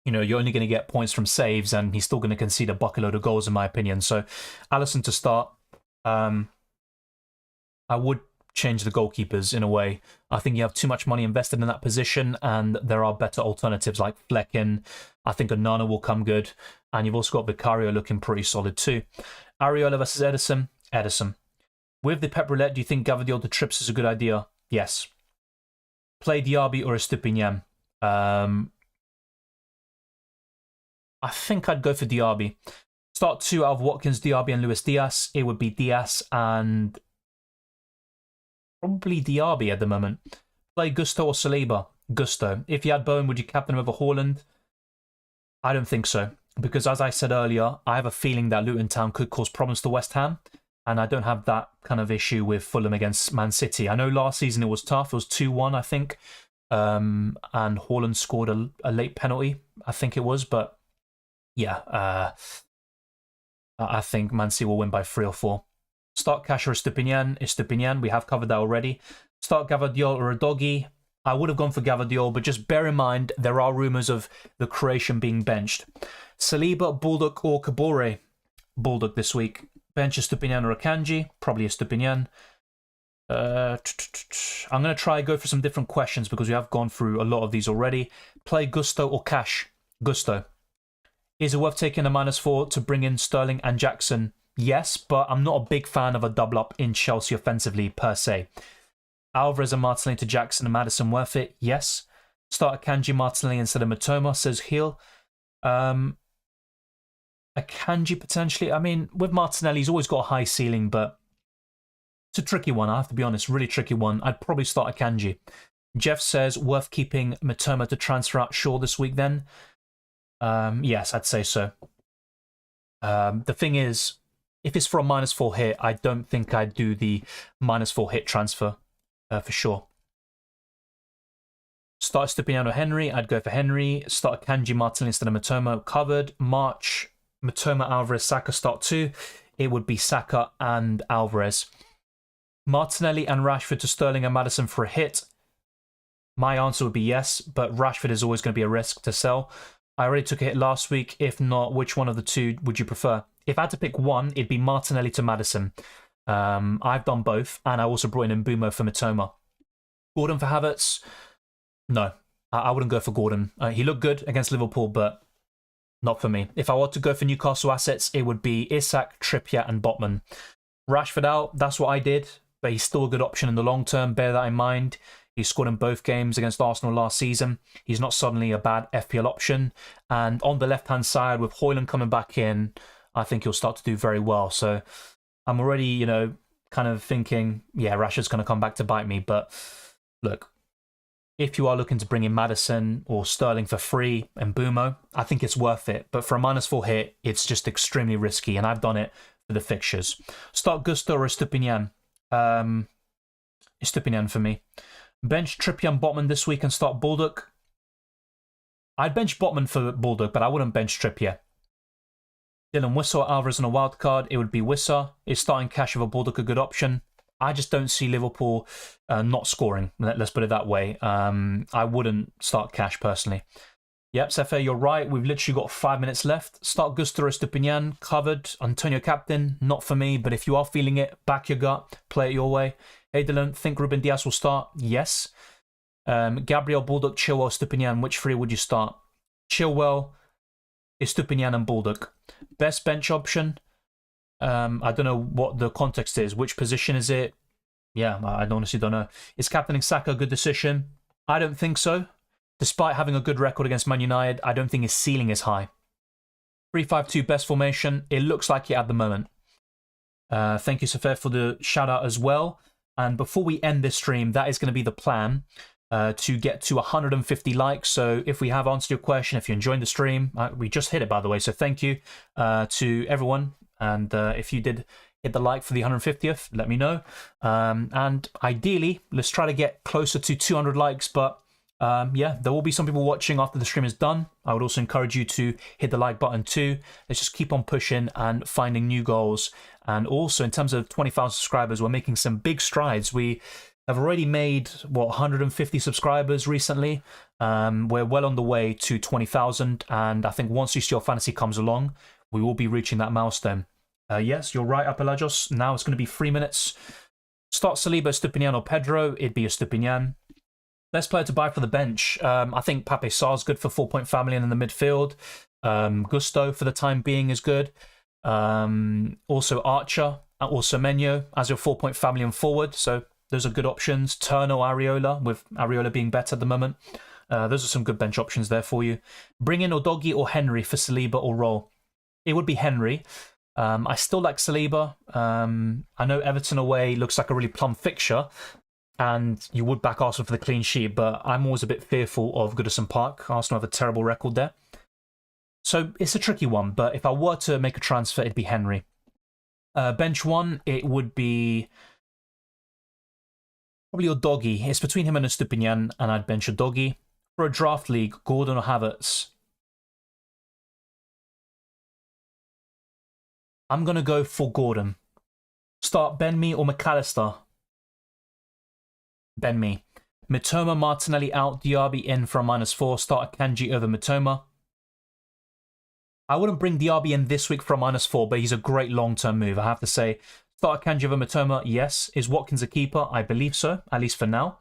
You know, you're only going to get points from saves, and he's still going to concede a bucket load of goals, in my opinion. So, Alisson to start. I would change the goalkeepers in a way. I think you have too much money invested in that position, and there are better alternatives like Flecken. I think Onana will come good, and you've also got Vicario looking pretty solid too. Areola versus Ederson. Ederson. With the Pep Roulette, do you think Gvardiol to Trips is a good idea? Yes. Play Diaby or Estupinian? I think I'd go for Diaby. Start 2 out of Watkins, Diaby and Luis Diaz. It would be Diaz and probably Diaby at the moment. Play Gusto or Saliba? Gusto. If you had Bowen, would you captain him over Haaland? I don't think so. Because as I said earlier, I have a feeling that Luton Town could cause problems to West Ham. And I don't have that kind of issue with Fulham against Man City. I know last season it was tough. It was 2-1, I think. And Haaland scored a late penalty, I think it was. But yeah, I think Man City will win by 3 or 4. Start Cash or Estupinian. We have covered that already. Start Gvardiol or Udogie. I would have gone for Gvardiol, but just bear in mind there are rumours of the Croatian being benched. Saliba, Bulldog or Kabore? Bulldog this week. Bench Estupinian or Akanji? Probably Estupinian. I'm going to try go for some different questions because we have gone through a lot of these already. Play Gusto or Cash? Gusto. Is it worth taking a -4 to bring in Sterling and Jackson? Yes, but I'm not a big fan of a double up in Chelsea offensively per se. Alvarez and Martinelli to Jackson and Maddison worth it? Yes. Start Akanji, Martinelli instead of Matoma, says Heel. Akanji potentially. I mean, with Martinelli, he's always got a high ceiling, but it's a tricky one. I have to be honest, really tricky one. I'd probably start Akanji. Jeff says, worth keeping Matoma to transfer out Shaw this week then? Yes, I'd say so. The thing is, if it's for a -4 hit, I don't think I'd do the -4 hit transfer for sure. Start Stupinian or Henry, I'd go for Henry. Start Akanji, Martinelli instead of Matoma, covered. March, Matoma, Alvarez, Saka start 2. It would be Saka and Alvarez. Martinelli and Rashford to Sterling and Maddison for a hit. My answer would be yes, but Rashford is always going to be a risk to sell. I already took a hit last week. If not, which one of the two would you prefer? If I had to pick one, it'd be Martinelli to Maddison. I've done both, and I also brought in Mbumo for Matoma. Gordon for Havertz? No, I wouldn't go for Gordon. He looked good against Liverpool, but not for me. If I were to go for Newcastle assets, it would be Isak, Trippier and Botman. Rashford out, that's what I did, but he's still a good option in the long term. Bear that in mind. He scored in both games against Arsenal last season. He's not suddenly a bad FPL option. And on the left-hand side, with Højlund coming back in, I think he'll start to do very well. So I'm already, kind of thinking, yeah, Rashford's going to come back to bite me. But look, if you are looking to bring in Maddison or Sterling for free and Mbumo, I think it's worth it. But for a -4 hit, it's just extremely risky. And I've done it for the fixtures. Start Gusto or Estupinian? Estupinian for me. Bench Trippier and Botman this week and start Bulldog. I'd bench Botman for Bulldog, but I wouldn't bench Trippier. Dylan Wissa or Alvarez on a wild card, it would be Wissa. Is starting Cash with a Bulldog a good option? I just don't see Liverpool not scoring. Let's put it that way. I wouldn't start Cash personally. Yep, Sefe, you're right. We've literally got 5 minutes left. Start Gusto or Estupinian, covered. Antonio captain, not for me, but if you are feeling it, back your gut, play it your way. Hey Dylan, think Ruben Diaz will start? Yes. Gabriel, Bulldog, Chilwell, Stupinian, which three would you start? Chilwell, Estupinian and Baldock. Best bench option. I don't know what the context is. Which position is it? Yeah, I honestly don't know. Is captaining Saka a good decision? I don't think so. Despite having a good record against Man United, I don't think his ceiling is high. 3-5-2 best formation. It looks like it at the moment. Thank you, Safir, for the shout out as well. And before we end this stream, that is going to be the plan. To get to 150 likes. So if we have answered your question, if you're enjoying the stream, we just hit it, by the way. So thank you to everyone. And if you did hit the like for the 150th, let me know. And ideally, let's try to get closer to 200 likes. But yeah, there will be some people watching after the stream is done. I would also encourage you to hit the like button too. Let's just keep on pushing and finding new goals. And also in terms of 20,000 subscribers, we're making some big strides. We have already made, what, 150 subscribers recently. We're well on the way to 20,000. And I think once UCL Fantasy comes along, we will be reaching that milestone. Yes, you're right, Apelagos. Now it's going to be 3 minutes. Start Saliba, Estupinian or Pedro. It'd be Estupinian. Best player to buy for the bench. I think Pape Sarr's good for 4.5 million in the midfield. Gusto, for the time being, is good. Also Archer, also Menyo as your 4.5 million forward. So those are good options. Turner or Areola, with Areola being better at the moment. Those are some good bench options there for you. Bring in Udogie or Henry for Saliba or Roll. It would be Henry. I still like Saliba. I know Everton away looks like a really plum fixture, and you would back Arsenal for the clean sheet, but I'm always a bit fearful of Goodison Park. Arsenal have a terrible record there. So it's a tricky one, but if I were to make a transfer, it'd be Henry. Bench one, it would be probably Udogie. It's between him and Estupinian, and I'd bench Udogie. For a draft league, Gordon or Havertz. I'm going to go for Gordon. Start Ben Mee or McAllister. Ben Mee. Mitoma, Martinelli out, Diaby in for a -4. Start Akanji over Mitoma. I wouldn't bring Diaby in this week for a -4, but he's a great long-term move, I have to say. Start Akanji over Mitoma, yes. Is Watkins a keeper? I believe so, at least for now.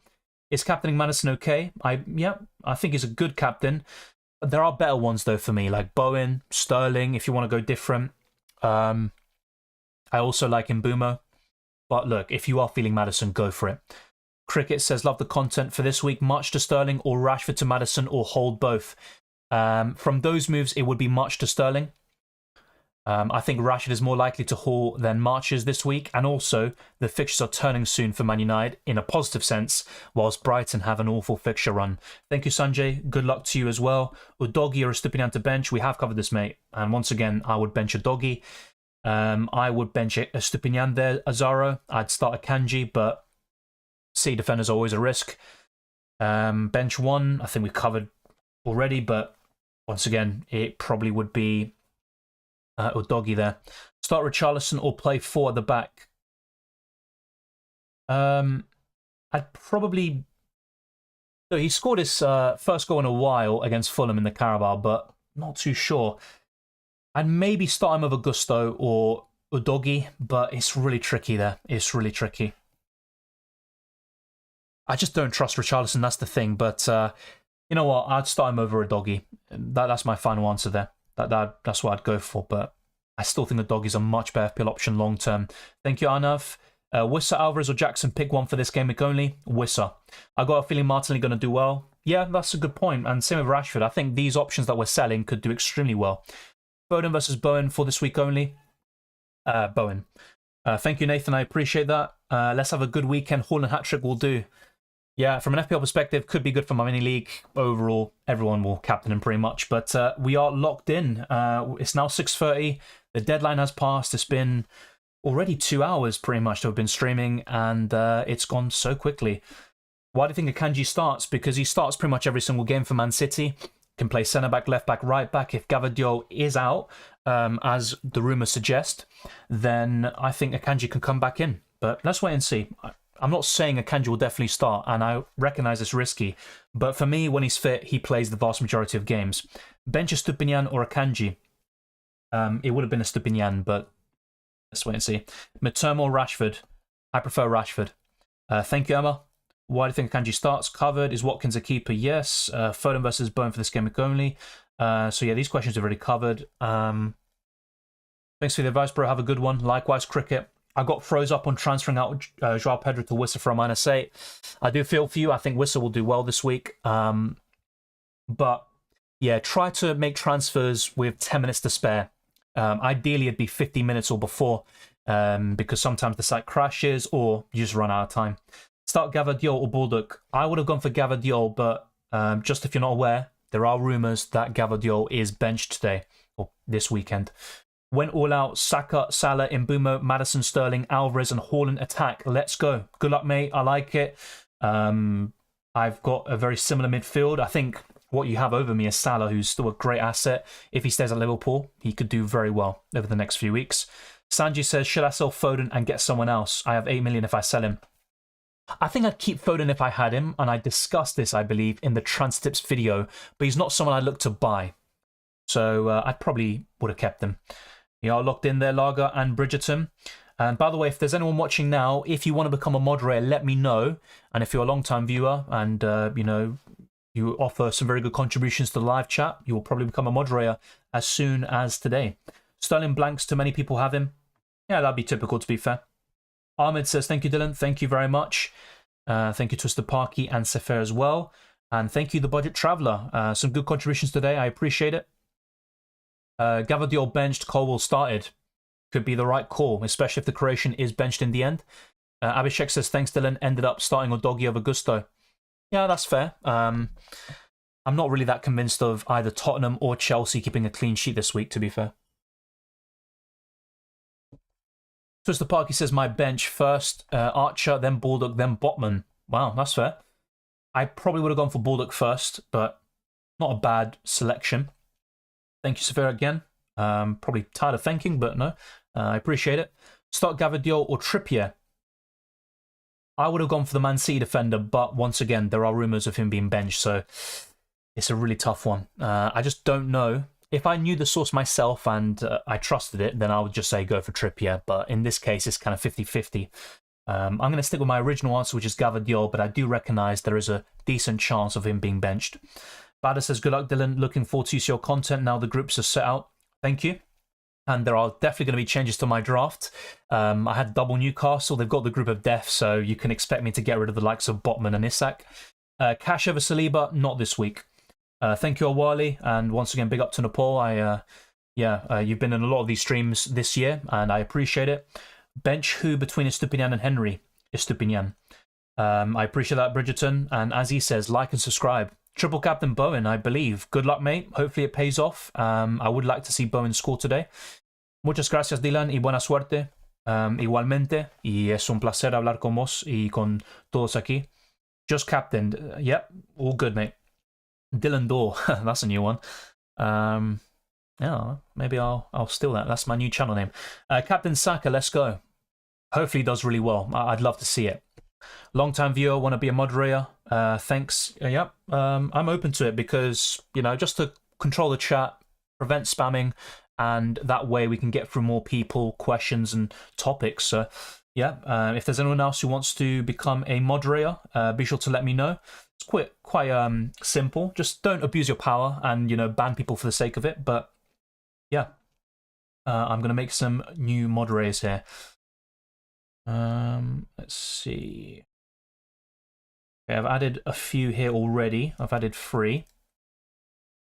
Is captaining Maddison okay? Yeah, I think he's a good captain. There are better ones, though, for me, like Bowen, Sterling, if you want to go different. I also like Mbumo. But look, if you are feeling Maddison, go for it. Cricket says, love the content for this week. Much to Sterling or Rashford to Maddison, or hold both. From those moves, it would be much to Sterling. I think Rashford is more likely to haul than March is this week. And also, the fixtures are turning soon for Man United in a positive sense, whilst Brighton have an awful fixture run. Thank you, Sanjay. Good luck to you as well. Udogie or Estupinian to bench. We have covered this, mate. And once again, I would bench Udogie. I would bench Estupinian there, Azaro. I'd start Akanji, but C defender's always a risk. Bench one, I think we covered already, but once again, it probably would be Udogie there. Start Richarlison or play 4 at the back. I'd probably... So he scored his first goal in a while against Fulham in the Carabao, but not too sure. I'd maybe start him over Gusto or Udogie, but it's really tricky there. It's really tricky. I just don't trust Richarlison, that's the thing, but you know what? I'd start him over Udogie. That's my final answer there. That's what I'd go for, but I still think Udogie is a much better FPL option long term. Thank you, Arnav. Wissa, Alvarez or Jackson, pick one for this game week only. Wissa. I got a feeling Martinelli going to do well. Yeah, that's a good point. And same with Rashford. I think these options that we're selling could do extremely well. Foden versus Bowen for this week only. Bowen. Thank you, Nathan. I appreciate that. Let's have a good weekend. Haaland hat-trick will do. Yeah, from an FPL perspective, could be good for my mini league. Overall, everyone will captain him pretty much. But we are locked in. It's now 6:30. The deadline has passed. It's been already 2 hours pretty much that we've been streaming, and it's gone so quickly. Why do you think Akanji starts? Because he starts pretty much every single game for Man City. Can play centre-back, left-back, right-back. If Gavadio is out, as the rumours suggest, then I think Akanji can come back in. But let's wait and see. I'm not saying Akanji will definitely start, and I recognise it's risky. But for me, when he's fit, he plays the vast majority of games. Bench Estupinian or Akanji? It would have been Estupinian, but let's wait and see. Mitoma or Rashford? I prefer Rashford. Thank you, Emma. Why do you think Akanji starts? Covered. Is Watkins a keeper? Yes. Foden versus Bowen for this game week only. So yeah, these questions are already covered. Thanks for the advice, bro. Have a good one. Likewise, cricket. I got froze up on transferring out Joao Pedro to Wissa for a -8. I do feel for you. I think Wissa will do well this week. But yeah, try to make transfers with 10 minutes to spare. Ideally, it'd be 50 minutes or before, because sometimes the site crashes or you just run out of time. Start Gvardiol or Baldock. I would have gone for Gvardiol, but just if you're not aware, there are rumours that Gvardiol is benched today or this weekend. Went all out, Saka, Salah, Mbumo, Maddison, Sterling, Alvarez and Haaland attack. Let's go. Good luck, mate. I like it. I've got a very similar midfield. I think what you have over me is Salah, who's still a great asset. If he stays at Liverpool, he could do very well over the next few weeks. Sanji says, should I sell Foden and get someone else? I have 8 million if I sell him. I think I'd keep Foden if I had him, and I discussed this, I believe, in the Trans Tips video, but he's not someone I'd look to buy. So I probably would have kept him. You are locked in there, Lager and Bridgerton. And by the way, if there's anyone watching now, if you want to become a moderator, let me know. And if you're a long-time viewer and, you know, you offer some very good contributions to the live chat, you will probably become a moderator as soon as today. Sterling blanks, too many people have him. Yeah, that'd be typical, to be fair. Ahmed says, thank you, Dylan. Thank you very much. Thank you, Twister Parky and Sefer as well. And thank you, The Budget Traveller. Some good contributions today. I appreciate it. Gvardiol benched, Colwell started. Could be the right call, especially if the Croatian is benched in the end. Abhishek says, thanks, Dylan. Ended up starting Udogie over Gusto. Yeah, that's fair. I'm not really that convinced of either Tottenham or Chelsea keeping a clean sheet this week, to be fair. Twister Parky says, my bench first, Archer, then Baldock, then Botman. Wow, that's fair. I probably would have gone for Baldock first, but not a bad selection. Thank you, Severa, again. Probably tired of thanking, but no, I appreciate it. Start Gvardiol or Trippier. I would have gone for the Man City defender, but once again, there are rumours of him being benched, so it's a really tough one. I just don't know. If I knew the source myself and I trusted it, then I would just say go for Trippier, but in this case, it's kind of 50-50. I'm going to stick with my original answer, which is Gvardiol, but I do recognise there is a decent chance of him being benched. Bader says, good luck, Dylan. Looking forward to your content now the groups are set out. Thank you. And there are definitely going to be changes to my draft. I had double Newcastle. They've got the group of death, so you can expect me to get rid of the likes of Botman and Isak. Cash over Saliba, not this week. Thank you, Awali. And once again, big up to Nepal. You've been in a lot of these streams this year, and I appreciate it. Bench who between Estupinian and Henry? Estupinian. I appreciate that, Bridgerton. And as he says, like and subscribe. Triple Captain Bowen, I believe. Good luck, mate. Hopefully it pays off. I would like to see Bowen score today. Muchas gracias, Dylan, y buena suerte. Igualmente, y es un placer hablar con vos y con todos aquí. Just captained. Yep, all good, mate. Dylan Dor, that's a new one. Yeah, maybe I'll steal that. That's my new channel name. Captain Saka, let's go. Hopefully he does really well. I'd love to see it. Long-time viewer, want to be a moderator? Thanks. Yep, I'm open to it because, you know, just to control the chat, prevent spamming, and that way we can get through more people, questions, and topics. So, yeah, if there's anyone else who wants to become a moderator, be sure to let me know. It's quite simple. Just don't abuse your power and, you know, ban people for the sake of it. But, yeah, I'm going to make some new moderators here. Let's see. Okay, I've added a few here already. I've added 3.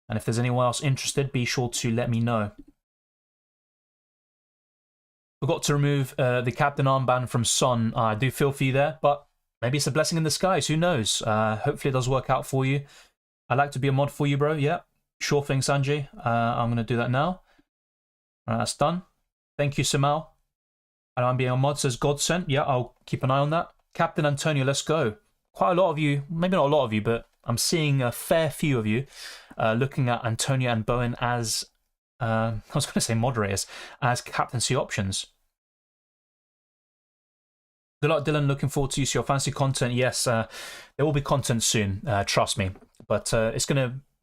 And if there's anyone else interested, be sure to let me know. Forgot to remove the captain armband from Son. I do feel for you there, but maybe it's a blessing in disguise. Who knows? Hopefully it does work out for you. I'd like to be a mod for you, bro. Yeah, sure thing, Sanjay. I'm going to do that now. Alright, that's done. Thank you, Samal. And I'm being a mod, says Godsent. Yeah, I'll keep an eye on that. Captain Antonio, let's go. Quite a lot of you, maybe not a lot of you, but I'm seeing a fair few of you looking at Antonio and Bowen as, I was going to say moderators, as captaincy options. Good luck, Dylan. Looking forward to your fancy content. Yes, there will be content soon, trust me. But we're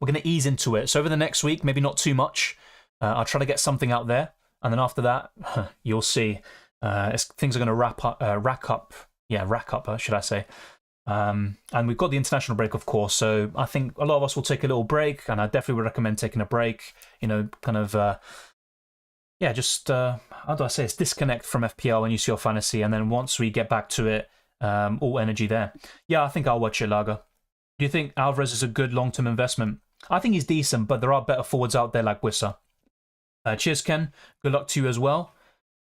gonna ease into it. So over the next week, maybe not too much. I'll try to get something out there, and then after that, you'll see. Things are going to rack up, should I say. And we've got the international break, of course, so I think a lot of us will take a little break, and I definitely would recommend taking a break, you know, kind of, yeah, just, how do I say, it's disconnect from FPL and UCL Fantasy, and then once we get back to it, all energy there. Yeah, I think I'll watch it, Lager. Do you think Alvarez is a good long-term investment? I think he's decent, but there are better forwards out there like Wissa. Cheers, Ken. Good luck to you as well.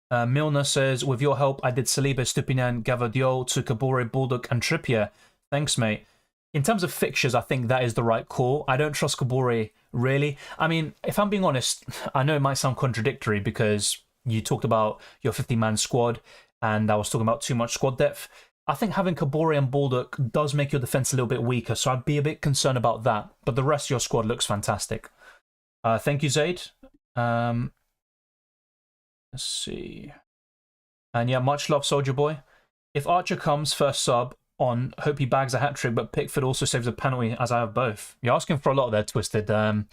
Milner says, with your help, I did Saliba, Stupinian, Gavadio, Tsukabore, Bulldog, and Trippier. Thanks, mate. In terms of fixtures, I think that is the right call. I don't trust Kabore, really. I mean, if I'm being honest, I know it might sound contradictory because you talked about your 50-man squad, and I was talking about too much squad depth. I think having Kabore and Baldock does make your defense a little bit weaker, so I'd be a bit concerned about that. But the rest of your squad looks fantastic. Thank you, Zaid. Let's see. And yeah, much love, Soldier Boy. If Archer comes first sub on, hope he bags a hat-trick, but Pickford also saves a penalty, as I have both. You're asking for a lot there, Twisted. I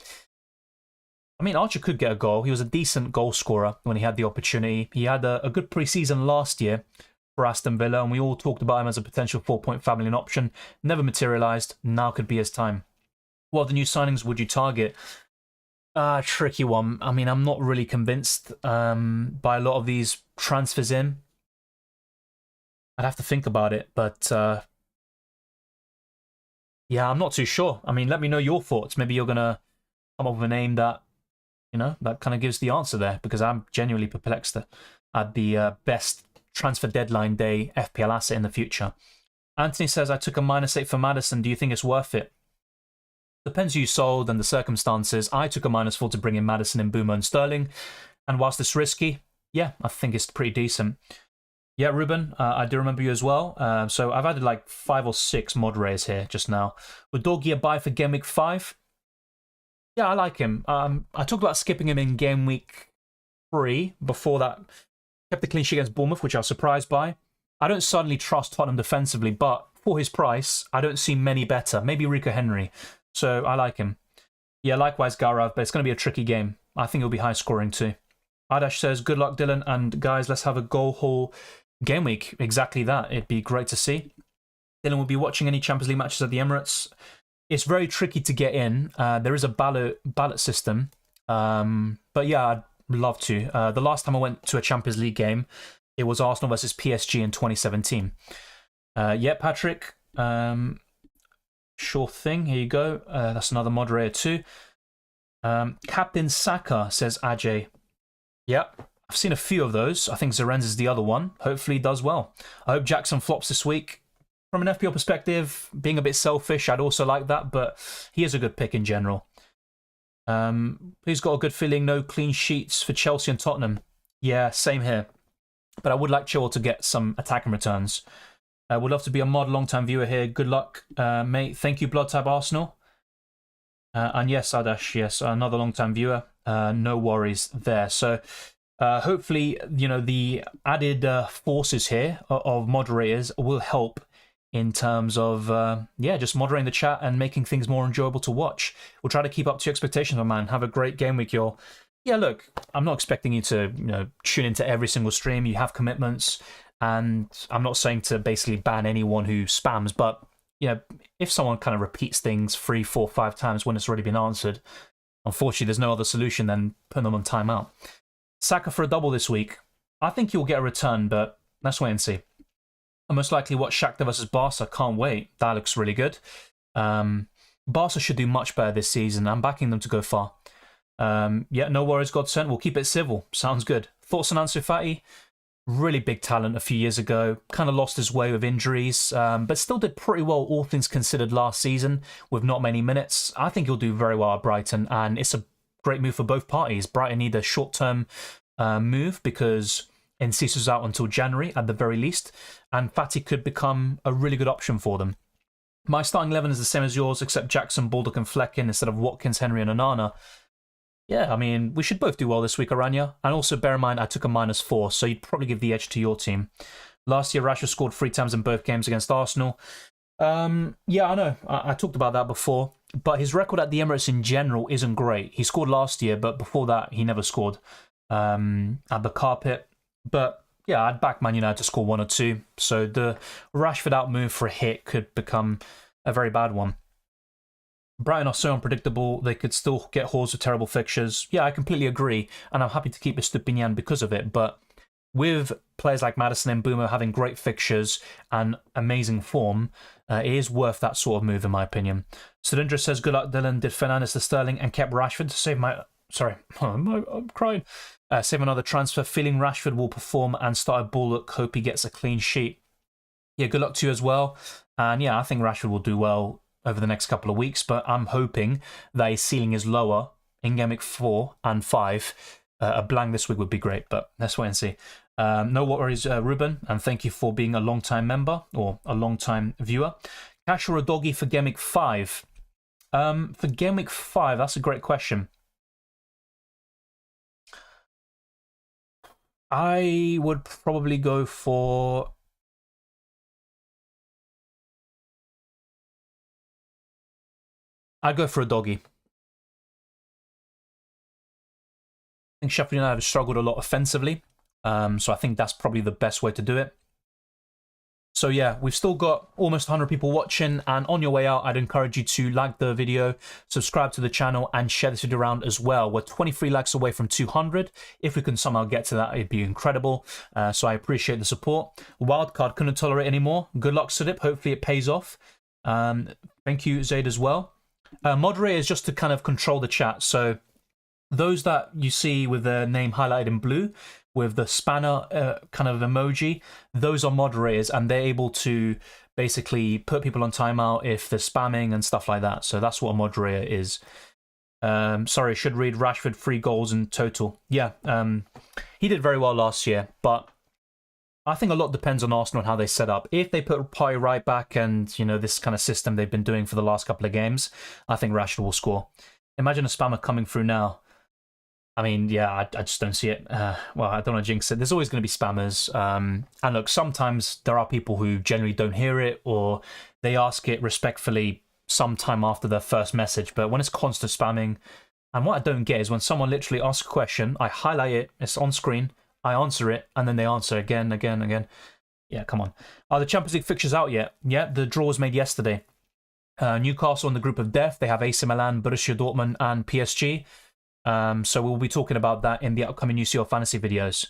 mean, Archer could get a goal. He was a decent goal scorer when he had the opportunity. He had a good pre-season last year for Aston Villa, and we all talked about him as a potential 4.5 million option. Never materialised. Now could be his time. What are the new signings would you target? Tricky one. I mean, I'm not really convinced by a lot of these transfers in. I'd have to think about it, but yeah, I'm not too sure. I mean, let me know your thoughts. Maybe you're going to come up with a name that, you know, that kind of gives the answer there, because I'm genuinely perplexed at the best transfer deadline day FPL asset in the future. Anthony says, I took a -8 for Maddison. Do you think it's worth it? Depends who you sold and the circumstances. I took a -4 to bring in Maddison and Boomer and Sterling. And whilst it's risky, yeah, I think it's pretty decent. Yeah, Ruben, I do remember you as well. So I've added like 5 or 6 mod rares here just now. Would Dorgy a buy for Game Week 5? Yeah, I like him. I talked about skipping him in Game Week 3. Before that, kept the clean sheet against Bournemouth, which I was surprised by. I don't suddenly trust Tottenham defensively, but for his price, I don't see many better. Maybe Rico Henry. So I like him. Yeah, likewise, Garav, but it's going to be a tricky game. I think it'll be high scoring too. Adash says, good luck, Dylan. And guys, let's have a goal haul game week. Exactly that. It'd be great to see. Dylan will be watching any Champions League matches at the Emirates. It's very tricky to get in. There is a ballot system. But yeah, I'd love to. The last time I went to a Champions League game, it was Arsenal versus PSG in 2017. Yeah, Patrick. Sure thing. Here you go. That's another moderator too. Captain Saka, says Ajay. Yep, I've seen a few of those. I think Zarenz is the other one. Hopefully he does well. I hope Jackson flops this week. From an FPL perspective, being a bit selfish, I'd also like that, but he is a good pick in general. Who's got a good feeling? No clean sheets for Chelsea and Tottenham. Yeah, same here. But I would like Chilwell to get some attacking returns. Would love to be a mod long-time viewer here. Good luck, mate. Thank you, Blood Type Arsenal. And yes, Adash, yes, another long-time viewer. No worries there. So hopefully, you know, the added forces here of moderators will help in terms of, yeah, just moderating the chat and making things more enjoyable to watch. We'll try to keep up to your expectations, my man. Have a great game week, y'all. Yeah, look, I'm not expecting you to, you know, tune into every single stream. You have commitments. And I'm not saying to basically ban anyone who spams, but you know, if someone kind of repeats things 3, 4, 5 times when it's already been answered, unfortunately, there's no other solution than putting them on timeout. Saka for a double this week. I think he'll get a return, but let's wait and see. I'll most likely watch Shakhtar versus Barca. Can't wait. That looks really good. Barca should do much better this season. I'm backing them to go far. Yeah, no worries, Godsent. We'll keep it civil. Sounds good. Thoughts on Ansu Fati? Really big talent a few years ago, kind of lost his way with injuries, but still did pretty well, all things considered, last season with not many minutes. I think he'll do very well at Brighton, and it's a great move for both parties. Brighton need a short-term move because Encisu's out until January at the very least, and Fati could become a really good option for them. My starting 11 is the same as yours, except Jackson, Baldock and Flecken instead of Watkins, Henry and Onana. Yeah, I mean, we should both do well this week, Aranya. And also bear in mind, I took a -4, so you'd probably give the edge to your team. Last year, Rashford scored 3 times in both games against Arsenal. Yeah, I know. I talked about that before. But his record at the Emirates in general isn't great. He scored last year, but before that, he never scored at the carpet. But yeah, I'd back Man United to score 1 or 2. So the Rashford out move for a hit could become a very bad one. Brighton are so unpredictable, they could still get hauls with terrible fixtures. Yeah, I completely agree, and I'm happy to keep Estupinian because of it, but with players like Maddison and Boomer having great fixtures and amazing form, it is worth that sort of move, in my opinion. Cylindra says, good luck, Dylan. Did Fernandes to Sterling and kept Rashford to save my... Sorry, I'm crying. Save another transfer. Feeling Rashford will perform and start a Bullock. Hope he gets a clean sheet. Yeah, good luck to you as well. And yeah, I think Rashford will do well over the next couple of weeks, but I'm hoping that his ceiling is lower in Game Week 4 and 5. A blank this week would be great, but let's wait and see. No worries, Ruben, and thank you for being a long-time member or a long-time viewer. Cash or a doggy for Game Week 5? For Game Week 5, that's a great question. I would probably go for... I'd go for a doggy. I think Sheffield United have struggled a lot offensively, so I think that's probably the best way to do it. So yeah, we've still got almost 100 people watching, and on your way out, I'd encourage you to like the video, subscribe to the channel, and share this video around as well. We're 23 likes away from 200. If we can somehow get to that, it'd be incredible. So I appreciate the support. Wildcard couldn't tolerate anymore. Good luck, Sudip. Hopefully it pays off. Thank you, Zaid, as well. Moderator is just to kind of control the chat. So those that you see with their name highlighted in blue, with the spanner kind of emoji, those are moderators, and they're able to basically put people on timeout if they're spamming and stuff like that. So that's what a moderator is. Sorry, should read Rashford 3 goals in total. Yeah, he did very well last year, but I think a lot depends on Arsenal and how they set up. If they put Pai right back and, you know, this kind of system they've been doing for the last couple of games, I think Rashford will score. Imagine a spammer coming through now. I mean, yeah, I just don't see it. Well, I don't want to jinx it. There's always going to be spammers. And look, sometimes there are people who generally don't hear it, or they ask it respectfully sometime after their first message. But when it's constant spamming, and what I don't get is when someone literally asks a question, I highlight it, it's on screen, I answer it, and then they answer again. Yeah, come on. Are the Champions League fixtures out yet? Yeah, the draw was made yesterday. Newcastle in the group of death. They have AC Milan, Borussia Dortmund, and PSG. So we'll be talking about that in the upcoming UCL fantasy videos.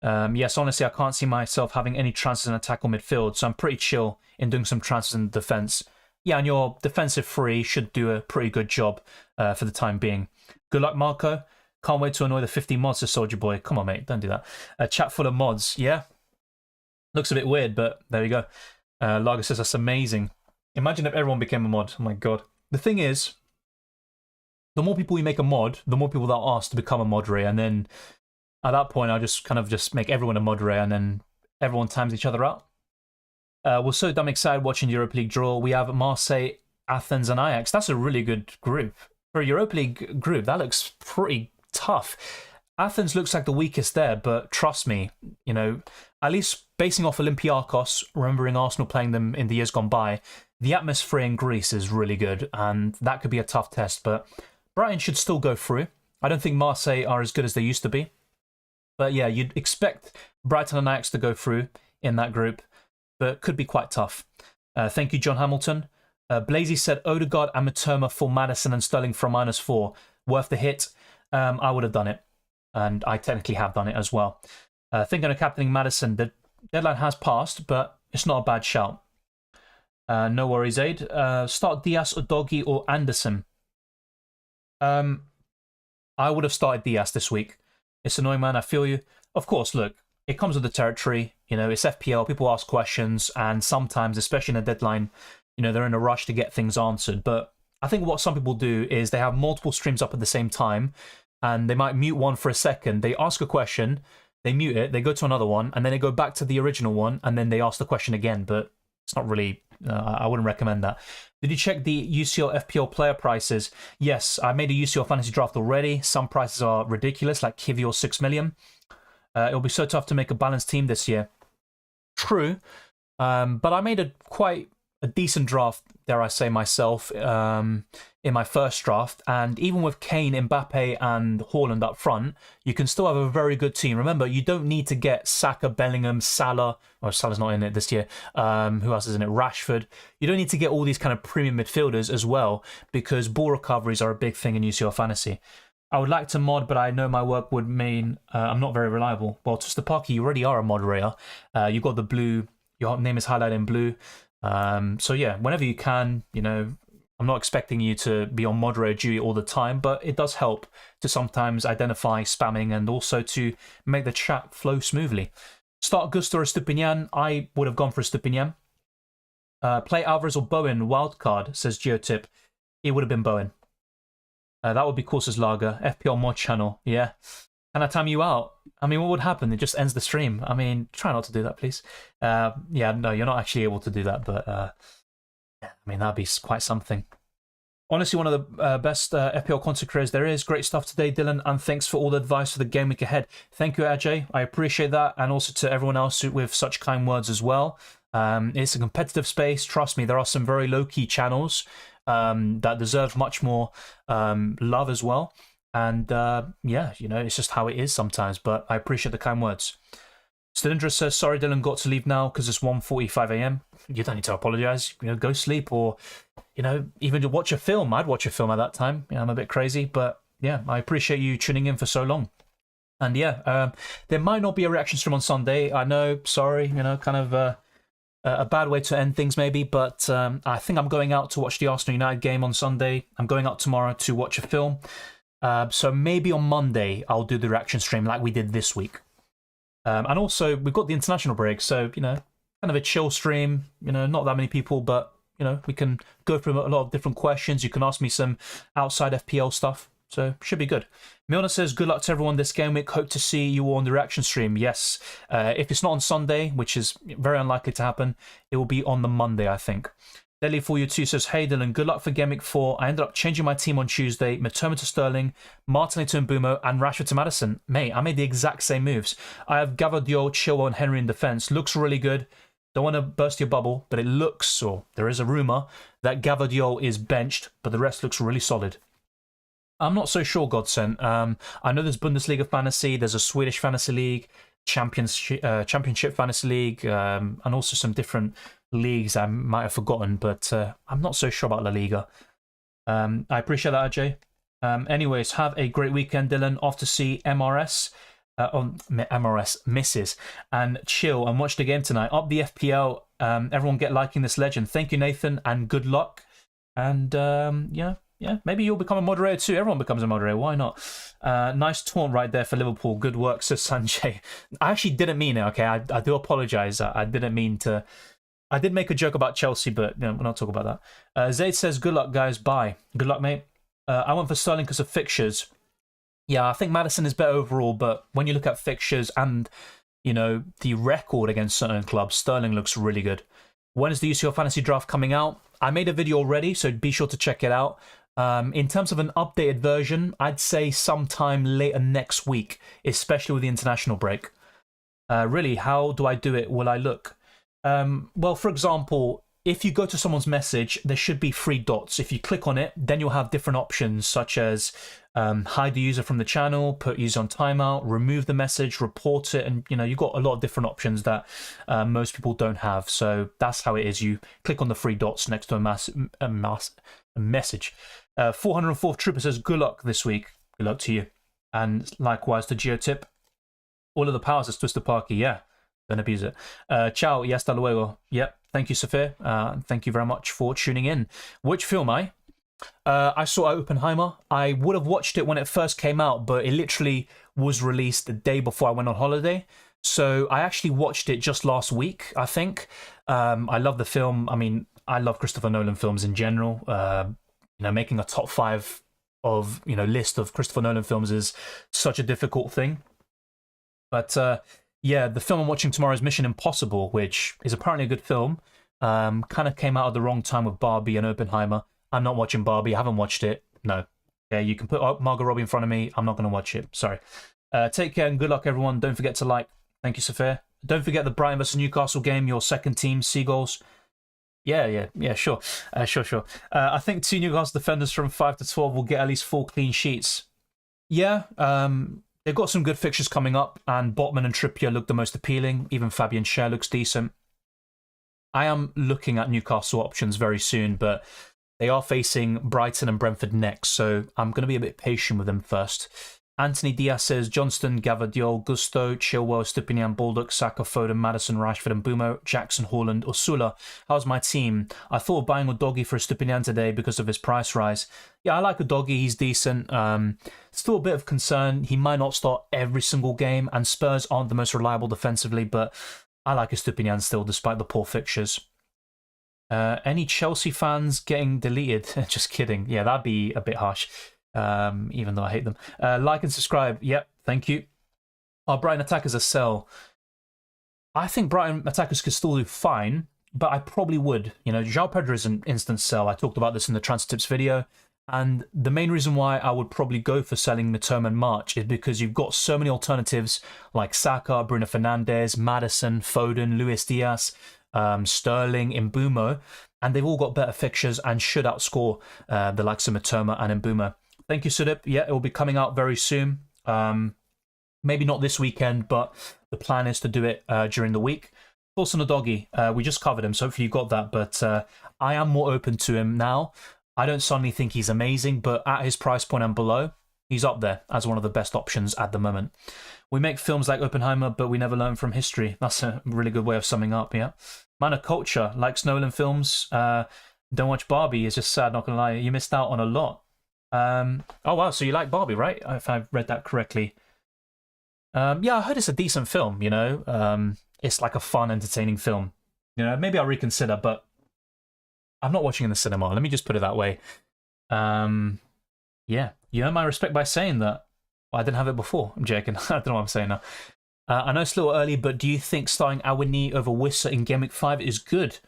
Yes, honestly, I can't see myself having any transfers in attack or midfield, so I'm pretty chill in doing some transfers in defence. Yeah, and your defensive free should do a pretty good job for the time being. Good luck, Marco. Can't wait to annoy the 50 mods to Soldier Boy. Come on, mate, don't do that. A chat full of mods, yeah? Looks a bit weird, but there you go. Lager says that's amazing. Imagine if everyone became a mod. Oh my god. The thing is, the more people we make a mod, the more people that are asked to become a moderator, and then at that point, I'll just kind of just make everyone a moderator, and then everyone times each other out. We're so damn excited watching the Europa League draw. We have Marseille, Athens, and Ajax. That's a really good group. For a Europa League group, that looks pretty tough. Athens looks like the weakest there, but trust me, you know, at least basing off Olympiacos, remembering Arsenal playing them in the years gone by, the atmosphere in Greece is really good, and that could be a tough test, but Brighton should still go through. I don't think Marseille are as good as they used to be. But yeah, you'd expect Brighton and Ajax to go through in that group, but could be quite tough. Thank you, John Hamilton. Blazy said Odegaard and Matoma for Maddison and Sterling for -4. Worth the hit. I would have done it, and I technically have done it as well. Thinking of captaining Maddison, the deadline has passed, but it's not a bad shout. No worries, Aid. Start Diaz, Udogie, or Anderson. I would have started Diaz this week. It's annoying, man. I feel you. Of course, look, it comes with the territory. You know, it's FPL. People ask questions, and sometimes, especially in a deadline, you know, they're in a rush to get things answered. But I think what some people do is they have multiple streams up at the same time, and they might mute one for a second. They ask a question, they mute it, they go to another one, and then they go back to the original one, and then they ask the question again. But it's not really... I wouldn't recommend that. Did you check the UCL FPL player prices? Yes, I made a UCL fantasy draft already. Some prices are ridiculous, like Kivior 6 million. It'll be so tough to make a balanced team this year. True, but I made a quite a decent draft, dare I say myself, in my first draft. And even with Kane, Mbappe, and Haaland up front, you can still have a very good team. Remember, you don't need to get Saka, Bellingham, Salah, or Salah's not in it this year. Who else is in it? Rashford. You don't need to get all these kind of premium midfielders as well, because ball recoveries are a big thing in UCL fantasy. I would like to mod, but I know my work would mean I'm not very reliable. Well, Tustapaki, you already are a moderator. You've got the blue, your name is highlighted in blue. So yeah, whenever you can, you know, I'm not expecting you to be on moderator duty all the time, but it does help to sometimes identify spamming and also to make the chat flow smoothly. Start Gusto or Stupinian. I would have gone for Stupinian. Play Alvarez or Bowen, wildcard, says Geotip. It would have been Bowen. That would be Courses Lager, FPL mod channel, yeah. Can I time you out? I mean, what would happen? It just ends the stream. I mean, try not to do that, please. Yeah, no, you're not actually able to do that, but I mean, that'd be quite something. Honestly, one of the best FPL content creators there is. Great stuff today, Dylan, and thanks for all the advice for the game week ahead. Thank you, Ajay. I appreciate that, and also to everyone else with such kind words as well. It's a competitive space. Trust me, there are some very low-key channels that deserve much more love as well. And yeah, you know, it's just how it is sometimes, but I appreciate the kind words. Cylindra says, sorry, Dylan, got to leave now because it's 1:45 a.m. You don't need to apologize. You know, go sleep or, you know, even to watch a film. I'd watch a film at that time. You know, I'm a bit crazy, but yeah, I appreciate you tuning in for so long. And yeah, there might not be a reaction stream on Sunday. I know, sorry, you know, kind of a bad way to end things maybe, but I think I'm going out to watch the Arsenal United game on Sunday. I'm going out tomorrow to watch a film. So maybe on Monday I'll do the reaction stream like we did this week. And also we've got the international break, so you know, kind of a chill stream. You know, not that many people, but you know, we can go through a lot of different questions. You can ask me some outside FPL stuff, so should be good. Milner says, good luck to everyone this game week. Hope to see you all on the reaction stream. Yes, if it's not on Sunday, which is very unlikely to happen, it will be on the Monday, I think. Delhi for you too says, hey Dylan, good luck for Game Week 4. I ended up changing my team on Tuesday. Mitoma to Sterling, Martinelli to Mbumo, and Rashford to Maddison. Mate, I made the exact same moves. I have Gavadio, Chilwell, and Henry in defence. Looks really good. Don't want to burst your bubble, but it looks, or there is a rumour, that Gavadio is benched, but the rest looks really solid. I'm not so sure, Godsent. I know there's Bundesliga Fantasy, there's a Swedish Fantasy League, Championship Fantasy League, and also some different leagues I might have forgotten, but I'm not so sure about La Liga. I appreciate that, Ajay. Anyways, have a great weekend, Dylan. Off to see MRS, on MRS misses, and chill and watch the game tonight. Up the FPL. Everyone get liking this legend. Thank you, Nathan, and good luck. And yeah, maybe you'll become a moderator too. Everyone becomes a moderator. Why not? Nice taunt right there for Liverpool. Good work, says Sanjay. I actually didn't mean it, okay? I do apologise. I didn't mean to. I did make a joke about Chelsea, but you know, we're not talking about that. Zaid says, good luck, guys. Bye. Good luck, mate. I went for Sterling because of fixtures. Yeah, I think Maddison is better overall, but when you look at fixtures and, you know, the record against certain clubs, Sterling looks really good. When is the UCL Fantasy Draft coming out? I made a video already, so be sure to check it out. In terms of an updated version, I'd say sometime later next week, especially with the international break. Really, how do I do it? Will I look? Well, for example, if you go to someone's message, there should be 3 dots. If you click on it, then you'll have different options, such as hide the user from the channel, put user on timeout, remove the message, report it, and you know, you've got a lot of different options that most people don't have. So that's how it is. You click on the 3 dots next to a message. 404th Trooper says, good luck this week. Good luck to you. And likewise to Geotip. All of the powers is Twister Parky, yeah. Don't abuse it. Ciao, y hasta luego. Yep, thank you, Sophia. Thank you very much for tuning in. Which film I saw Oppenheimer. I would have watched it when it first came out, but it literally was released the day before I went on holiday. So I actually watched it just last week, I think. I love the film. I mean, I love Christopher Nolan films in general. You know, making a top 5 of, you know, list of Christopher Nolan films is such a difficult thing. But yeah, the film I'm watching tomorrow is Mission Impossible, which is apparently a good film. Kind of came out at the wrong time with Barbie and Oppenheimer. I'm not watching Barbie. I haven't watched it. No. Yeah, you can put Margot Robbie in front of me. I'm not going to watch it. Sorry. Take care and good luck, everyone. Don't forget to like. Thank you, Sophia. Don't forget the Brighton vs Newcastle game, your second team, Seagulls. Yeah, sure. Sure. I think 2 Newcastle defenders from 5 to 12 will get at least 4 clean sheets. Yeah, they've got some good fixtures coming up, and Botman and Trippier look the most appealing. Even Fabian Schär looks decent. I am looking at Newcastle options very soon, but they are facing Brighton and Brentford next, so I'm going to be a bit patient with them first. Anthony Diaz says Johnston, Gvardiol, Gusto, Chilwell, Stupinian, Baldock, Saka, Foden, Maddison, Rashford and Bumo, Jackson, Haaland, Ursula. How's my team? I thought of buying Udogie for Stupinian today because of his price rise. Yeah, I like Udogie, he's decent. Still a bit of concern. He might not start every single game, and Spurs aren't the most reliable defensively, but I like Stupinian still despite the poor fixtures. Any Chelsea fans getting deleted? Just kidding. Yeah, that'd be a bit harsh. Even though I hate them. Like and subscribe. Yep, thank you. Are Brighton attackers a sell? I think Brighton attackers could still do fine, but I probably would. You know, João Pedro is an instant sell. I talked about this in the transfer tips video. And the main reason why I would probably go for selling Mitoma in March is because you've got so many alternatives like Saka, Bruno Fernandes, Maddison, Foden, Luis Diaz, Sterling, Mbeumo, and they've all got better fixtures and should outscore the likes of Mitoma and Mbeumo. Thank you, Sudip. Yeah, it will be coming out very soon. Maybe not this weekend, but the plan is to do it during the week. Also, Udogie, we just covered him, so hopefully you got that. But I am more open to him now. I don't suddenly think he's amazing, but at his price point and below, he's up there as one of the best options at the moment. We make films like Oppenheimer, but we never learn from history. That's a really good way of summing up, yeah. Man of culture, likes Nolan films. Don't watch Barbie. It's just sad, not gonna lie. You missed out on a lot. Oh wow, so you like Barbie, right? If I've read that correctly. Yeah, I heard it's a decent film, you know. It's like a fun, entertaining film. You know, maybe I'll reconsider, but I'm not watching in the cinema. Let me just put it that way. Yeah, you earn my respect by saying that. Well, I didn't have it before. I'm joking. I don't know what I'm saying now. I know it's a little early, but do you think starting Awani over Wissa in Game Week 5 is good?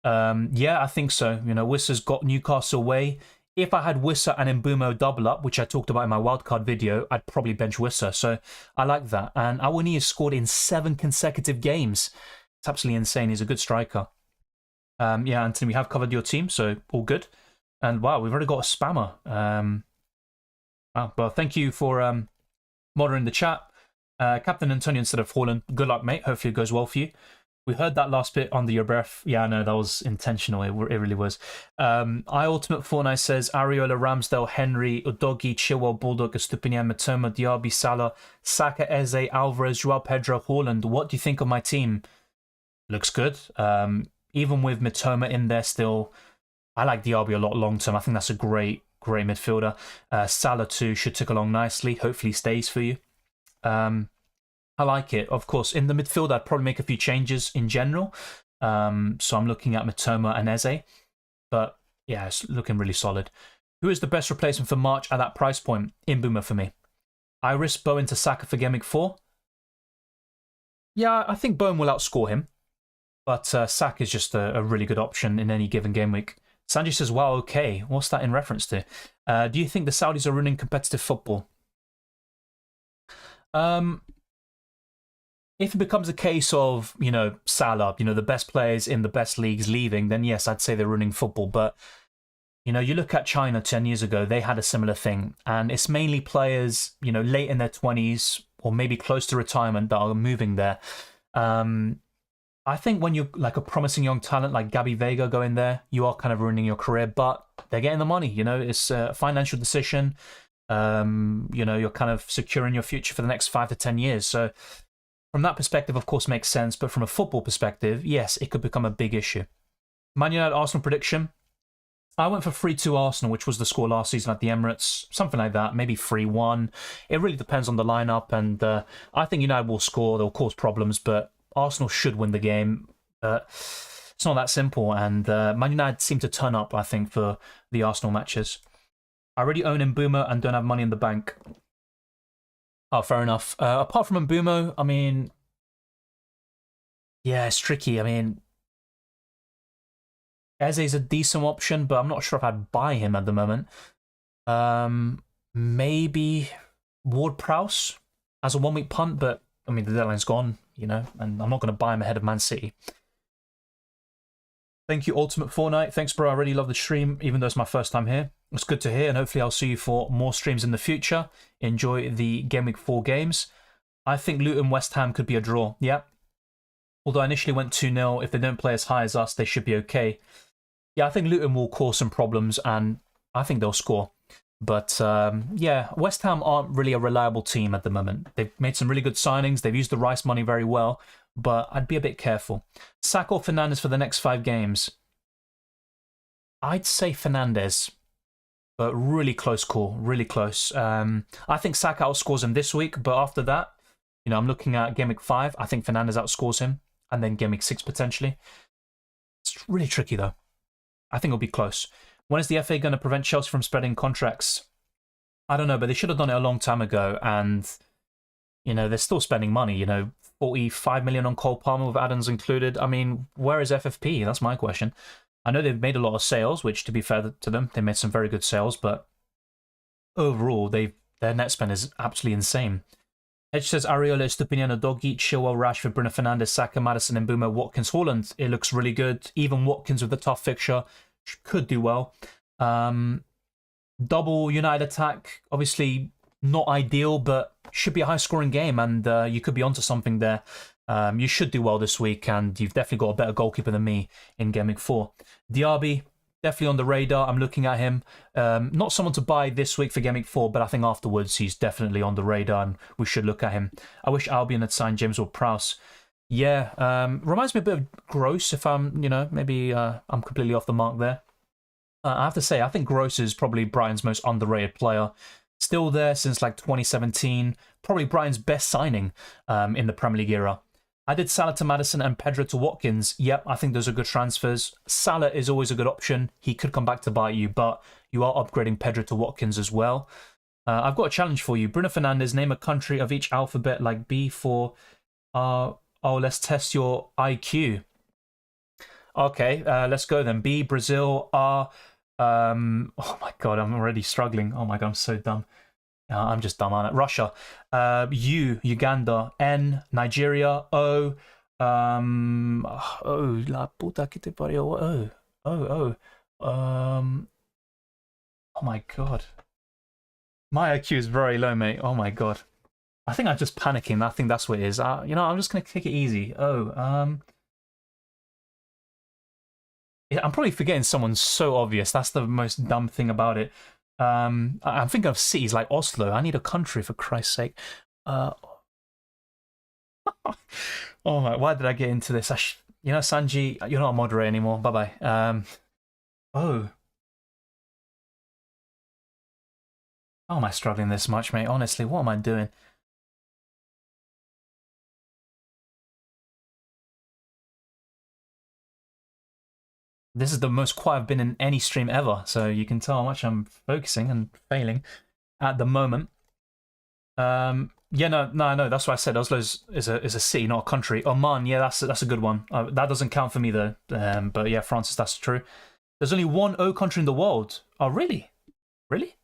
Yeah, I think so. You know, Wissa's got Newcastle away. If I had Wissa and Mbeumo double up, which I talked about in my wildcard video, I'd probably bench Wissa. So I like that. And Awani has scored in 7 consecutive games. It's absolutely insane. He's a good striker. Yeah, Anthony, we have covered your team, so all good. And wow, we've already got a spammer. Wow, well, thank you for moderating the chat. Captain Antonio instead of Haaland. Good luck, mate. Hopefully it goes well for you. We heard that last bit under your breath. Yeah, no, that was intentional. It really was. Ultimate Fortnite says Areola, Ramsdale, Henry, Udogie, Chilwell, Bulldog, Estupinian, Mitoma, Diaby, Salah, Saka, Eze, Alvarez, Joao Pedro, Haaland. What do you think of my team? Looks good. Even with Mitoma in there still, I like Diaby a lot long term. I think that's a great midfielder. Salah too should tick along nicely. Hopefully stays for you. I like it. Of course, in the midfield, I'd probably make a few changes in general. So I'm looking at Mitoma and Eze. But yeah, it's looking really solid. Who is the best replacement for March at that price point? Mbeumo for me. I risk Bowen to Saka for Game Week 4. Yeah, I think Bowen will outscore him. But Saka is just a really good option in any given game week. Sanji says, wow, okay. What's that in reference to? Do you think the Saudis are ruining competitive football? If it becomes a case of, you know, Salah, you know, the best players in the best leagues leaving, then yes, I'd say they're ruining football. But, you know, you look at China 10 years ago, they had a similar thing. And it's mainly players, you know, late in their 20s or maybe close to retirement that are moving there. I think when you're like a promising young talent like Gabby Vega going there, you are kind of ruining your career, but they're getting the money, you know, it's a financial decision. You know, you're kind of securing your future for the next 5 to 10 years. So from that perspective, of course, makes sense. But from a football perspective, yes, it could become a big issue. Man United Arsenal prediction. I went for 3-2 Arsenal, which was the score last season at the Emirates. Something like that, maybe 3-1. It really depends on the lineup. And I think United will score. They'll cause problems, but Arsenal should win the game. It's not that simple. And Man United seem to turn up, I think, for the Arsenal matches. I already own Mbeumo and don't have money in the bank. Oh, fair enough. Apart from Mbeumo, I mean, yeah, it's tricky. I mean, Eze's a decent option, but I'm not sure if I'd buy him at the moment. Maybe Ward-Prowse as a one-week punt, but I mean, the deadline's gone, you know, and I'm not going to buy him ahead of Man City. Thank you, Ultimate Fortnite. Thanks, bro. I really love the stream, even though it's my first time here. It's good to hear, and hopefully I'll see you for more streams in the future. Enjoy the Game Week 4 games. I think Luton West Ham could be a draw. Yeah. Although I initially went 2-0, if they don't play as high as us, they should be okay. Yeah, I think Luton will cause some problems, and I think they'll score. But yeah, West Ham aren't really a reliable team at the moment. They've made some really good signings. They've used the Rice money very well, but I'd be a bit careful. Saka or Fernandes for the next 5 games? I'd say Fernandes, but really close call, really close. I think Saka outscores him this week, but after that, you know, I'm looking at Game Week 5. I think Fernandes outscores him, and then Game Week 6 potentially. It's really tricky though. I think it'll be close. When is the FA going to prevent Chelsea from spreading contracts? I don't know, but they should have done it a long time ago. And, you know, they're still spending money, you know, 45 million on Cole Palmer with add-ons included. I mean, where is FFP? That's my question. I know they've made a lot of sales, which, to be fair to them, they made some very good sales. But overall, their net spend is absolutely insane. Edge says Areola, Stupiniano, Dogic, Chilwell, Rashford, Bruno Fernandes, Saka, Maddison, and Mbeumo, Watkins, Haaland. It looks really good. Even Watkins with the tough fixture could do well. Double United attack, obviously not ideal, but should be a high-scoring game, and you could be onto something there. You should do well this week, and you've definitely got a better goalkeeper than me in Game Week 4. Diaby, definitely on the radar. I'm looking at him. Not someone to buy this week for Game Week 4, but I think afterwards he's definitely on the radar, and we should look at him. I wish Albion had signed James Ward-Prowse. Yeah, reminds me a bit of Gross, if I'm, you know, maybe I'm completely off the mark there. I have to say, I think Gross is probably Brighton's most underrated player. Still there since like 2017. Probably Brighton's best signing in the Premier League era. I did Salah to Maddison and Pedro to Watkins. Yep, I think those are good transfers. Salah is always a good option. He could come back to bite you, but you are upgrading Pedro to Watkins as well. I've got a challenge for you. Bruno Fernandes, name a country of each alphabet like B for R. Oh, let's test your IQ. Okay, let's go then. B, Brazil. R, oh my God, I'm already struggling. Oh my God, I'm so dumb. I'm just dumb, aren't I? Russia. U, Uganda. N, Nigeria. O, oh, la puta que te parió. Oh my God. My IQ is very low, mate. Oh my God. I think I'm just panicking. I think that's what it is. You know, I'm just going to take it easy. I'm probably forgetting someone so obvious. That's the most dumb thing about it. I'm thinking of cities like Oslo. I need a country, for Christ's sake. Oh my, why did I get into this? You know, Sanji, you're not a moderator anymore. Bye-bye. Oh. How am I struggling this much, mate? Honestly, what am I doing? This is the most quiet I've been in any stream ever, so you can tell how much I'm focusing and failing at the moment. Yeah, no, that's what I said. Oslo is a city, not a country. Oman, yeah, that's a good one. That doesn't count for me though. But yeah, Francis, that's true. There's only one O country in the world. Oh, really? Really?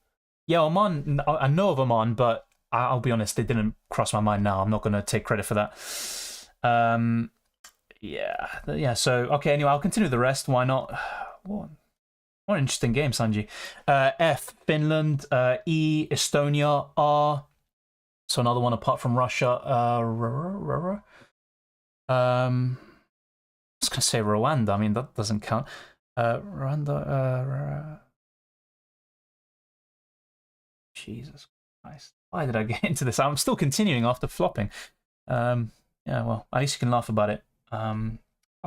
Yeah, Oman. I know of Oman, but I'll be honest, it didn't cross my mind. Now I'm not going to take credit for that. Yeah. So okay. Anyway, I'll continue the rest. Why not? What an interesting game, Sanji. F, Finland. E, Estonia. R. So another one apart from Russia. I was gonna say Rwanda. I mean that doesn't count. Rwanda. Jesus Christ! Why did I get into this? I'm still continuing after flopping. Yeah. Well, at least you can laugh about it. Apart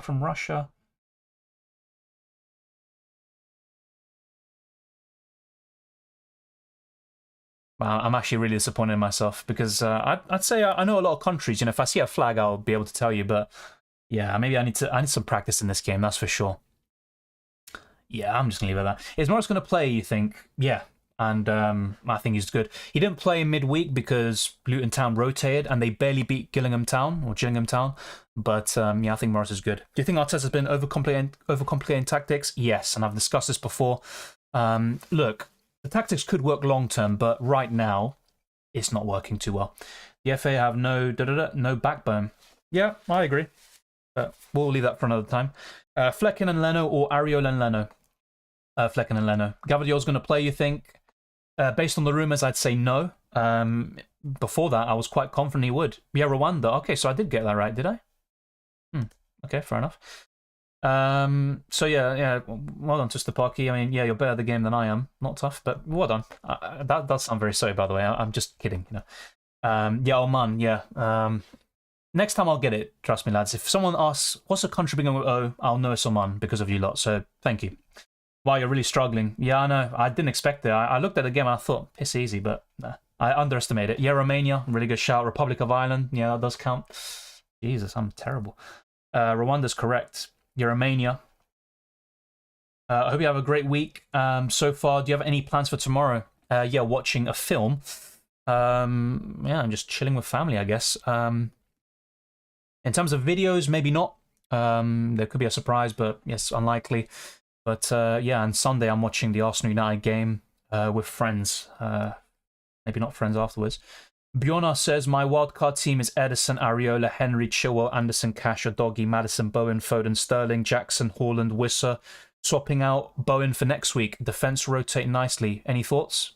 from Russia. Wow, I'm actually really disappointed in myself because I'd say I know a lot of countries. You know, if I see a flag, I'll be able to tell you. But yeah, maybe I need some practice in this game. That's for sure. Yeah, I'm just gonna leave it at that. Is Morris gonna play? You think? Yeah, and I think he's good. He didn't play midweek because Luton Town rotated and they barely beat Gillingham Town. But yeah, I think Morris is good. Do you think Arteta's been overcomplicating tactics? Yes, and I've discussed this before. Look, the tactics could work long term, but right now, it's not working too well. The FA have no backbone. Yeah, I agree. But we'll leave that for another time. Flecken and Leno or Areola and Leno? Flecken and Leno. Gvardiol's going to play, you think? Based on the rumours, I'd say no. Before that, I was quite confident he would. Yeah, Rwanda. Okay, so I did get that right, did I? Okay, fair enough. So yeah, well done, Tustapaki. I mean, yeah, you're better at the game than I am. Not tough, but well done. That does sound very sorry, by the way. I'm just kidding, you know. Yeah, Oman, yeah. Next time I'll get it, trust me, lads. If someone asks, what's a country beginning with O, I'll know it's Oman because of you lot, so thank you. Wow, you're really struggling. Yeah, I know. I didn't expect it. I looked at the game and I thought, it's easy, but nah, I underestimated it. Yeah, Romania, really good shout. Republic of Ireland, yeah, that does count. Jesus, I'm terrible. Rwanda's correct. Yeah, Romania. I hope you have a great week so far. Do you have any plans for tomorrow? Yeah, watching a film. Yeah, I'm just chilling with family, I guess. In terms of videos, maybe not. There could be a surprise, but yes, unlikely. But yeah, and Sunday I'm watching the Arsenal United game with friends. Maybe not friends afterwards. Bjornar says, my wildcard team is Edison, Areola, Henry, Chilwell, Anderson, Cash, Doggy, Madison, Bowen, Foden, Sterling, Jackson, Haaland, Wisser. Swapping out Bowen for next week. Defense rotate nicely. Any thoughts?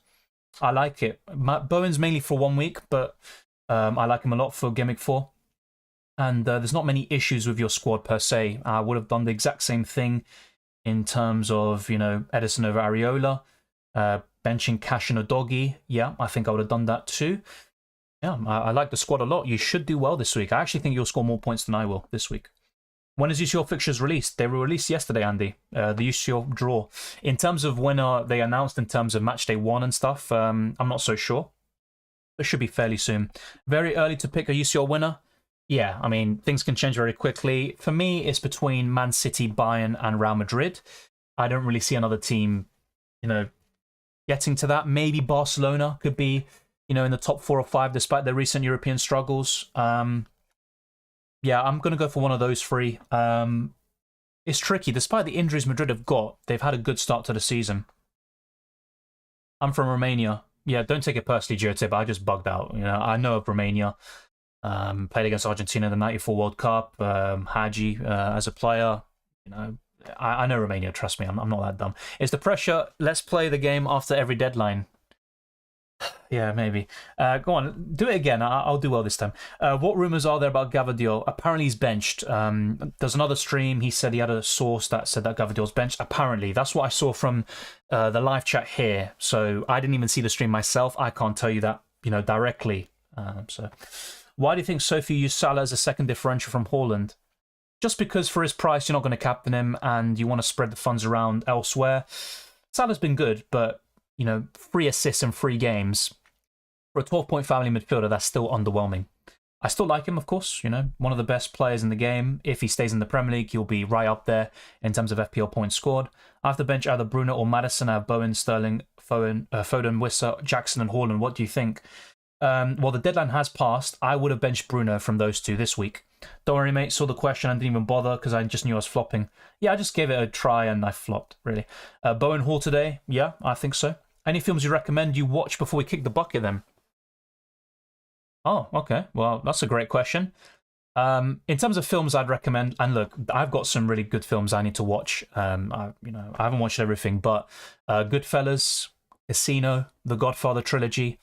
I like it. Bowen's mainly for 1 week, but I like him a lot for Gameweek 4. And there's not many issues with your squad per se. I would have done the exact same thing in terms of, you know, Edison over Areola, benching Cash and Doggy. Yeah, I think I would have done that too. Yeah, I like the squad a lot. You should do well this week. I actually think you'll score more points than I will this week. When is UCL fixtures released? They were released yesterday, Andy. The UCL draw. In terms of when they announced in terms of match day 1 and stuff, I'm not so sure. It should be fairly soon. Very early to pick a UCL winner. Yeah, I mean, things can change very quickly. For me, it's between Man City, Bayern, and Real Madrid. I don't really see another team, you know, getting to that. Maybe Barcelona could be, you know, in the top 4 or 5 despite their recent European struggles. Yeah, I'm going to go for one of those 3. It's tricky. Despite the injuries Madrid have got, they've had a good start to the season. I'm from Romania. Yeah, don't take it personally, Jyote, but I just bugged out. You know, I know of Romania. Played against Argentina in the '94 World Cup. Hadji as a player. You know, I know Romania. Trust me, I'm not that dumb. It's the pressure. Let's play the game after every deadline. Yeah, maybe. Go on, do it again. I'll do well this time. What rumors are there about Gvardiol? Apparently he's benched. There's another stream. He said he had a source that said that Gvardiol's benched. Apparently, that's what I saw from the live chat here. So I didn't even see the stream myself. I can't tell you that, you know, directly. So, why do you think Sophie used Salah as a second differential from Haaland? Just because for his price, you're not going to captain him, and you want to spread the funds around elsewhere. Salah's been good, but you know, 3 assists in 3 games. For a 12-point family midfielder, that's still underwhelming. I still like him, of course, you know, one of the best players in the game. If he stays in the Premier League, he'll be right up there in terms of FPL points scored. I have to bench either Bruno or Madison. I have Bowen, Sterling, Foden, Wisser, Jackson, and Haaland. What do you think? Well, the deadline has passed. I would have benched Bruno from those 2 this week. Don't worry, mate. Saw the question and didn't even bother because I just knew I was flopping. Yeah, I just gave it a try and I flopped, really. Bowen Hall today? Yeah, I think so. Any films you recommend you watch before we kick the bucket then? Oh, okay. Well, that's a great question. In terms of films I'd recommend, and look, I've got some really good films I need to watch. I haven't watched everything, but Goodfellas, Casino, The Godfather trilogy,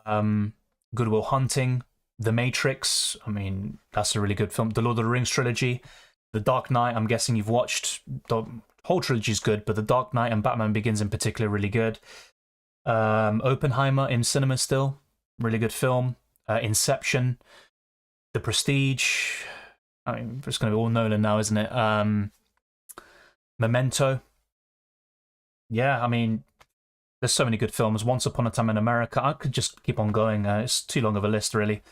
Good Will Hunting, The Matrix. I mean, that's a really good film. The Lord of the Rings trilogy, The Dark Knight. I'm guessing you've watched. The whole trilogy is good, but The Dark Knight and Batman Begins in particular are really good. Oppenheimer in cinema still, really good film. Inception, The Prestige. I mean, it's going to be all Nolan now, isn't it? Memento. Yeah, I mean, there's so many good films. Once Upon a Time in America. I could just keep on going. It's too long of a list, really.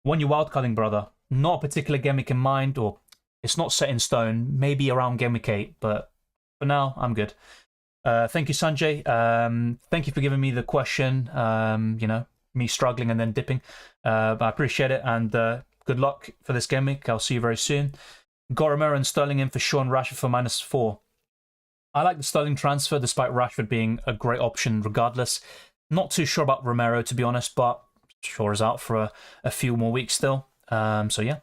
When you're wildcarding, brother, not a particular gimmick in mind, or it's not set in stone. Maybe around game week 8, but for now, I'm good. Thank you, Sanjay. Thank you for giving me the question. You know, me struggling and then dipping. But I appreciate it, and good luck for this game week. I'll see you very soon. Goromer and Sterling in for Sean Rashford for -4. I like the Sterling transfer, despite Rashford being a great option regardless. Not too sure about Romero, to be honest, but sure is out for a few more weeks still. So yeah.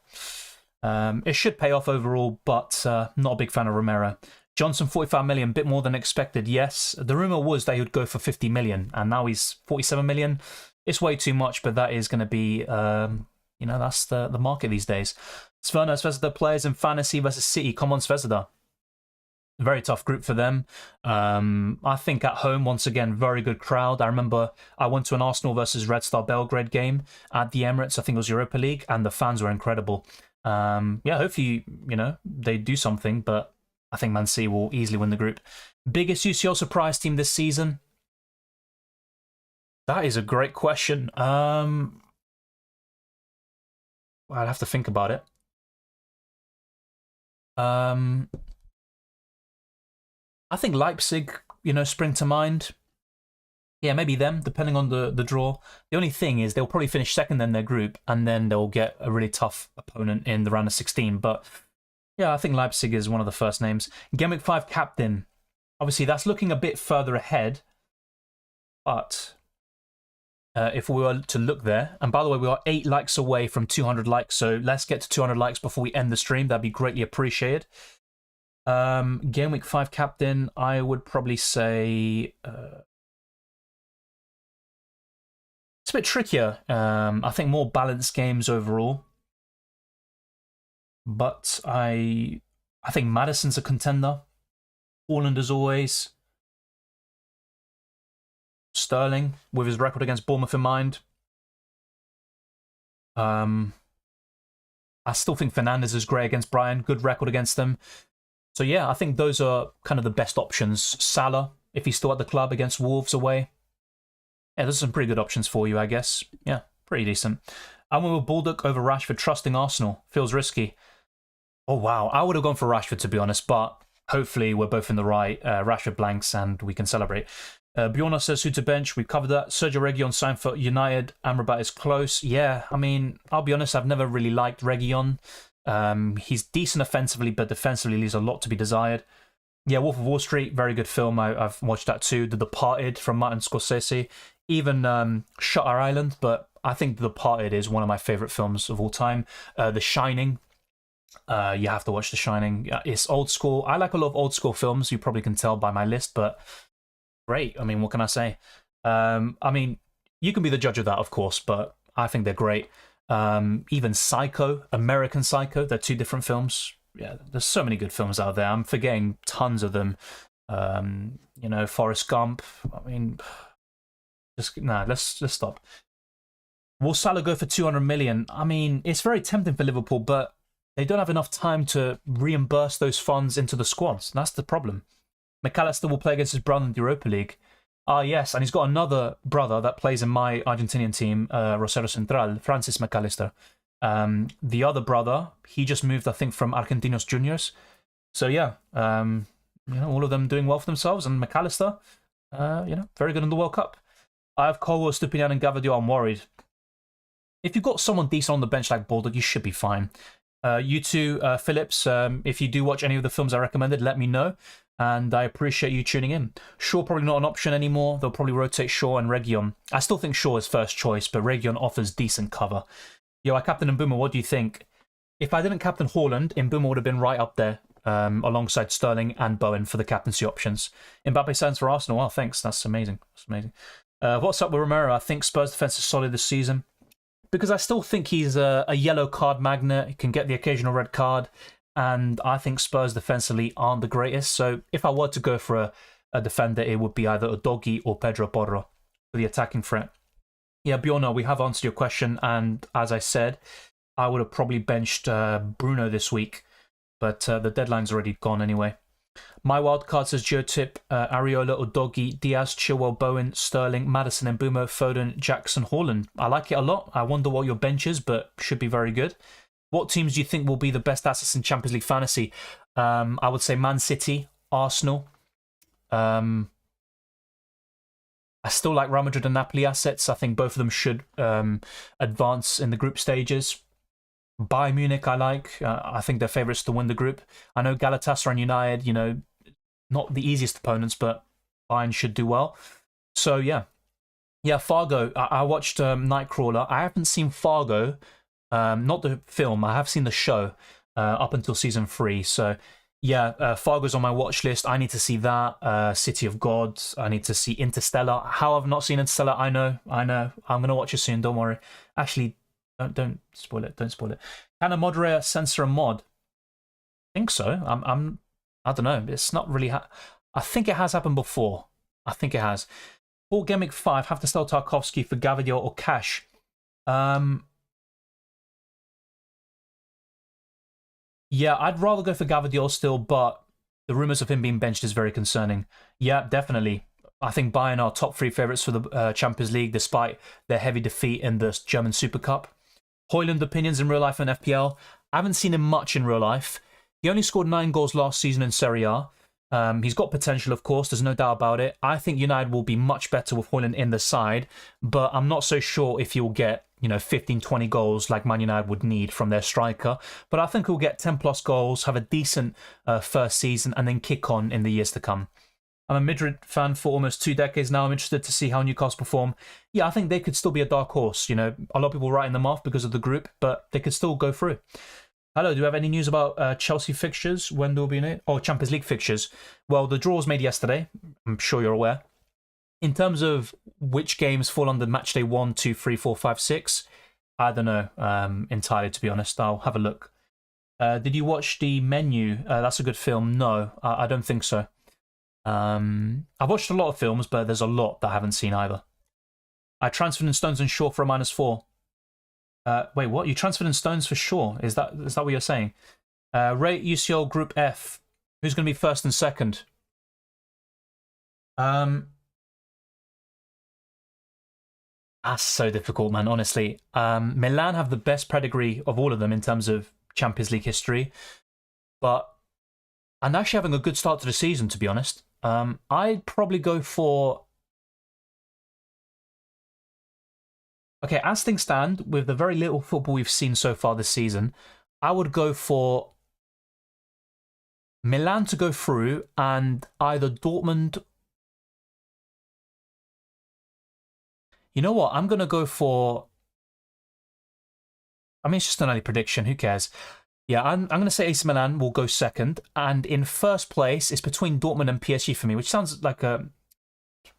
It should pay off overall, but not a big fan of Romero. Johnson, 45 million, bit more than expected. Yes, the rumor was that he would go for 50 million, and now he's 47 million. It's way too much, but that is going to be, that's the market these days. Sverna, Zvezda players in fantasy versus City. Come on, Zvezda. Very tough group for them. I think at home, once again, very good crowd. I remember I went to an Arsenal versus Red Star Belgrade game at the Emirates. I think it was Europa League, and the fans were incredible. Hopefully, they do something, but I think Man City will easily win the group. Biggest UCL surprise team this season? That is a great question. I'd have to think about it. I think Leipzig, spring to mind. Yeah, maybe them, depending on the draw. The only thing is they'll probably finish second in their group, and then they'll get a really tough opponent in the round of 16. But yeah, I think Leipzig is one of the first names. Gameweek 5 captain. Obviously, that's looking a bit further ahead. But if we were to look there, and by the way, we are 8 likes away from 200 likes, so let's get to 200 likes before we end the stream. That'd be greatly appreciated. Gameweek 5 captain, I would probably say it's a bit trickier. I think more balanced games overall, but I think Maddison's a contender. Haaland as always. Sterling with his record against Bournemouth in mind. I still think Fernandes is great against Brighton. Good record against them. So yeah, I think those are kind of the best options. Salah, if he's still at the club against Wolves away. Yeah, those are some pretty good options for you, I guess. Yeah, pretty decent. I went with Baldock over Rashford, trusting Arsenal. Feels risky. Oh, wow. I would have gone for Rashford, to be honest, but hopefully we're both in the right. Rashford blanks and we can celebrate. Bjorna says, who to bench? We've covered that. Sergio Reguilon signed for United. Amrabat is close. Yeah, I mean, I'll be honest, I've never really liked Reguilon. He's decent offensively, but defensively leaves a lot to be desired. Yeah, Wolf of Wall Street, very good film. I've watched that too. The Departed from Martin Scorsese. Even Shutter Island, but I think The Departed is one of my favourite films of all time. The Shining. You have to watch The Shining. It's old school. I like a lot of old school films. You probably can tell by my list, but great. I mean, what can I say? I mean, you can be the judge of that, of course, but I think they're great. Even Psycho, American Psycho, they're 2 different films. Yeah, there's so many good films out there. I'm forgetting tons of them. Forrest Gump. I mean, let's stop. Will Salah go for 200 million? I mean, it's very tempting for Liverpool, but they don't have enough time to reimburse those funds into the squads. That's the problem. McAllister will play against his brother in the Europa League. Ah, yes, and he's got another brother that plays in my Argentinian team, Rosario Central, Francis McAllister. The other brother, he just moved, I think, from Argentinos Juniors. So yeah, all of them doing well for themselves, and McAllister, very good in the World Cup. I have Colwell, Stupinian, and Gavadio. I'm worried. If you've got someone decent on the bench like Baldock, you should be fine. You two, Phillips, if you do watch any of the films I recommended, let me know. And I appreciate you tuning in. Shaw probably not an option anymore. They'll probably rotate Shaw and Reguilon. I still think Shaw is first choice, but Reguilon offers decent cover. Yo, I captain Mbeumo. What do you think? If I didn't captain Haaland, Mbeumo would have been right up there alongside Sterling and Bowen for the captaincy options. Mbappe signs for Arsenal. Oh, thanks. That's amazing. That's amazing. What's up with Romero? I think Spurs' defense is solid this season. Because I still think he's a yellow card magnet. He can get the occasional red card. And I think Spurs defensively aren't the greatest. So if I were to go for a defender, it would be either Udogie or Pedro Porro for the attacking threat. Yeah, Bjorna, we have answered your question. And as I said, I would have probably benched Bruno this week. But the deadline's already gone anyway. My wildcard says Geotip, Areola, Udogie, Diaz, Chilwell, Bowen, Sterling, Maddison, Mbeumo, Foden, Jackson, Haaland. I like it a lot. I wonder what your bench is, but should be very good. What teams do you think will be the best assets in Champions League fantasy? I would say Man City, Arsenal. I still like Real Madrid and Napoli assets. I think both of them should advance in the group stages. Bayern Munich, I like. I think they're favourites to win the group. I know Galatasaray and United, not the easiest opponents, but Bayern should do well. So, yeah. Yeah, Fargo. I watched Nightcrawler. I haven't seen Fargo. Not the film. I have seen the show. up until season 3. So yeah, Fargo's on my watch list. I need to see that. City of Gods. I need to see Interstellar. How I've not seen Interstellar, I know. I'm gonna watch it soon. Don't worry. Actually, don't spoil it. Don't spoil it. Can a moderator censor a mod? I think so. I don't know. It's not really. I think it has happened before. I think it has. For Gameweek 5, have to sell Tarkovsky for Gavadio or cash. Yeah, I'd rather go for Gavadio still, but the rumours of him being benched is very concerning. Yeah, definitely. I think Bayern are top 3 favourites for the Champions League, despite their heavy defeat in the German Super Cup. Højlund opinions in real life and FPL. I haven't seen him much in real life. He only scored 9 goals last season in Serie A. He's got potential, of course, there's no doubt about it. I think United will be much better with Højlund in the side, but I'm not so sure if he'll get 15, 20 goals like Man United would need from their striker. But I think he'll get 10 plus goals, have a decent first season, and then kick on in the years to come. I'm a Madrid fan for almost 2 decades now. I'm interested to see how Newcastle perform. Yeah, I think they could still be a dark horse. A lot of people writing them off because of the group, but they could still go through. Hello, do you have any news about Chelsea fixtures? When they'll be in it? Oh, Champions League fixtures. Well, the draw was made yesterday. I'm sure you're aware. In terms of which games fall under match day 1, 2, 3, 4, 5, 6, I don't know entirely, to be honest. I'll have a look. Did you watch The Menu? That's a good film. No, I don't think so. I've watched a lot of films, but there's a lot that I haven't seen either. I transferred in Stones and Shaw for a -4. Wait, what? You transferred in Stones for Shaw? Is that what you're saying? Rate UCL Group F. Who's going to be first and second? That's so difficult, man, honestly. Milan have the best pedigree of all of them in terms of Champions League history. But I'm actually having a good start to the season, to be honest. I'd probably go for... Okay, as things stand, with the very little football we've seen so far this season, I would go for Milan to go through and either Dortmund... You know what? I'm going to go for... I mean, it's just an early prediction. Who cares? Yeah, I'm going to say AC Milan will go second. And in first place, it's between Dortmund and PSG for me, which sounds like a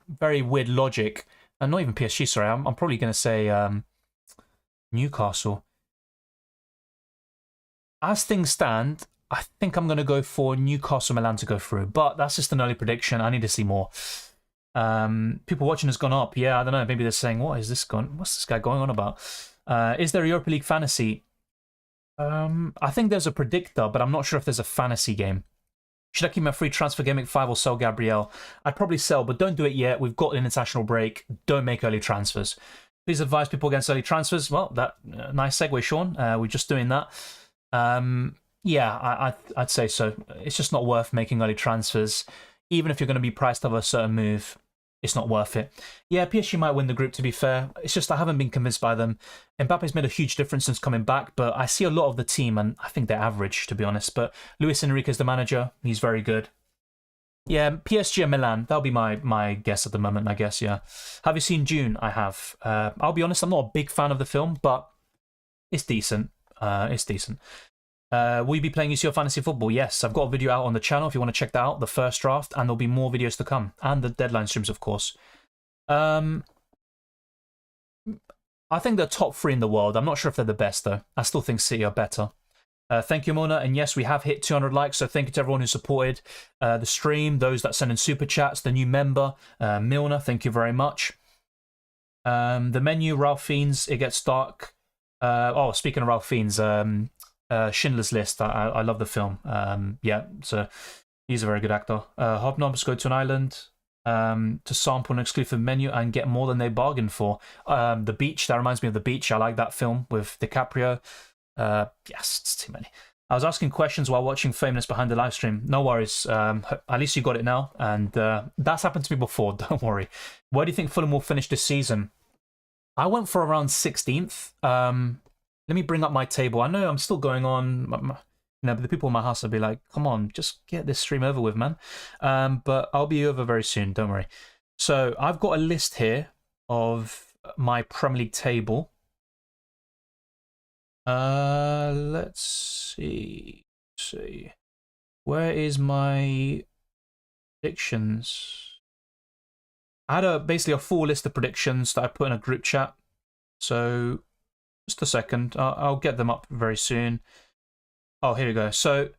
very weird logic. And not even PSG, sorry. I'm probably going to say Newcastle. As things stand, I think I'm going to go for Newcastle Milan to go through. But that's just an early prediction. I need to see more. People watching has gone up. Yeah, I don't know. Maybe they're saying, what's this guy going on about? Is there a Europa League fantasy? I think there's a predictor, but I'm not sure if there's a fantasy game. Should I keep my free transfer Gameweek 5 or sell Gabriel? I'd probably sell, but don't do it yet. We've got an international break. Don't make early transfers. Please advise people against early transfers. Well, that nice segue, Sean. We're just doing that. Yeah, I'd say so. It's just not worth making early transfers. Even if you're going to be priced of a certain move, it's not worth it. Yeah, PSG might win the group, to be fair. It's just I haven't been convinced by them. Mbappe's made a huge difference since coming back, but I see a lot of the team, and I think they're average, to be honest. But Luis Enrique's the manager. He's very good. Yeah, PSG and Milan. That'll be my guess at the moment, I guess, yeah. Have you seen Dune? I have. I'll be honest, I'm not a big fan of the film, but it's decent. It's decent. Will you be playing UCL Fantasy Football? Yes, I've got a video out on the channel if you want to check that out, the first draft, and there'll be more videos to come, and the deadline streams, of course. I think they're top 3 in the world. I'm not sure if they're the best, though. I still think City are better. Thank you, Mona, and yes, we have hit 200 likes, so thank you to everyone who supported the stream, those that sent in super chats, the new member, Milner, thank you very much. The Menu, Ralph Fiennes, It Gets Dark. Oh, speaking of Ralph Fiennes, Schindler's List. I love the film. Yeah, so he's a very good actor. Hobnobs go to an island to sample an exclusive menu and get more than they bargained for. The Beach, that reminds me of The Beach. I like that film with DiCaprio. Yes, it's too many. I was asking questions while watching Famous behind the live stream. No worries. At least you got it now. And that's happened to me before. Don't worry. Where do you think Fulham will finish this season? I went for around 16th. Let me bring up my table. I know I'm still going on. But the people in my house will be like, come on, just get this stream over with, man. But I'll be over very soon. Don't worry. So I've got a list here of my Premier League table. Let's see. Where is my predictions? I had basically a full list of predictions that I put in a group chat. So just a second. I'll get them up very soon. Oh, here we go. So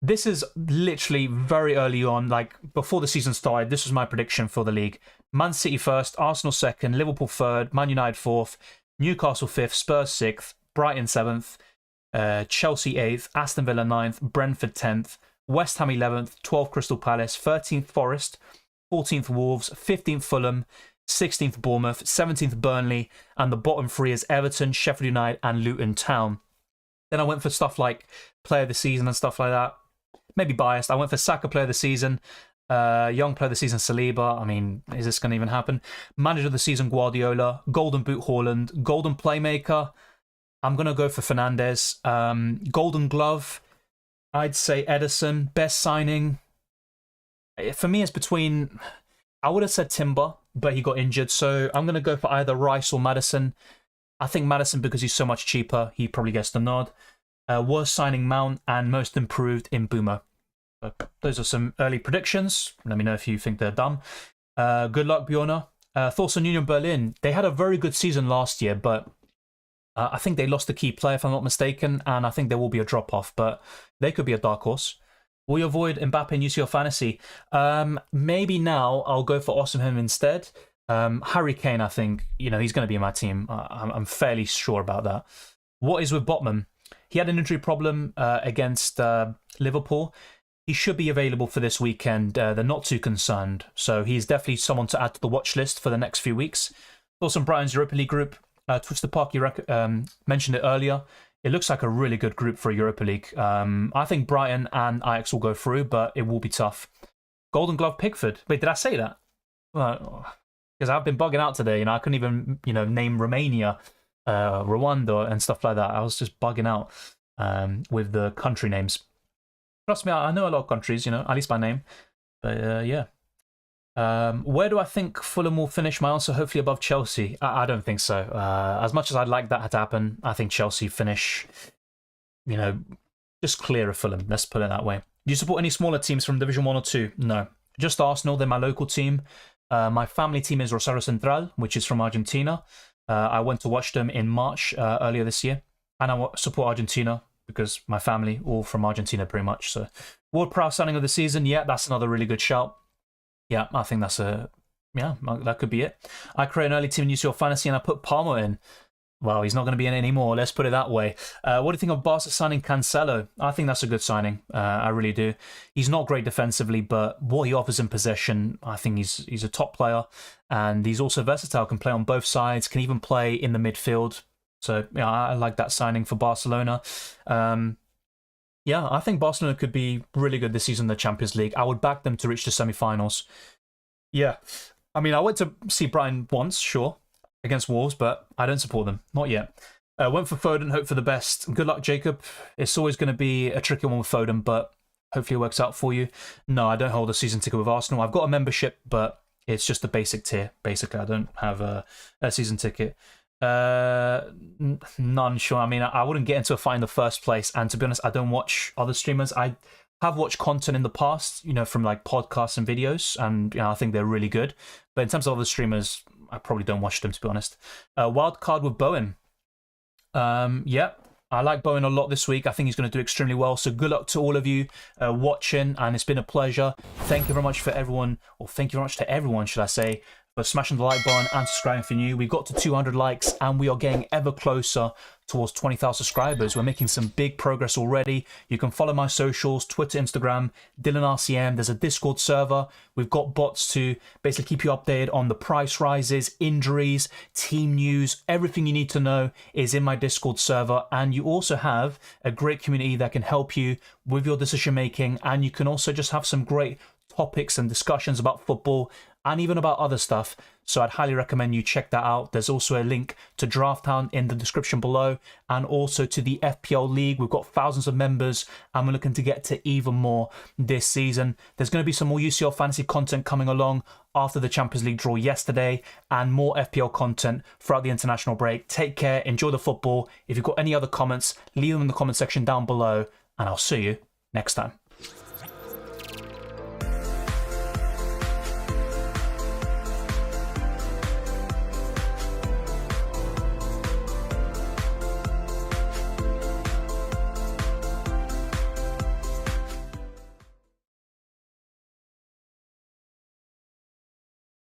this is literally very early on, like before the season started. This was my prediction for the league. Man City first, Arsenal second, Liverpool third, Man United fourth, Newcastle fifth, Spurs sixth, Brighton seventh, Chelsea 8th, Aston Villa 9th, Brentford 10th, West Ham 11th, 12th Crystal Palace, 13th Forest, 14th Wolves, 15th Fulham, 16th Bournemouth, 17th Burnley, and the bottom three is Everton, Sheffield United, and Luton Town. Then I went for stuff like Player of the Season and stuff like that. Maybe biased. I went for Saka Player of the Season, Young Player of the Season Saliba. I mean, is this going to even happen? Manager of the Season Guardiola, Golden Boot Haaland, Golden Playmaker. I'm going to go for Fernandes. Golden Glove, I'd say Edison. Best signing, for me, it's between... I would have said Timber, but he got injured. So I'm going to go for either Rice or Maddison. I think Maddison, because he's so much cheaper, he probably gets the nod. Worst signing, Mount, and most improved in Boomer. So those are some early predictions. Let me know if you think they're dumb. Good luck, Bjorna. Thoughts on Union Berlin? They had a very good season last year, but I think they lost a key player, if I'm not mistaken, and I think there will be a drop-off, but they could be a dark horse. Will you avoid Mbappe in UCL Fantasy? Maybe now I'll go for Osimhen instead. Harry Kane, I think, he's going to be in my team. I'm fairly sure about that. What is with Botman? He had an injury problem against Liverpool. He should be available for this weekend. They're not too concerned. So he's definitely someone to add to the watch list for the next few weeks. Also, Brighton's Europa League group. Twister Park, you mentioned it earlier. It looks like a really good group for a Europa League. I think Brighton and Ajax will go through, but it will be tough. Golden Glove Pickford. Wait, did I say that? Because I've been bugging out today. I couldn't even name Romania, Rwanda, and stuff like that. I was just bugging out with the country names. Trust me, I know a lot of countries, at least by name. But yeah. Where do I think Fulham will finish? My answer, hopefully above Chelsea. I don't think so. As much as I'd like that to happen, I think Chelsea finish, just clear of Fulham. Let's put it that way. Do you support any smaller teams from Division 1 or 2? No. Just Arsenal. They're my local team. My family team is Rosario Central, which is from Argentina. I went to watch them in March earlier this year. And I support Argentina because my family, all from Argentina pretty much. So, World Proud signing of the season. Yeah, that's another really good shout. Yeah, I think that's that could be it. I create an early team in UCL Fantasy and I put Palmer in. Well, he's not going to be in anymore, let's put it that way. What do you think of Barca signing Cancelo? I think that's a good signing. I really do. He's not great defensively, but what he offers in possession, I think he's a top player. And he's also versatile, can play on both sides, can even play in the midfield. So, yeah, I like that signing for Barcelona. Yeah, I think Barcelona could be really good this season in the Champions League. I would back them to reach the semi-finals. Yeah. I mean, I went to see Brighton once, sure, against Wolves, but I don't support them. Not yet. Went for Foden, hope for the best. Good luck, Jacob. It's always going to be a tricky one with Foden, but hopefully it works out for you. No, I don't hold a season ticket with Arsenal. I've got a membership, but it's just a basic tier. Basically, I don't have a season ticket. None, sure. I mean, I wouldn't get into a fight in the first place, and to be honest, I don't watch other streamers. I have watched content in the past, from like podcasts and videos, and I think they're really good. But in terms of other streamers, I probably don't watch them, to be honest. Wildcard with Bowen. Yeah, I like Bowen a lot this week. I think he's going to do extremely well. So good luck to all of you watching, and it's been a pleasure. Thank you very much for everyone, or thank you very much to everyone, should I say, for smashing the like button and subscribing if you're new. We got to 200 likes and we are getting ever closer towards 20,000 subscribers. We're making some big progress already. You can follow my socials, Twitter, Instagram, DylanRCM. There's a Discord server. We've got bots to basically keep you updated on the price rises, injuries, team news. Everything you need to know is in my Discord server. And you also have a great community that can help you with your decision making. And you can also just have some great topics and discussions about football and even about other stuff. So I'd highly recommend you check that out. There's also a link to Drafthound in the description below, and also to the FPL League. We've got thousands of members and we're looking to get to even more this season. There's going to be some more UCL fantasy content coming along after the Champions League draw yesterday, and more FPL content throughout the international break. Take care, enjoy the football. If you've got any other comments, leave them in the comment section down below, and I'll see you next time.